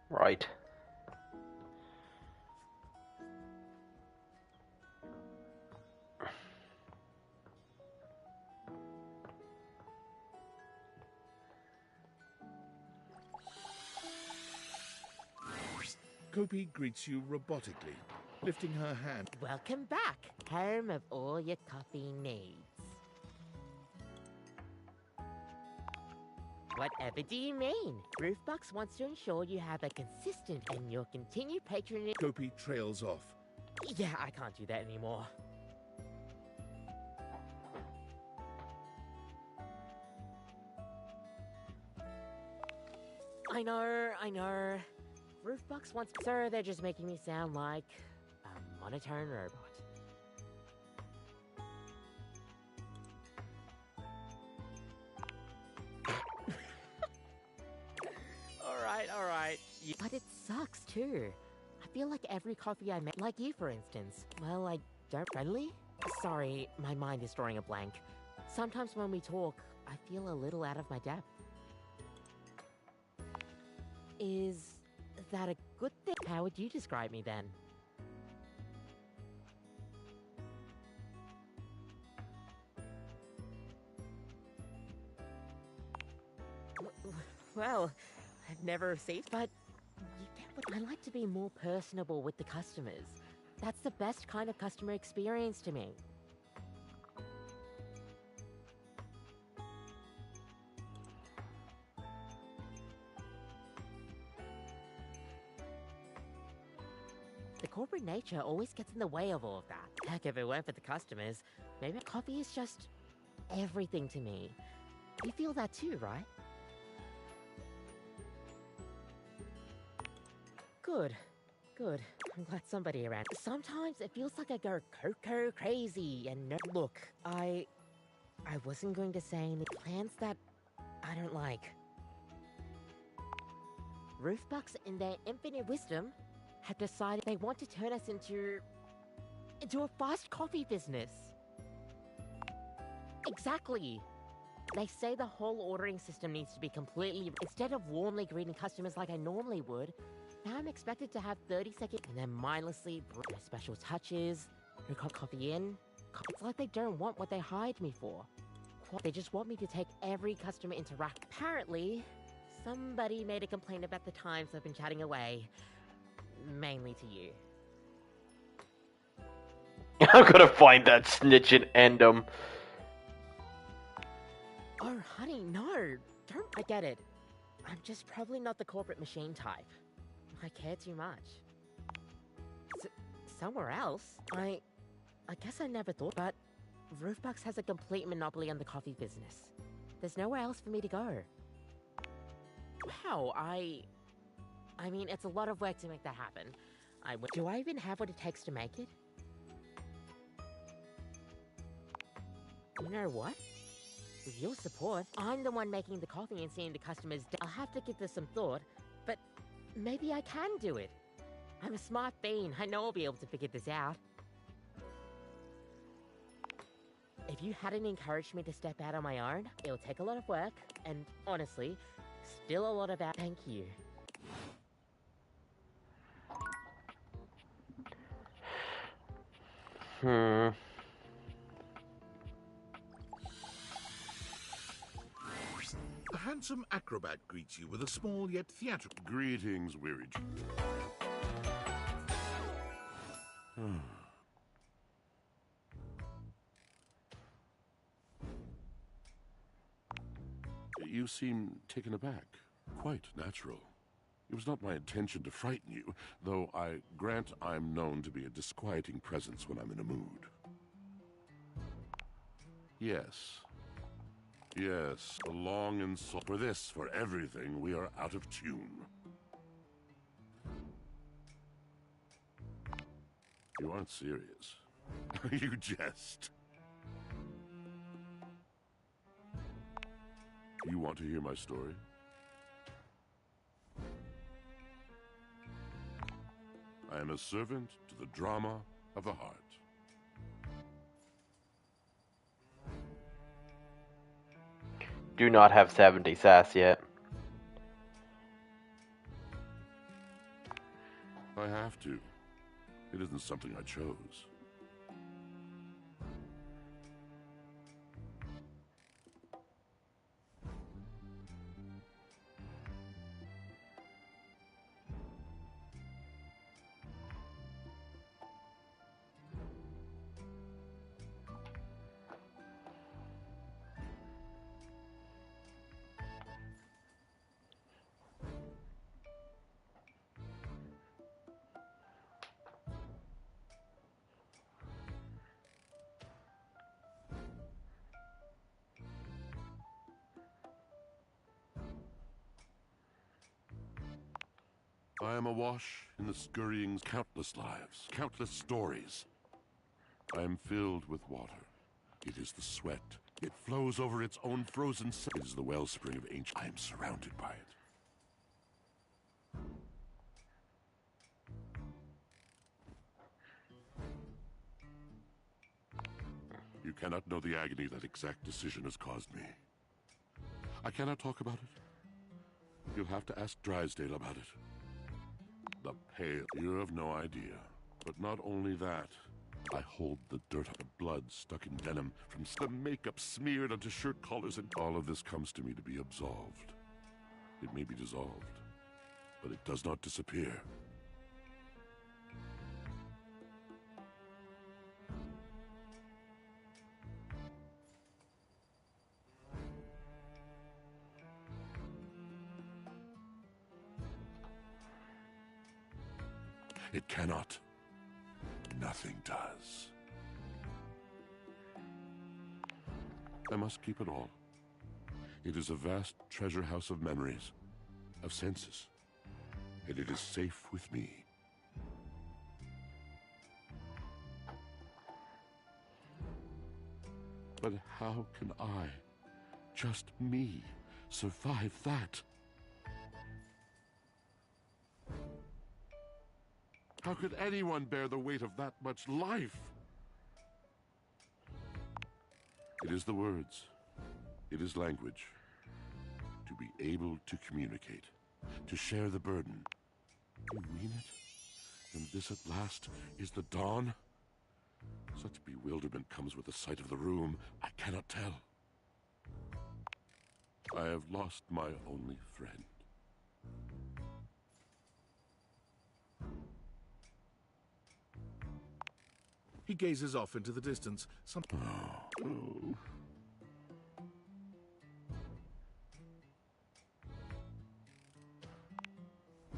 A: Right.
C: Kopi greets you robotically, lifting her hand.
E: Welcome back, home of all your coffee needs. Whatever do you mean? Roofbox wants to ensure you have a consistent and your continued patronage.
C: Kopi trails off.
E: Yeah, I can't do that anymore. I know. Roofbox wants... Sir, they're just making me sound like a monotone robot. Alright. But it sucks, too. I feel like every coffee I make... Like you, for instance. Well, I don't... Friendly? Sorry, my mind is drawing a blank. Sometimes when we talk, I feel a little out of my depth. Is that a good thing? How would you describe me then? Well, I've never received, but you get what I like to be more personable with the customers. That's the best kind of customer experience to me. The corporate nature always gets in the way of all of that. Heck, if it weren't for the customers, maybe coffee is just everything to me. You feel that too, right? Good. Good. I'm glad somebody around. Sometimes it feels like I go cocoa crazy and no. Look, I wasn't going to say any plans that I don't like. Roofbucks, in their infinite wisdom, have decided they want to turn us into a fast coffee business. Exactly. They say the whole ordering system needs to be completely. Instead of warmly greeting customers like I normally would, now I'm expected to have 30-second and then mindlessly brew special touches, who got coffee in. It's like they don't want what they hired me for. They just want me to take every customer interact. Apparently, somebody made a complaint about the times I've been chatting away. Mainly to you.
A: I'm gonna find that snitch and end him.
E: Oh, honey, no. Don't. I get it. I'm just probably not the corporate machine type. I care too much. Somewhere else? I guess I never thought, but Roofbucks has a complete monopoly on the coffee business. There's nowhere else for me to go. Wow, I mean, it's a lot of work to make that happen. Do I even have what it takes to make it? You know what? With your support, I'm the one making the coffee and seeing the customers. I'll have to give this some thought, but maybe I can do it. I'm a smart bean. I know I'll be able to figure this out. If you hadn't encouraged me to step out on my own, it'll take a lot of work, and honestly, still a lot about. Thank you.
C: A handsome acrobat greets you with a small yet theatrical greetings, Weirich. You seem taken aback. Quite natural. It was not my intention to frighten you, though I grant I'm known to be a disquieting presence when I'm in a mood. Yes. Yes, the long and so for this, for everything, we are out of tune. You aren't serious. You jest. You want to hear my story? I am a servant to the drama of the heart.
A: Do not have 70 sass yet.
C: I have to. It isn't something I chose. I am awash in the scurryings, countless lives, countless stories. I am filled with water. It is the sweat. It flows over its own frozen sea. It is the wellspring of ancient. I am surrounded by it. You cannot know the agony that exact decision has caused me. I cannot talk about it. You'll have to ask Drysdale about it. The pale. You have no idea. But not only that, I hold the dirt of the blood stuck in denim from the makeup smeared onto shirt collars, and all of this comes to me to be absolved. It may be dissolved, but it does not disappear. It cannot. Nothing does.
I: I must keep it all. It is a vast treasure house of memories, of senses, and it is safe with me. But how can I, just me, survive that? How could anyone bear the weight of that much life? It is the words. It is language. To be able to communicate. To share the burden. You mean it? And this at last is the dawn? Such bewilderment comes with the sight of the room. I cannot tell. I have lost my only friend.
C: He gazes off into the distance.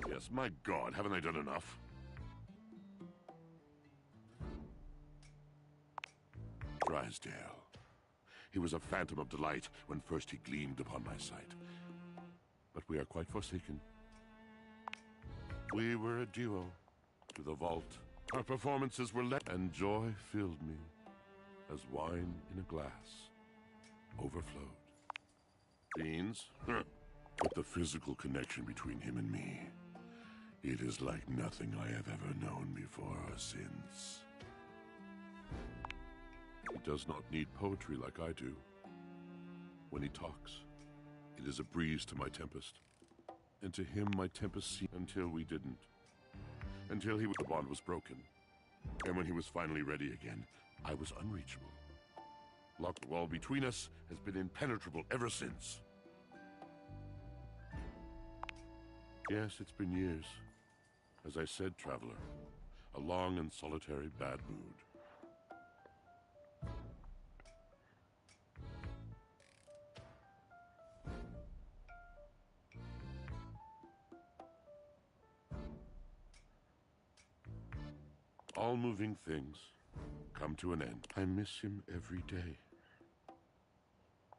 I: Yes, my God, haven't I done enough? Drysdale. He was a phantom of delight when first he gleamed upon my sight. But we are quite forsaken. We were a duo to the vault. Our performances were let, and joy filled me as wine in a glass overflowed. Beans? But the physical connection between him and me, it is like nothing I have ever known before or since. He does not need poetry like I do. When he talks, it is a breeze to my tempest. And to him my tempest seemed until we didn't. Until the bond was broken. And when he was finally ready again, I was unreachable. Locked wall between us has been impenetrable ever since. Yes, it's been years. As I said, traveler, a long and solitary bad mood. All moving things come to an end. I miss him every day.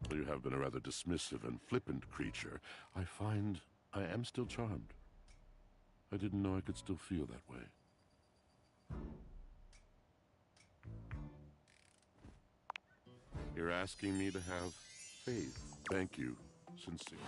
I: Though you have been a rather dismissive and flippant creature, I find I am still charmed. I didn't know I could still feel that way. You're asking me to have faith. Thank you, sincerely.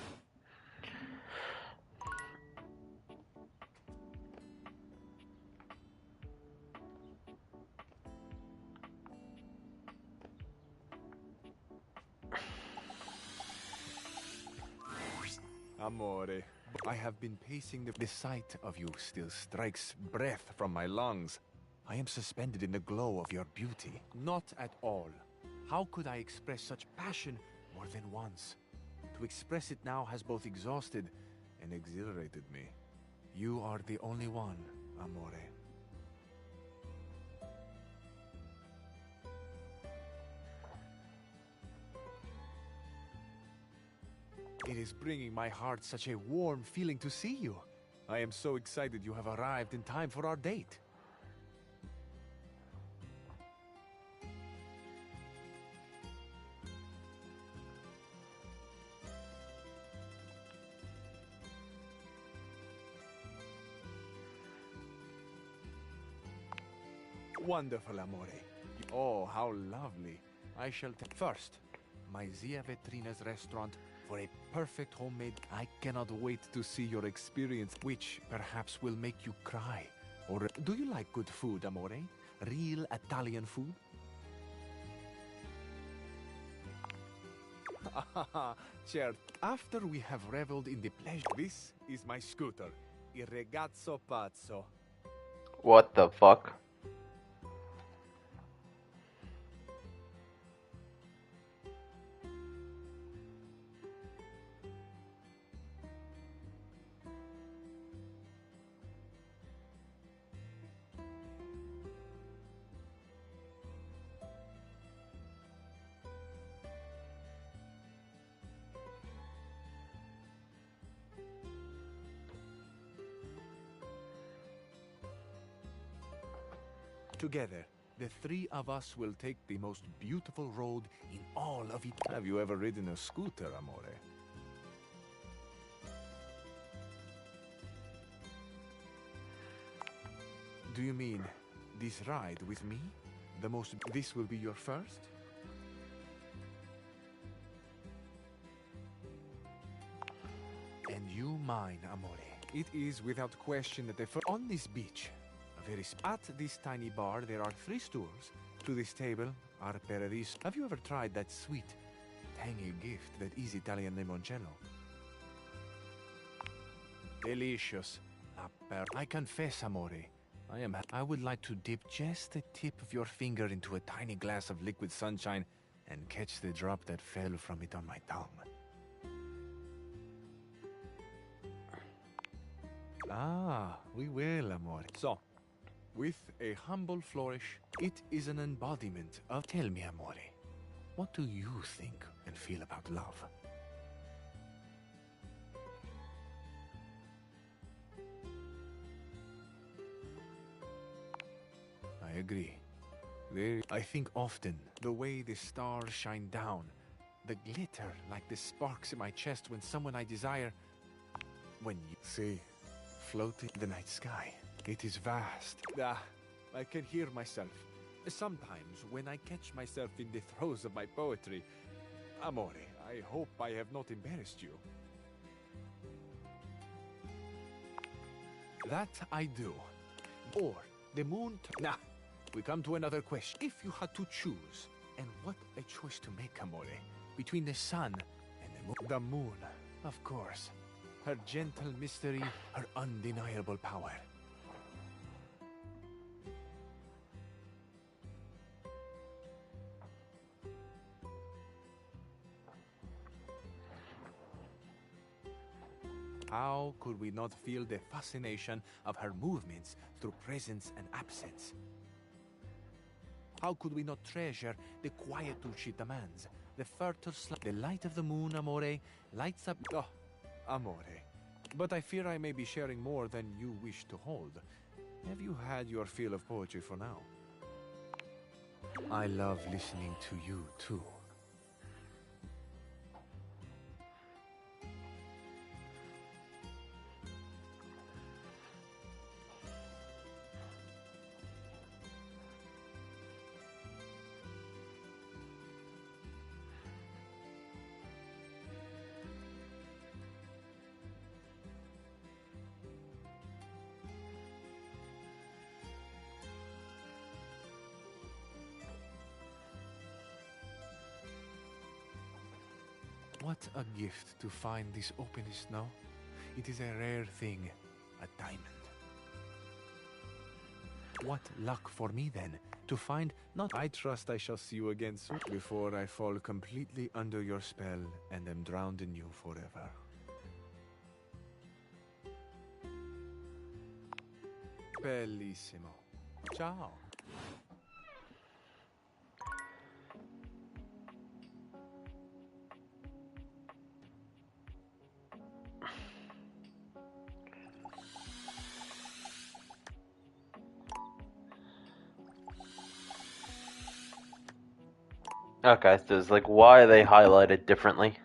T: Amore, I have been pacing the sight of you still strikes breath from my lungs. I am suspended in the glow of your beauty. Not at all. How could I express such passion more than once? To express it now has both exhausted and exhilarated me. You are the only one, Amore. It is bringing my heart such a warm feeling to see you. I am so excited you have arrived in time for our date. Wonderful, Amore. Oh, how lovely. I shall take first my Zia Vetrina's restaurant for a perfect homemade. I cannot wait to see your experience, which perhaps will make you cry. Or do you like good food, Amore? Real Italian food? Certo. After we have reveled in the pleasure, this is my scooter, Il Ragazzo Pazzo.
A: What the fuck?
T: Together, The three of us will take the most beautiful road in all of it. Have you ever ridden a scooter, amore? Do you mean this ride with me? This will be your first? And you mine, amore. It is without question that on this beach, at this tiny bar, there are 3 stools. To this table are paradis. Have you ever tried that sweet, tangy gift that is Italian limoncello? Delicious. I confess, amore, I would like to dip just the tip of your finger into a tiny glass of liquid sunshine and catch the drop that fell from it on my tongue. Ah, we will, amore. So, with a humble flourish, it is an embodiment of... Tell me, amore, what do you think and feel about love? I agree. I think often the way the stars shine down, the glitter like the sparks in my chest when someone I desire, when you see, floating in the night sky. It is vast. I can hear myself. Sometimes when I catch myself in the throes of my poetry, amore, I hope I have not embarrassed you. That I do. Or the moon... Nah. We come to another question. If you had to choose, and what a choice to make, amore, between the sun and the moon. The moon, of course. Her gentle mystery, her undeniable power. How could we not feel the fascination of her movements through presence and absence? How could we not treasure the quietude she demands? The fertile the light of the moon, amore, lights up... Oh, amore. But I fear I may be sharing more than you wish to hold. Have you had your fill of poetry for now? I love listening to you, too. What a gift to find this openness, no? It is a rare thing, a diamond. What luck for me, then, to find not... I trust I shall see you again soon, before I fall completely under your spell and am drowned in you forever. Bellissimo. Ciao.
A: Okay, so it's like, why are they highlighted differently?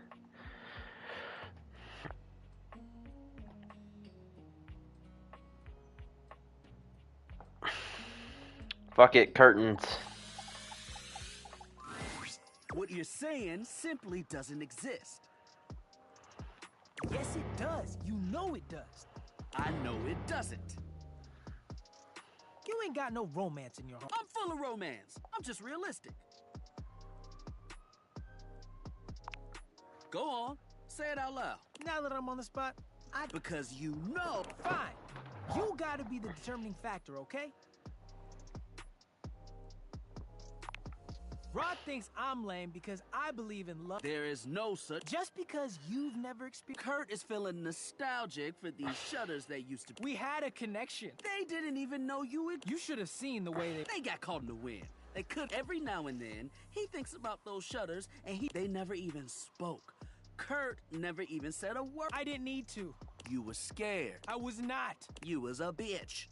A: Fuck it, curtains.
L: What you're saying simply doesn't exist.
W: Yes, it does. You know it does.
L: I know it doesn't.
W: You ain't got no romance in your heart.
L: I'm full of romance. I'm just realistic. Go on. Say it out loud.
W: Now that I'm on the spot,
L: Because you know.
W: Fine. You gotta be the determining factor, okay? Rod thinks I'm lame because I believe in love.
L: There is no such...
W: Just because you've never experienced...
L: Kurt is feeling nostalgic for these shutters that used to...
W: We had a connection.
L: They didn't even know you...
W: You should have seen the way
L: They got caught in the wind. They could... Every now and then, he thinks about those shutters, and they never even spoke. Kurt never even said a word.
W: I didn't need to.
L: You were scared.
W: I was not.
L: You was a bitch.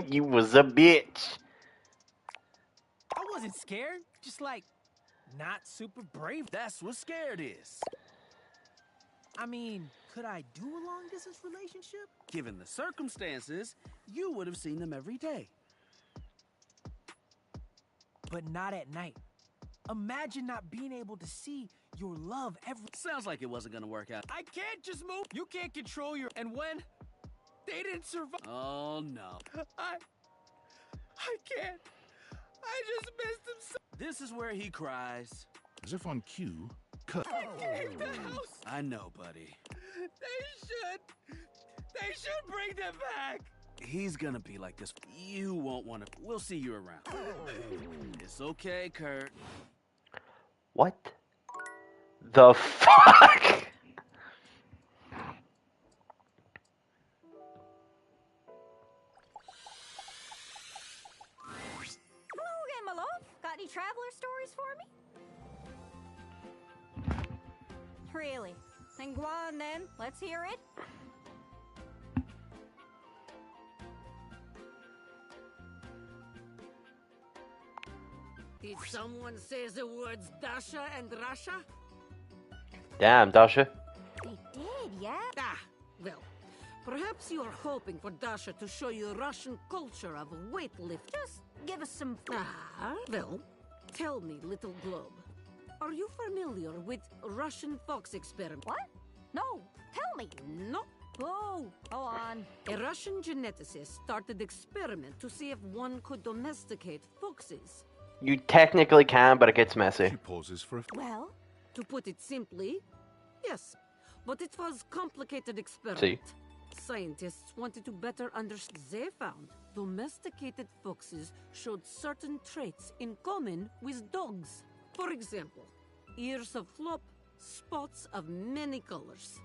A: You was a bitch.
W: I wasn't scared. Just like, not super brave.
L: That's what scared is.
W: I mean, could I do a long-distance relationship?
L: Given the circumstances, you would have seen them every day.
W: But not at night. Imagine not being able to see your love every...
L: Sounds like it wasn't gonna work out.
W: I can't just move. You can't control your... And when they didn't survive...
L: Oh, no.
W: I can't. I just missed him so...
L: This is where he cries.
C: As if on cue, cut.
W: I came to the house.
L: I know, buddy.
W: They should bring them back.
L: He's gonna be like this. You won't want to. We'll see you around. It's okay, Kurt.
A: What the fuck?
J: Hello again, my love. Got any traveler stories for me? Really? Then go on then. Let's hear it.
G: Did someone say the words Dasha and Russia?
A: Damn, Dasha.
J: They did, yeah?
G: Ah, well, perhaps you are hoping for Dasha to show you Russian culture of weightlifting.
J: Just give us some...
G: Ah, well, tell me, little globe. Are you familiar with Russian fox experiment?
J: What? No, tell me.
G: No.
J: Oh, go on.
G: A Russian geneticist started experiment to see if one could domesticate foxes.
A: You technically can, but it gets messy.
I: She pauses for a...
J: Well?
G: To put it simply, yes. But it was complicated experiment.
A: See?
G: Scientists wanted to better understand. They found domesticated foxes showed certain traits in common with dogs. For example, ears of flop, spots of many colors.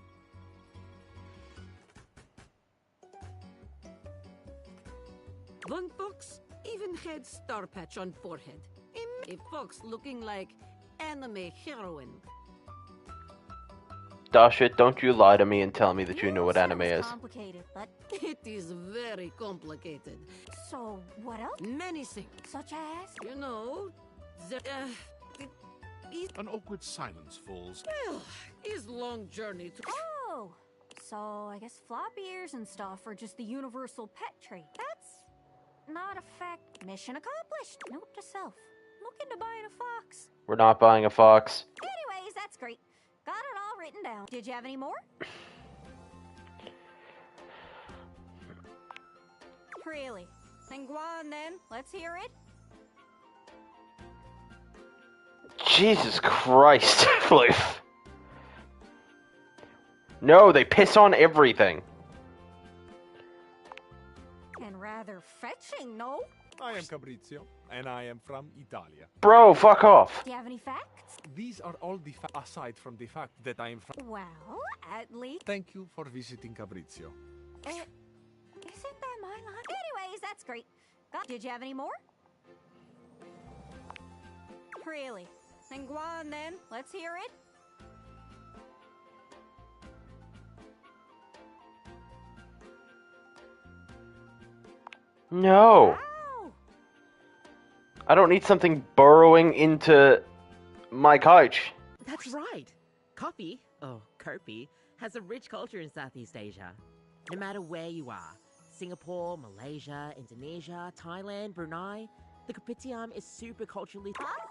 G: One fox even had star patch on forehead. A fox looking like anime heroine.
A: Dasha, don't you lie to me and tell me that you know what anime is.
J: Complicated, but...
G: It is very complicated.
J: So, what else?
G: Many things.
J: Such as?
G: You know, the,
C: An awkward silence falls.
G: well, his long journey to...
J: Oh, so I guess flop ears and stuff are just the universal pet trait. That's not a fact. Mission accomplished. Note to self. Look into buying a fox.
A: We're not buying a fox.
J: Anyways, that's great. Got it all written down. Did you have any more? Really? Then go on then. Let's hear it.
A: Jesus Christ, Floof. No, they piss on everything.
J: And rather fetching, no?
M: I am Fabrizio, and I am from Italia.
A: Bro, fuck off.
J: Do you have any facts?
M: These are all the aside from the fact that I am from...
J: Well, at least...
M: Thank you for visiting Fabrizio.
J: Isn't that my line? Anyways, that's great. Did you have any more? Really? Then go on then. Let's hear it.
A: No.
J: Wow.
A: I don't need something burrowing into my couch.
E: That's right. Coffee, or Kopi, has a rich culture in Southeast Asia. No matter where you are, Singapore, Malaysia, Indonesia, Thailand, Brunei, the Kopitiam is super culturally...
J: Huh?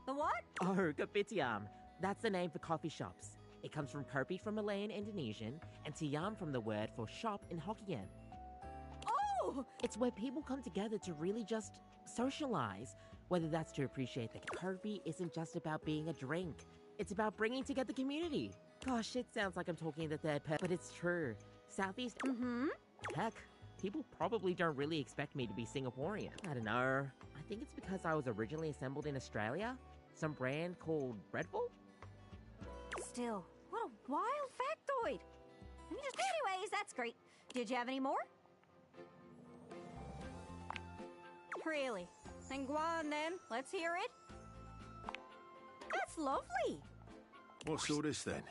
J: The what?
E: Oh, Kopitiam. That's the name for coffee shops. It comes from Kopi from Malay and Indonesian, and Tiam from the word for shop in Hokkien.
J: Oh!
E: It's where people come together to really just socialize, whether that's to appreciate that Kopi isn't just about being a drink. It's about bringing together the community. Gosh, it sounds like I'm talking in the third person, but it's true. Southeast...
J: Mm-hmm.
E: Heck, people probably don't really expect me to be Singaporean. I don't know. I think it's because I was originally assembled in Australia. Some brand called Red Bull?
J: Still, what a wild factoid. Anyways, that's great. Did you have any more? Really? Then go on then. Let's hear it. That's lovely.
I: What's all this then?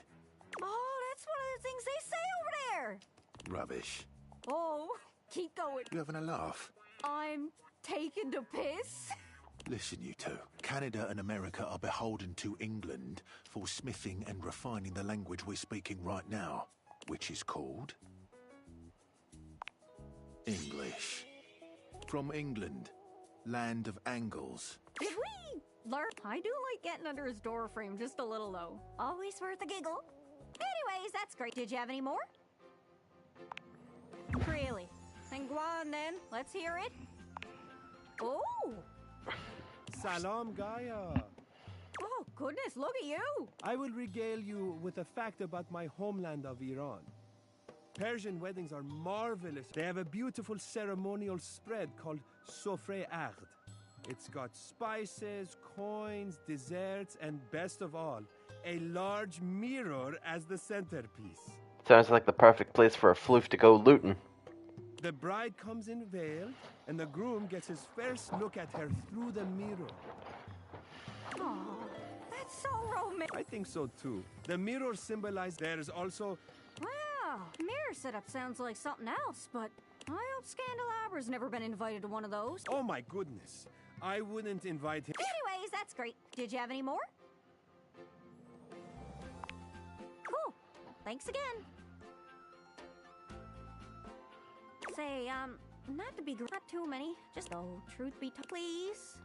J: Oh, that's one of the things they say over there.
I: Rubbish.
J: Oh, Keep going.
T: You having a laugh?
J: I'm taking the piss.
T: Listen, you two. Canada and America are beholden to England for smithing and refining the language we're speaking right now, which is called English. From England, land of angles.
J: Did we learn? I do like getting under his door frame just a little, though. Always worth a giggle. Anyways, that's great. Did you have any more? Really? Then go on, then. Let's hear it. Oh!
O: Salam, Gaia.
J: Oh, goodness, look at you.
O: I will regale you with a fact about my homeland of Iran. Persian weddings are marvelous. They have a beautiful ceremonial spread called sofre ard. It's got spices, coins, desserts, and best of all, a large mirror as the centerpiece.
A: Sounds like the perfect place for a floof to go looting.
O: The bride comes in veiled, and the groom gets his first look at her through the mirror.
J: Oh, that's so romantic.
O: I think so too. The mirror symbolizes there's also...
J: Wow, mirror setup sounds like something else, but I hope Scandalabra's never been invited to one of those.
O: Oh my goodness. I wouldn't invite him.
J: Anyways, that's great. Did you have any more? Cool. Thanks again. Say, not to be not too many. Just though, truth be told, please.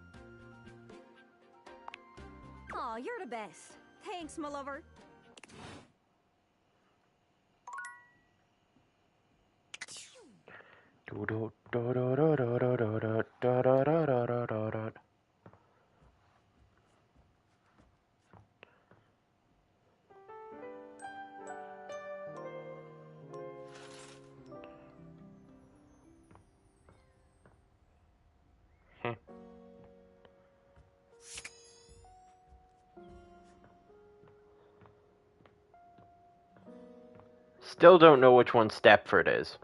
J: Aw, you're the best. Thanks, my lover.
A: Still don't know which one Stepford is.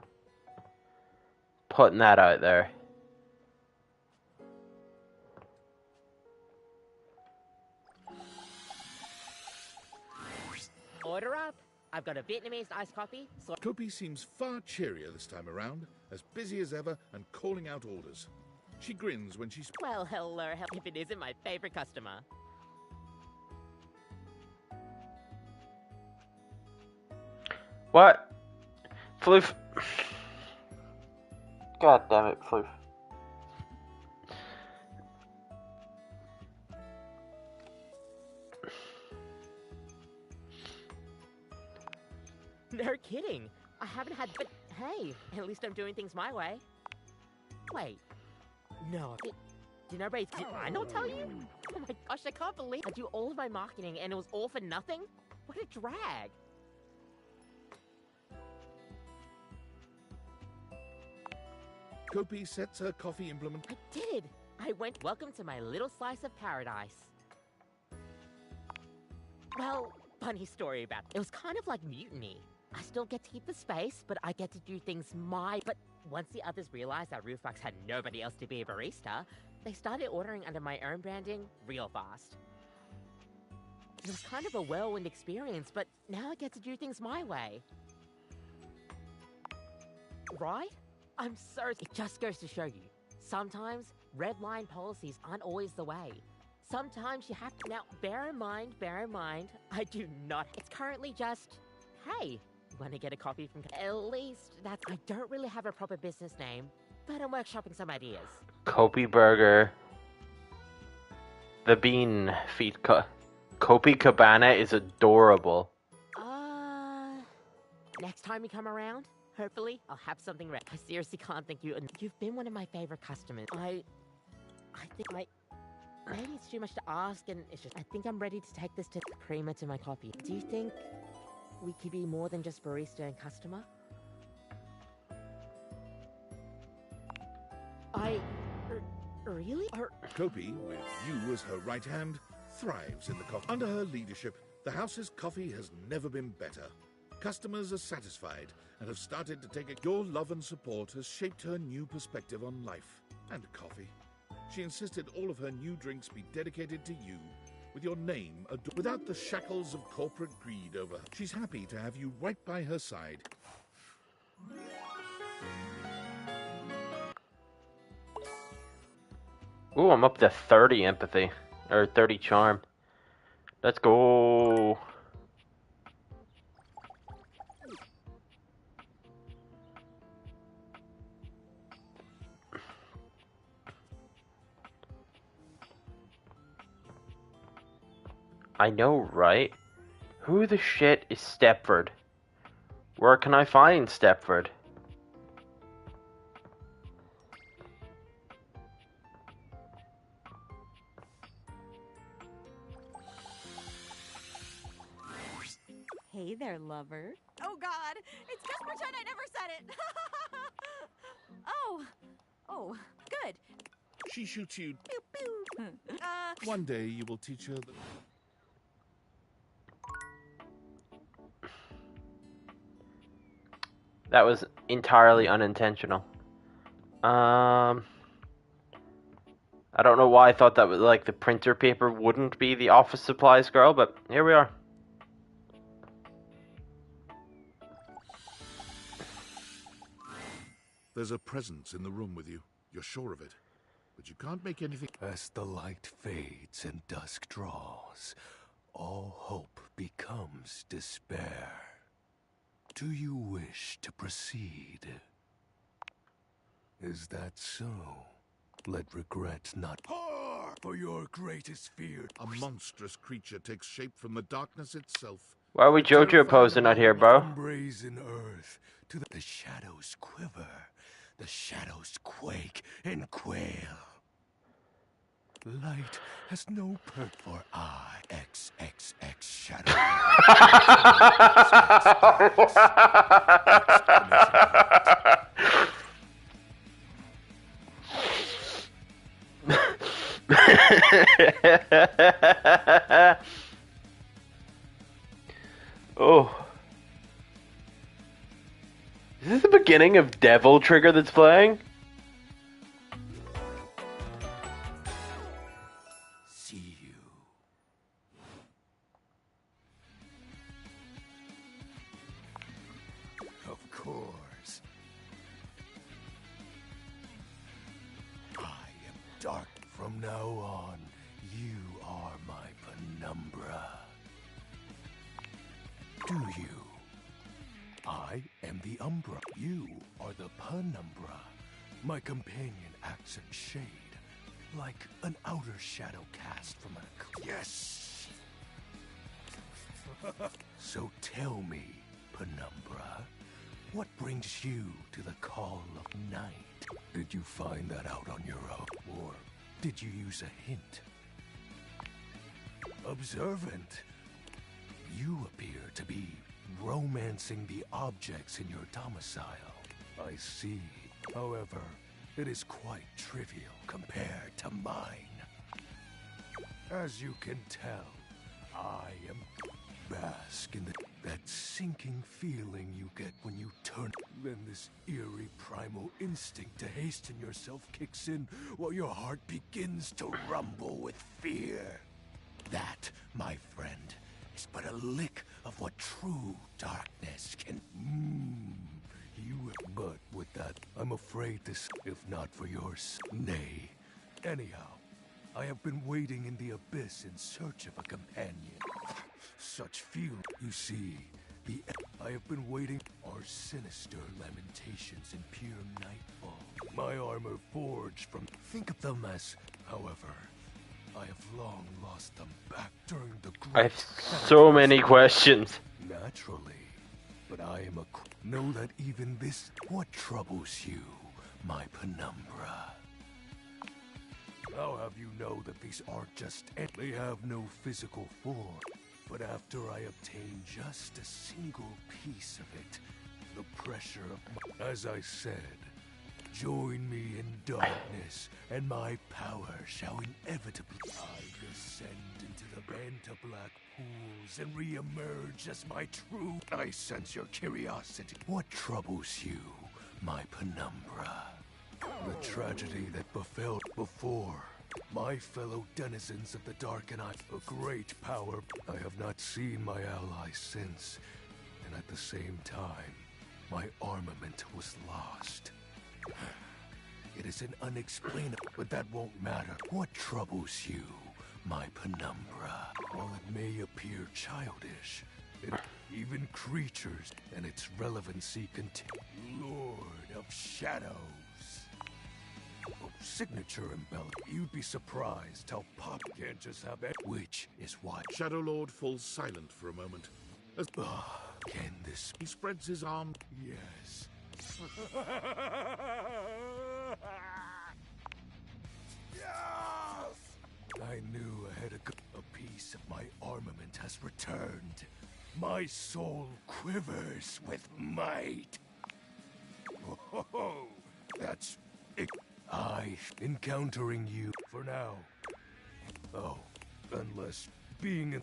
A: Putting that out there.
E: Order up. I've got a Vietnamese iced coffee.
C: Kopi seems far cheerier this time around, as busy as ever and calling out orders. She grins when she's...
E: Well, hello, if it isn't my favorite customer.
A: What? Floof. God damn it, Floof.
E: No kidding. I haven't had, but hey, at least I'm doing things my way. Wait. No. Did I not tell you? Oh my gosh, I can't believe I do all of my marketing and it was all for nothing? What a drag.
C: Kopi sets her coffee implement...
E: I did! I went, welcome to my little slice of paradise. Well, funny story about it. It was kind of like mutiny. I still get to keep the space, but I get to do things But once the others realized that Roofbox had nobody else to be a barista, they started ordering under my own branding real fast. It was kind of a whirlwind experience, but now I get to do things my way. Right? I'm sorry. It just goes to show you. Sometimes, red line policies aren't always the way. Sometimes you have to... Now, bear in mind, I do not... It's currently just... Hey, want to get a coffee from... At least, that's... I don't really have a proper business name, but I'm workshopping some ideas.
A: Kopi Burger. The bean feet... Kopi Cabana is adorable.
E: Next time you come around, hopefully, I'll have something ready. I seriously can't thank you, and you've been one of my favorite customers. I think maybe it's too much to ask, and it's just, I think I'm ready to take this to creamer to my coffee. Do you think we could be more than just barista and customer? Really?
C: Kopi, with you as her right hand, thrives in the coffee. Under her leadership, the house's coffee has never been better. Customers are satisfied and have started to take it. Your love and support has shaped her new perspective on life and coffee. She insisted all of her new drinks be dedicated to you, with your name without the shackles of corporate greed over her. She's happy to have you right by her side.
A: Ooh, I'm up to 30 empathy. Or 30 charm. Let's go. I know, right? Who the shit is Stepford? Where can I find Stepford?
D: Hey there, lover.
J: Oh God! It's just pretend I never said it! Oh, good.
C: She shoots you.
J: Pew pew.
C: One day you will teach her that.
A: That was entirely unintentional. I don't know why I thought that was like the printer paper wouldn't be the office supplies girl, but here we are.
C: There's a presence in the room with you. You're sure of it. But you can't make anything.
P: As the light fades and dusk draws, all hope becomes despair. Do you wish to proceed? Is that so? Let regret not for your greatest fear.
C: A monstrous creature takes shape from the darkness itself.
A: Why are we JoJo posing out here, bro?
P: From brazen earth to the shadows quiver, the shadows quake and quail. Light has no perk for I, XXX shadow.
A: Oh. Is this the beginning of Devil Trigger that's playing?
P: See you. Of course. I am dark. From now on, you are my penumbra. Do you? I am the Umbra. You are the penumbra. My companion acts in shade, like an outer shadow cast from a... Yes! So tell me, penumbra, what brings you to the call of night? Did you find that out on your own, or did you use a hint? Observant. You appear to be romancing the objects in your domicile. I see. However, it is quite trivial compared to mine. As you can tell, I am bask in that sinking feeling you get when you turn. Then this eerie primal instinct to hasten yourself kicks in while your heart begins to rumble with fear. That, my friend, is but a lick of what true darkness can... But with that, I'm afraid this, if not for yours, nay. Anyhow, I have been waiting in the abyss in search of a companion. Such feel, you see, I have been waiting our sinister lamentations in pure nightfall. My armor forged from... Think of them as, however, I have long lost them back during the great...
A: I have so many questions.
P: Naturally. But I am a... Know that even this... What troubles you, my penumbra? I'll have you know that these aren't just... They have no physical form. But after I obtain just a single piece of it, the pressure of my... As I said, join me in darkness, and my power shall inevitably... I descend into the bent black pools and re-emerge as my true... I sense your curiosity. What troubles you, my penumbra? The tragedy that befell before. My fellow denizens of the dark and I, a great power. I have not seen my allies since, and at the same time, my armament was lost. It is an unexplainable, but that won't matter. What troubles you, my penumbra? While it may appear childish, even creatures and its relevancy continue. Lord of Shadows. Oh, signature embellish. You'd be surprised how pop can't just have it. Which is why
C: Shadow Lord falls silent for a moment. As
P: can this?
C: He spreads his arm.
P: Yes. I knew I had a piece of my armament has returned. My soul quivers with might. Oh, that's it. Encountering you for now. Oh, unless being in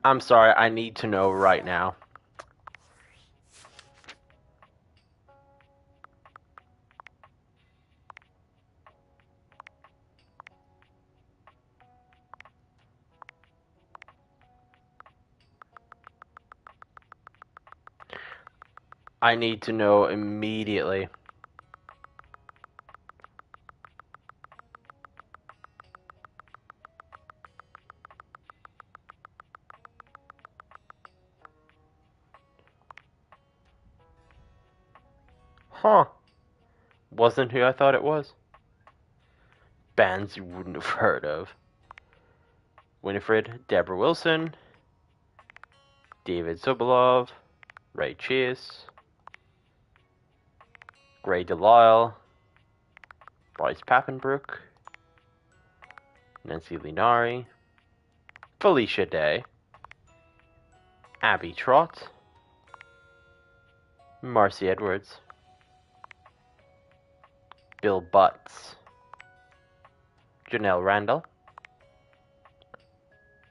A: I'm sorry, I need to know right now. I need to know immediately. Huh. Wasn't who I thought it was. Bands you wouldn't have heard of. Winifred, Deborah Wilson, David Sobolov, Ray Chase, Gray Delisle, Bryce Papenbrook, Nancy Linari, Felicia Day, Abby Trott, Marcy Edwards, Bill Butts, Janelle Randall,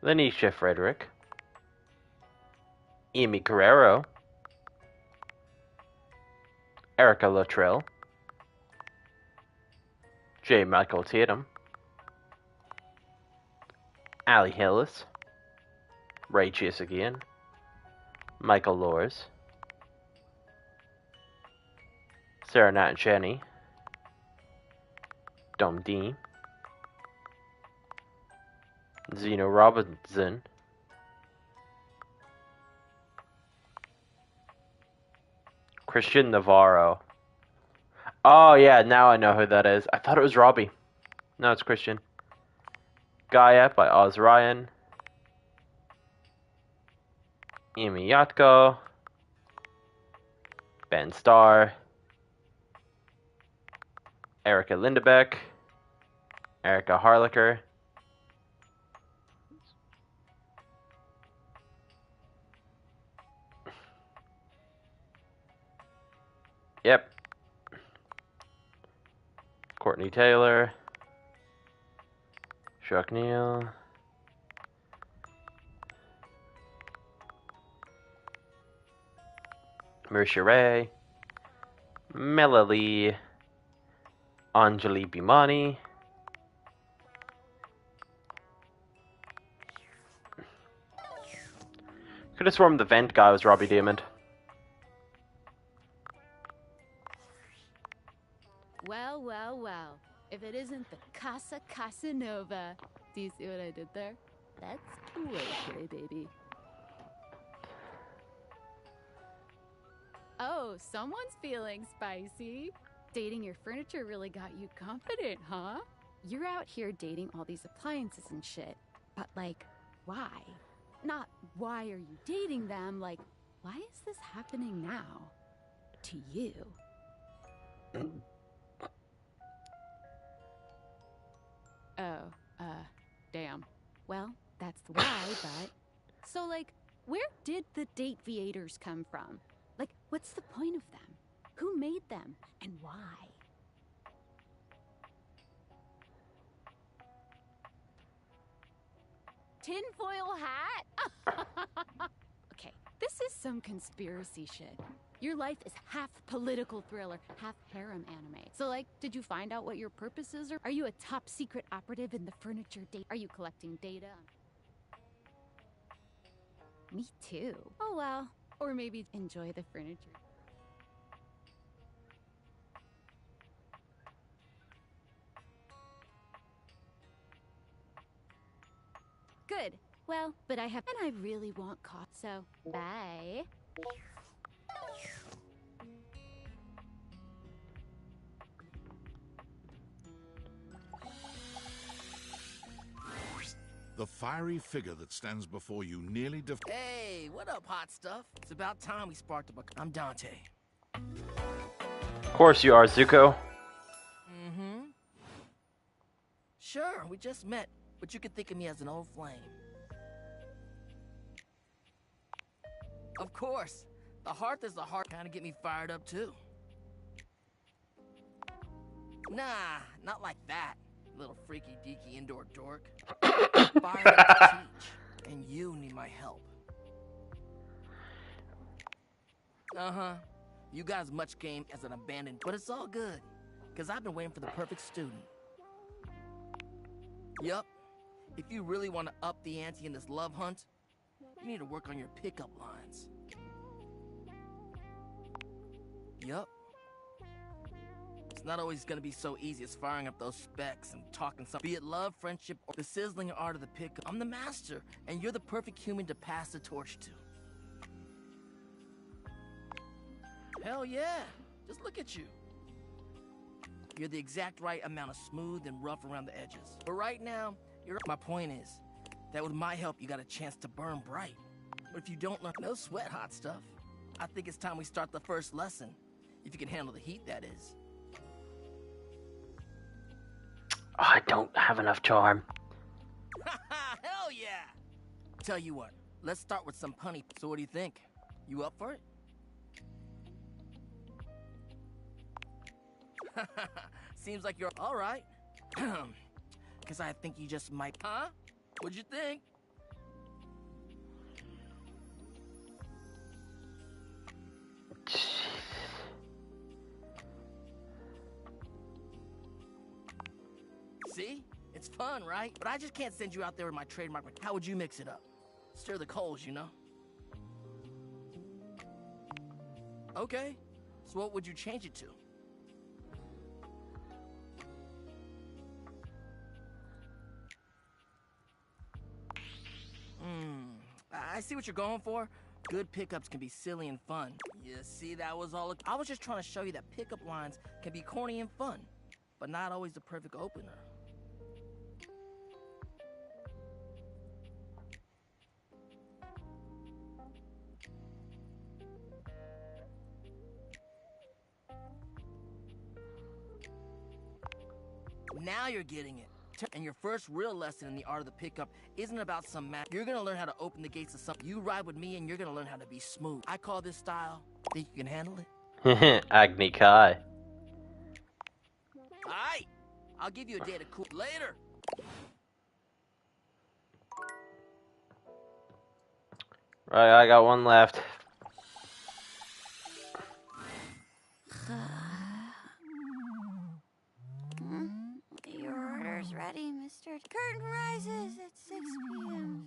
A: Lanisha Frederick, Amy Guerrero, Erica Luttrell, J. Michael Tatum, Allie Hillis, Ray Chisagian, Michael Lors, Sarah Nat Jenny, Dom Dean, Zeno Robinson, Christian Navarro. Oh yeah, now I know who that is. I thought it was Robbie. No, it's Christian. Gaia by Oz Ryan, Amy Yatko, Ben Starr, Erica Lindebeck, Erica Harlicker, yep, Courtney Taylor, Chuck Neal, Marisha Ray, Melanie, Anjali Bhimani, could have sworn the vent guy was Robbie Diamond.
H: Well, well, well. If it isn't the Casa Casanova. Do you see what I did there? That's play, baby. Oh, someone's feeling spicy. Dating your furniture really got you confident, huh? You're out here dating all these appliances and shit. But, like, why? Not why are you dating them, like, why is this happening now? To you. Oh, damn. Well, that's the why, but... So, like, where did the date viators come from? Like, what's the point of them? Who made them? And why? Tinfoil hat? Okay, this is some conspiracy shit. Your life is half political thriller, half harem anime. So, like, did you find out what your purposes are? Are you a top secret operative in the furniture date? Are you collecting data? Me too. Oh well, Or maybe enjoy the furniture. Good. Well, but I have, and I really want coffee. So, bye.
C: The fiery figure that stands before you nearly
Q: Hey, what up, hot stuff? It's about time we sparked up a... I'm Dante.
A: Of course you are, Zuko.
Q: Mm-hmm. Sure, we just met, but you can think of me as an old flame. Of course. The hearth is the heart. Kinda get me fired up, too. Nah, not like that, little freaky-deaky indoor dork. Fired up to teach, and you need my help. Uh-huh. You got as much game as an abandoned, but it's all good, because I've been waiting for the perfect student. Yup. If you really want to up the ante in this love hunt, you need to work on your pickup lines. Yup. It's not always gonna be so easy as firing up those specs and talking something. Be it love, friendship, or the sizzling art of the pickup. I'm the master, and you're the perfect human to pass the torch to. Hell yeah. Just look at you. You're the exact right amount of smooth and rough around the edges. But right now, my point is that with my help, you got a chance to burn bright. But if you don't learn, no sweat, hot stuff. I think it's time we start the first lesson. If you can handle the heat, that is.
A: Oh, I don't have enough charm.
Q: Hell yeah! Tell you what, let's start with some punny. So what do you think? You up for it? Seems like you're all right. Because I think you just might. Huh? What'd you think? See? It's fun, right? But I just can't send you out there with my trademark. How would you mix it up? Stir the coals, you know? Okay. So what would you change it to? I see what you're going for. Good pickups can be silly and fun. You see, that was all. I was just trying to show you that pickup lines can be corny and fun, but not always the perfect opener. Now you're getting it. And your first real lesson in the art of the pickup isn't about some math. You're gonna learn how to open the gates of something. You ride with me and you're gonna learn how to be smooth. I call this style. Think you can handle it?
A: Agni Kai.
Q: Alright. I'll give you a day to cool later.
A: Right, I got one left.
J: Your order's ready, mister. Curtain rises at 6 p.m.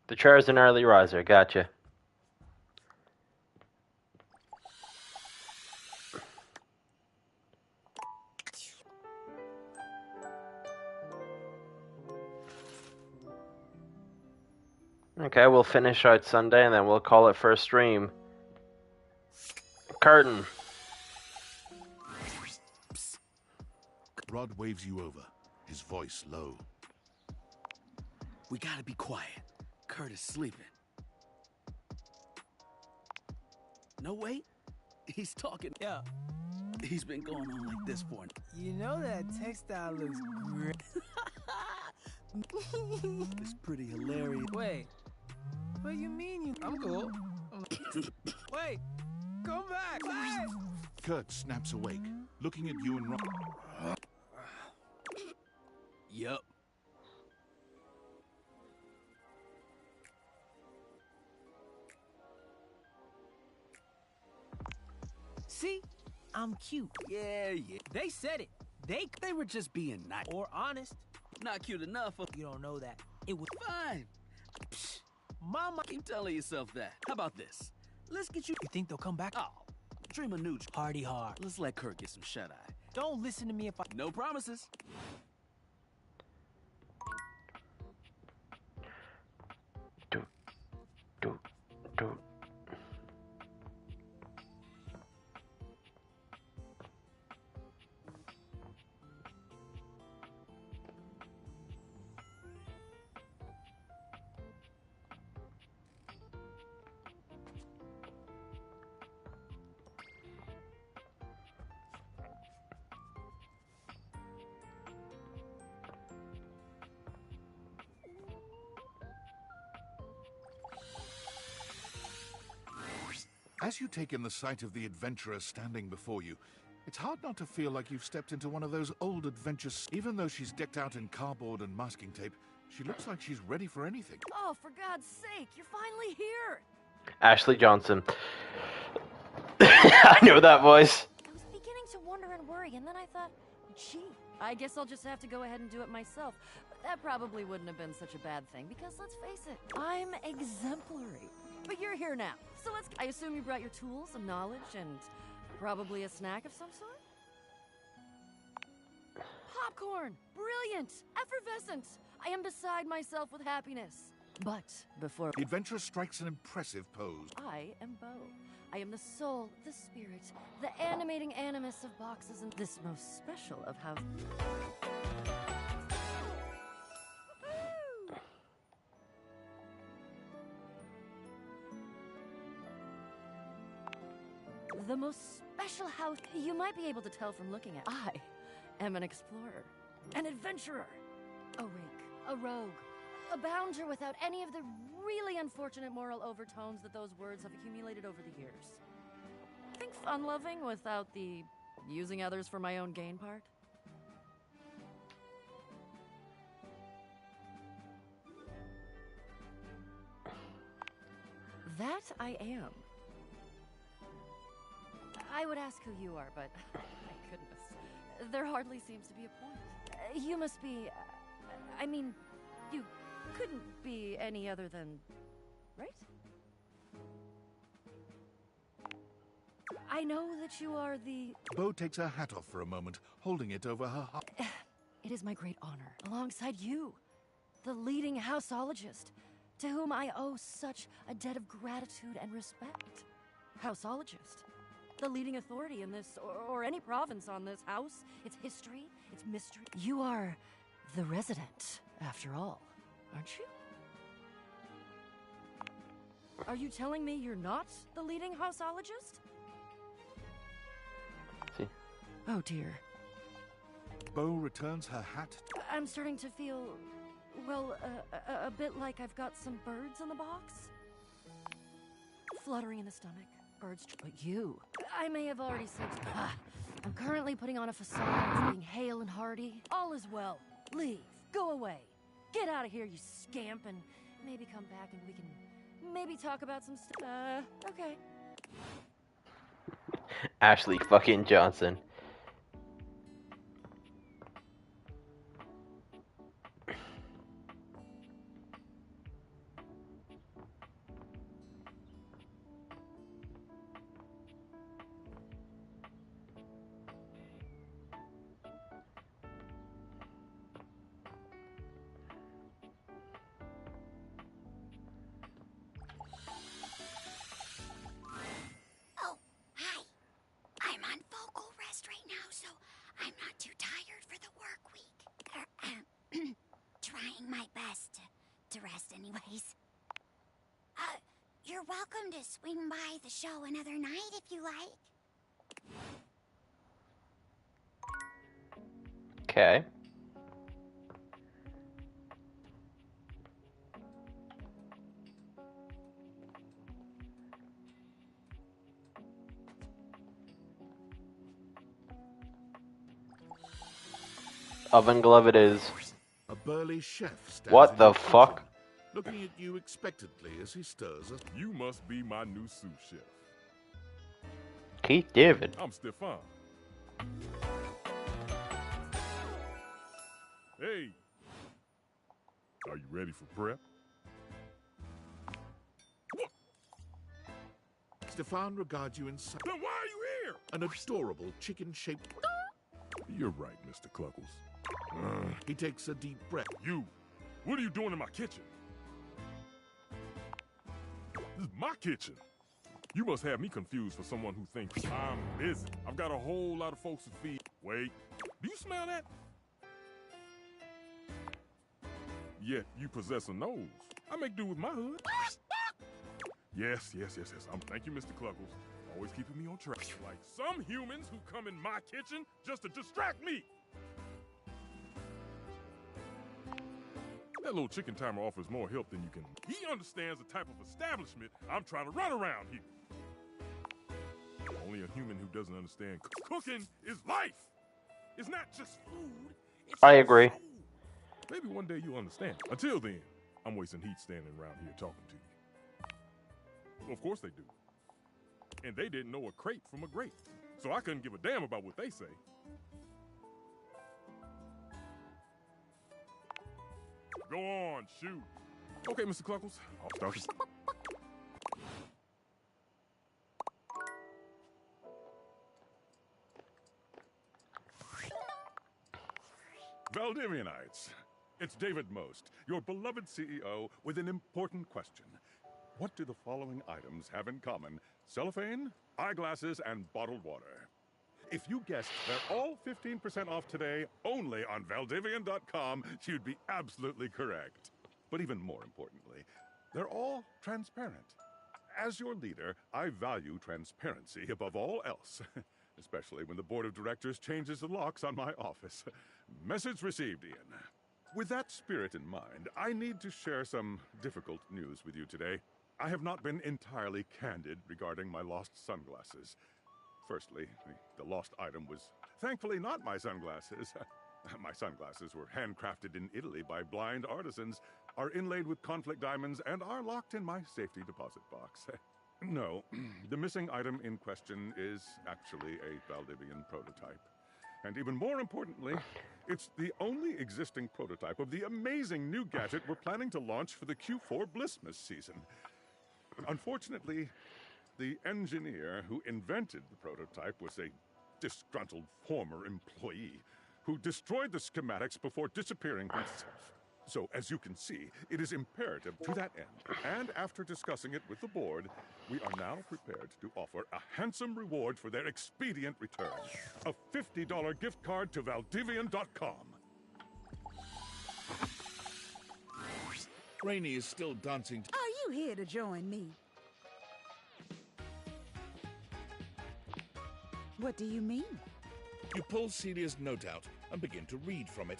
A: The chair's an early riser, gotcha. Okay, we'll finish out Sunday and then we'll call it first stream. Curtain.
C: Rod waves you over, his voice low.
L: We gotta be quiet. Kurt is sleeping. No, wait. He's talking.
W: Yeah.
L: He's been going on like this for...
W: You know that textile looks great.
L: It's pretty hilarious.
W: Wait. What do you mean you... I'm cool. Wait. Come back. Wait.
C: Kurt snaps awake, looking at you and Rod.
L: Yup.
W: See? I'm cute.
L: Yeah.
W: They said it. They
L: were just being nice.
W: or honest.
L: Not cute enough for...
W: You don't know that. It was
L: fine. Psh, Mama, keep telling yourself that. How about this? Let's get you...
W: You think they'll come back?
L: Oh, dream a new...
W: Party hard.
L: Let's let Kurt get some shut-eye.
W: Don't listen to me if I...
L: No promises.
A: Do.
C: As you take in the sight of the adventurer standing before you, it's hard not to feel like you've stepped into one of those old adventures. Even though she's decked out in cardboard and masking tape, she looks like she's ready for anything.
G: Oh, for God's sake, you're finally here!
A: Ashley Johnson. I know that voice.
J: I was beginning to wonder and worry, and then I thought, gee,
G: I guess I'll just have to go ahead and do it myself. But that probably wouldn't have been such a bad thing, because let's face it, I'm exemplary. But you're here now, so I assume you brought your tools and knowledge and probably a snack of some sort? Popcorn! Brilliant! Effervescent! I am beside myself with happiness. But before...
C: The adventurer strikes an impressive pose.
G: I am Bo. I am the soul, the spirit, the animating animus of boxes and this most special of how... The most special house you might be able to tell from looking at. I am an explorer, an adventurer, a rake, a rogue, a bounder without any of the really unfortunate moral overtones that those words have accumulated over the years. Think fun-loving without the using others for my own gain part? That I am. I would ask who you are, but my goodness, there hardly seems to be a point. You must be, I mean, you couldn't be any other than, right? I know that you are the...
C: Bo takes her hat off for a moment, holding it over her heart.
G: It is my great honor, alongside you, the leading houseologist, to whom I owe such a debt of gratitude and respect. Houseologist. The leading authority in this, or any province on this house, its history, its mystery. You are the resident, after all, aren't you? Are you telling me you're not the leading houseologist?
A: See.
G: Oh dear.
C: Bo returns her hat.
G: I'm starting to feel, well, a bit like I've got some birds in the box. Fluttering in the stomach. Birds, but you. I may have already said, I'm currently putting on a facade of being hale and hearty. All is well. Leave. Go away. Get out of here, you scamp, and maybe come back and we can maybe talk about some stuff. Okay.
A: Ashley fucking Johnson.
J: You're welcome to swing by the show another night if you like.
A: Okay. Oven glove it is.
C: A burly chef stands
A: What
C: in
A: the
C: your
A: fuck?
C: kitchen, looking at you expectantly as he stirs a...
K: You must be my new sous chef.
A: Keith David.
K: I'm Stefan. Hey, Are you ready for prep?
C: Stefan regards you in silence.
K: Then why are you here?
C: An adorable chicken-shaped...
K: You're right, Mr. Cluckles.
C: He takes a deep breath.
K: You, what are you doing in my kitchen? This is my kitchen. You must have me confused for someone who thinks I'm busy. I've got a whole lot of folks to feed. Wait, do you smell that? Yet you possess a nose. I make do with my hood. Yes. Thank you, Mr. Cluckles. Always keeping me on track. Like some humans who come in my kitchen just to distract me. That little chicken timer offers more help than you can. He understands the type of establishment I'm trying to run around here. Only a human who doesn't understand cooking is life. It's not just food.
A: I agree.
K: Maybe one day you'll understand. Until then, I'm wasting heat standing around here talking to you. Well, of course they do. And they didn't know a crate from a grape. So I couldn't give a damn about what they say. Go on, shoot. Okay, Mr. Cluckles, I'll start this. Valdivianites, it's David Most, your beloved CEO, with an important question. What do the following items have in common? Cellophane, eyeglasses, and bottled water. If you guessed they're all 15% off today, only on Valdivian.com, you'd be absolutely correct. But even more importantly, they're all transparent. As your leader, I value transparency above all else, especially when the board of directors changes the locks on my office. Message received, Ian. With that spirit in mind, I need to share some difficult news with you today. I have not been entirely candid regarding my lost sunglasses. Firstly, the lost item was thankfully not my sunglasses. My sunglasses were handcrafted in Italy by blind artisans, are inlaid with conflict diamonds, and are locked in my safety deposit box. No, the missing item in question is actually a Valdivian prototype. And even more importantly, it's the only existing prototype of the amazing new gadget we're planning to launch for the Q4 Blissmas season. Unfortunately, the engineer who invented the prototype was a disgruntled former employee who destroyed the schematics before disappearing himself. So, as you can see, it is imperative to that end, and after discussing it with the board, we are now prepared to offer a handsome reward for their expedient return. A $50 gift card to Valdivian.com.
C: Rainey is still dancing.
U: Are you here to join me? What do you mean?
C: You pull Celia's note out and begin to read from it.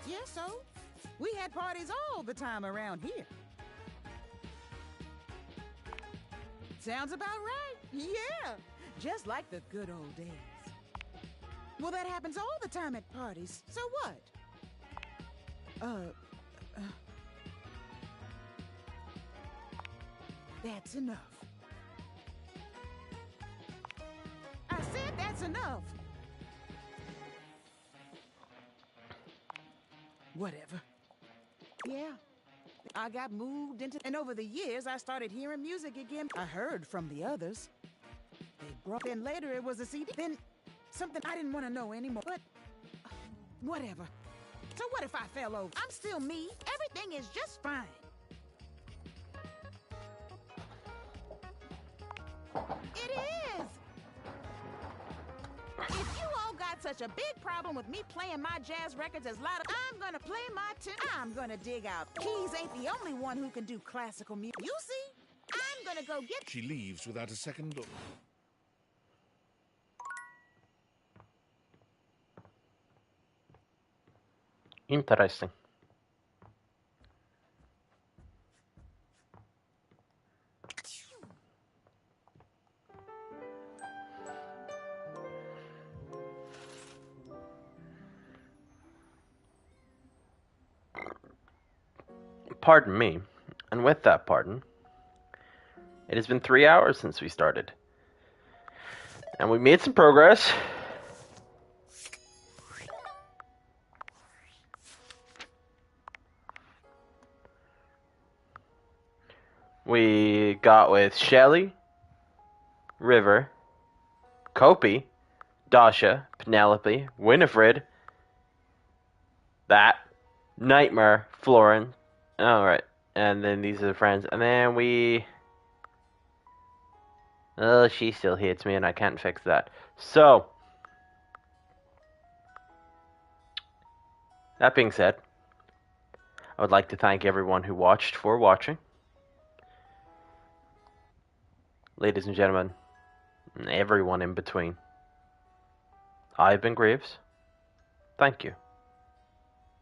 U: Yes, so? We had parties all the time around here. Sounds about right. Yeah, just like the good old days. Well, that happens all the time at parties. So what? That's enough. I said that's enough. Whatever. Yeah. I got moved into... And over the years, I started hearing music again. I heard from the others. They brought... Then later, it was a CD. Then something I didn't want to know anymore. But... whatever. So what if I fell over? I'm still me. Everything is just fine. It is! If you all got such a big problem with me playing my jazz records as loud as I'm gonna play my tune, I'm gonna dig out. Keys ain't the only one who can do classical music. You see? I'm gonna go get...
C: She leaves without a second look.
A: Interesting. Pardon me, and with that pardon, it has been 3 hours since we started, and we made some progress. We got with Shelly, River, Kopi, Dasha, Penelope, Winifred, that, Nightmare, Florin. Alright. And then these are the friends. And then we... Oh, she still hits me and I can't fix that. So, that being said, I would like to thank everyone who watched for watching. Ladies and gentlemen, and everyone in between. I've been Graves. Thank you.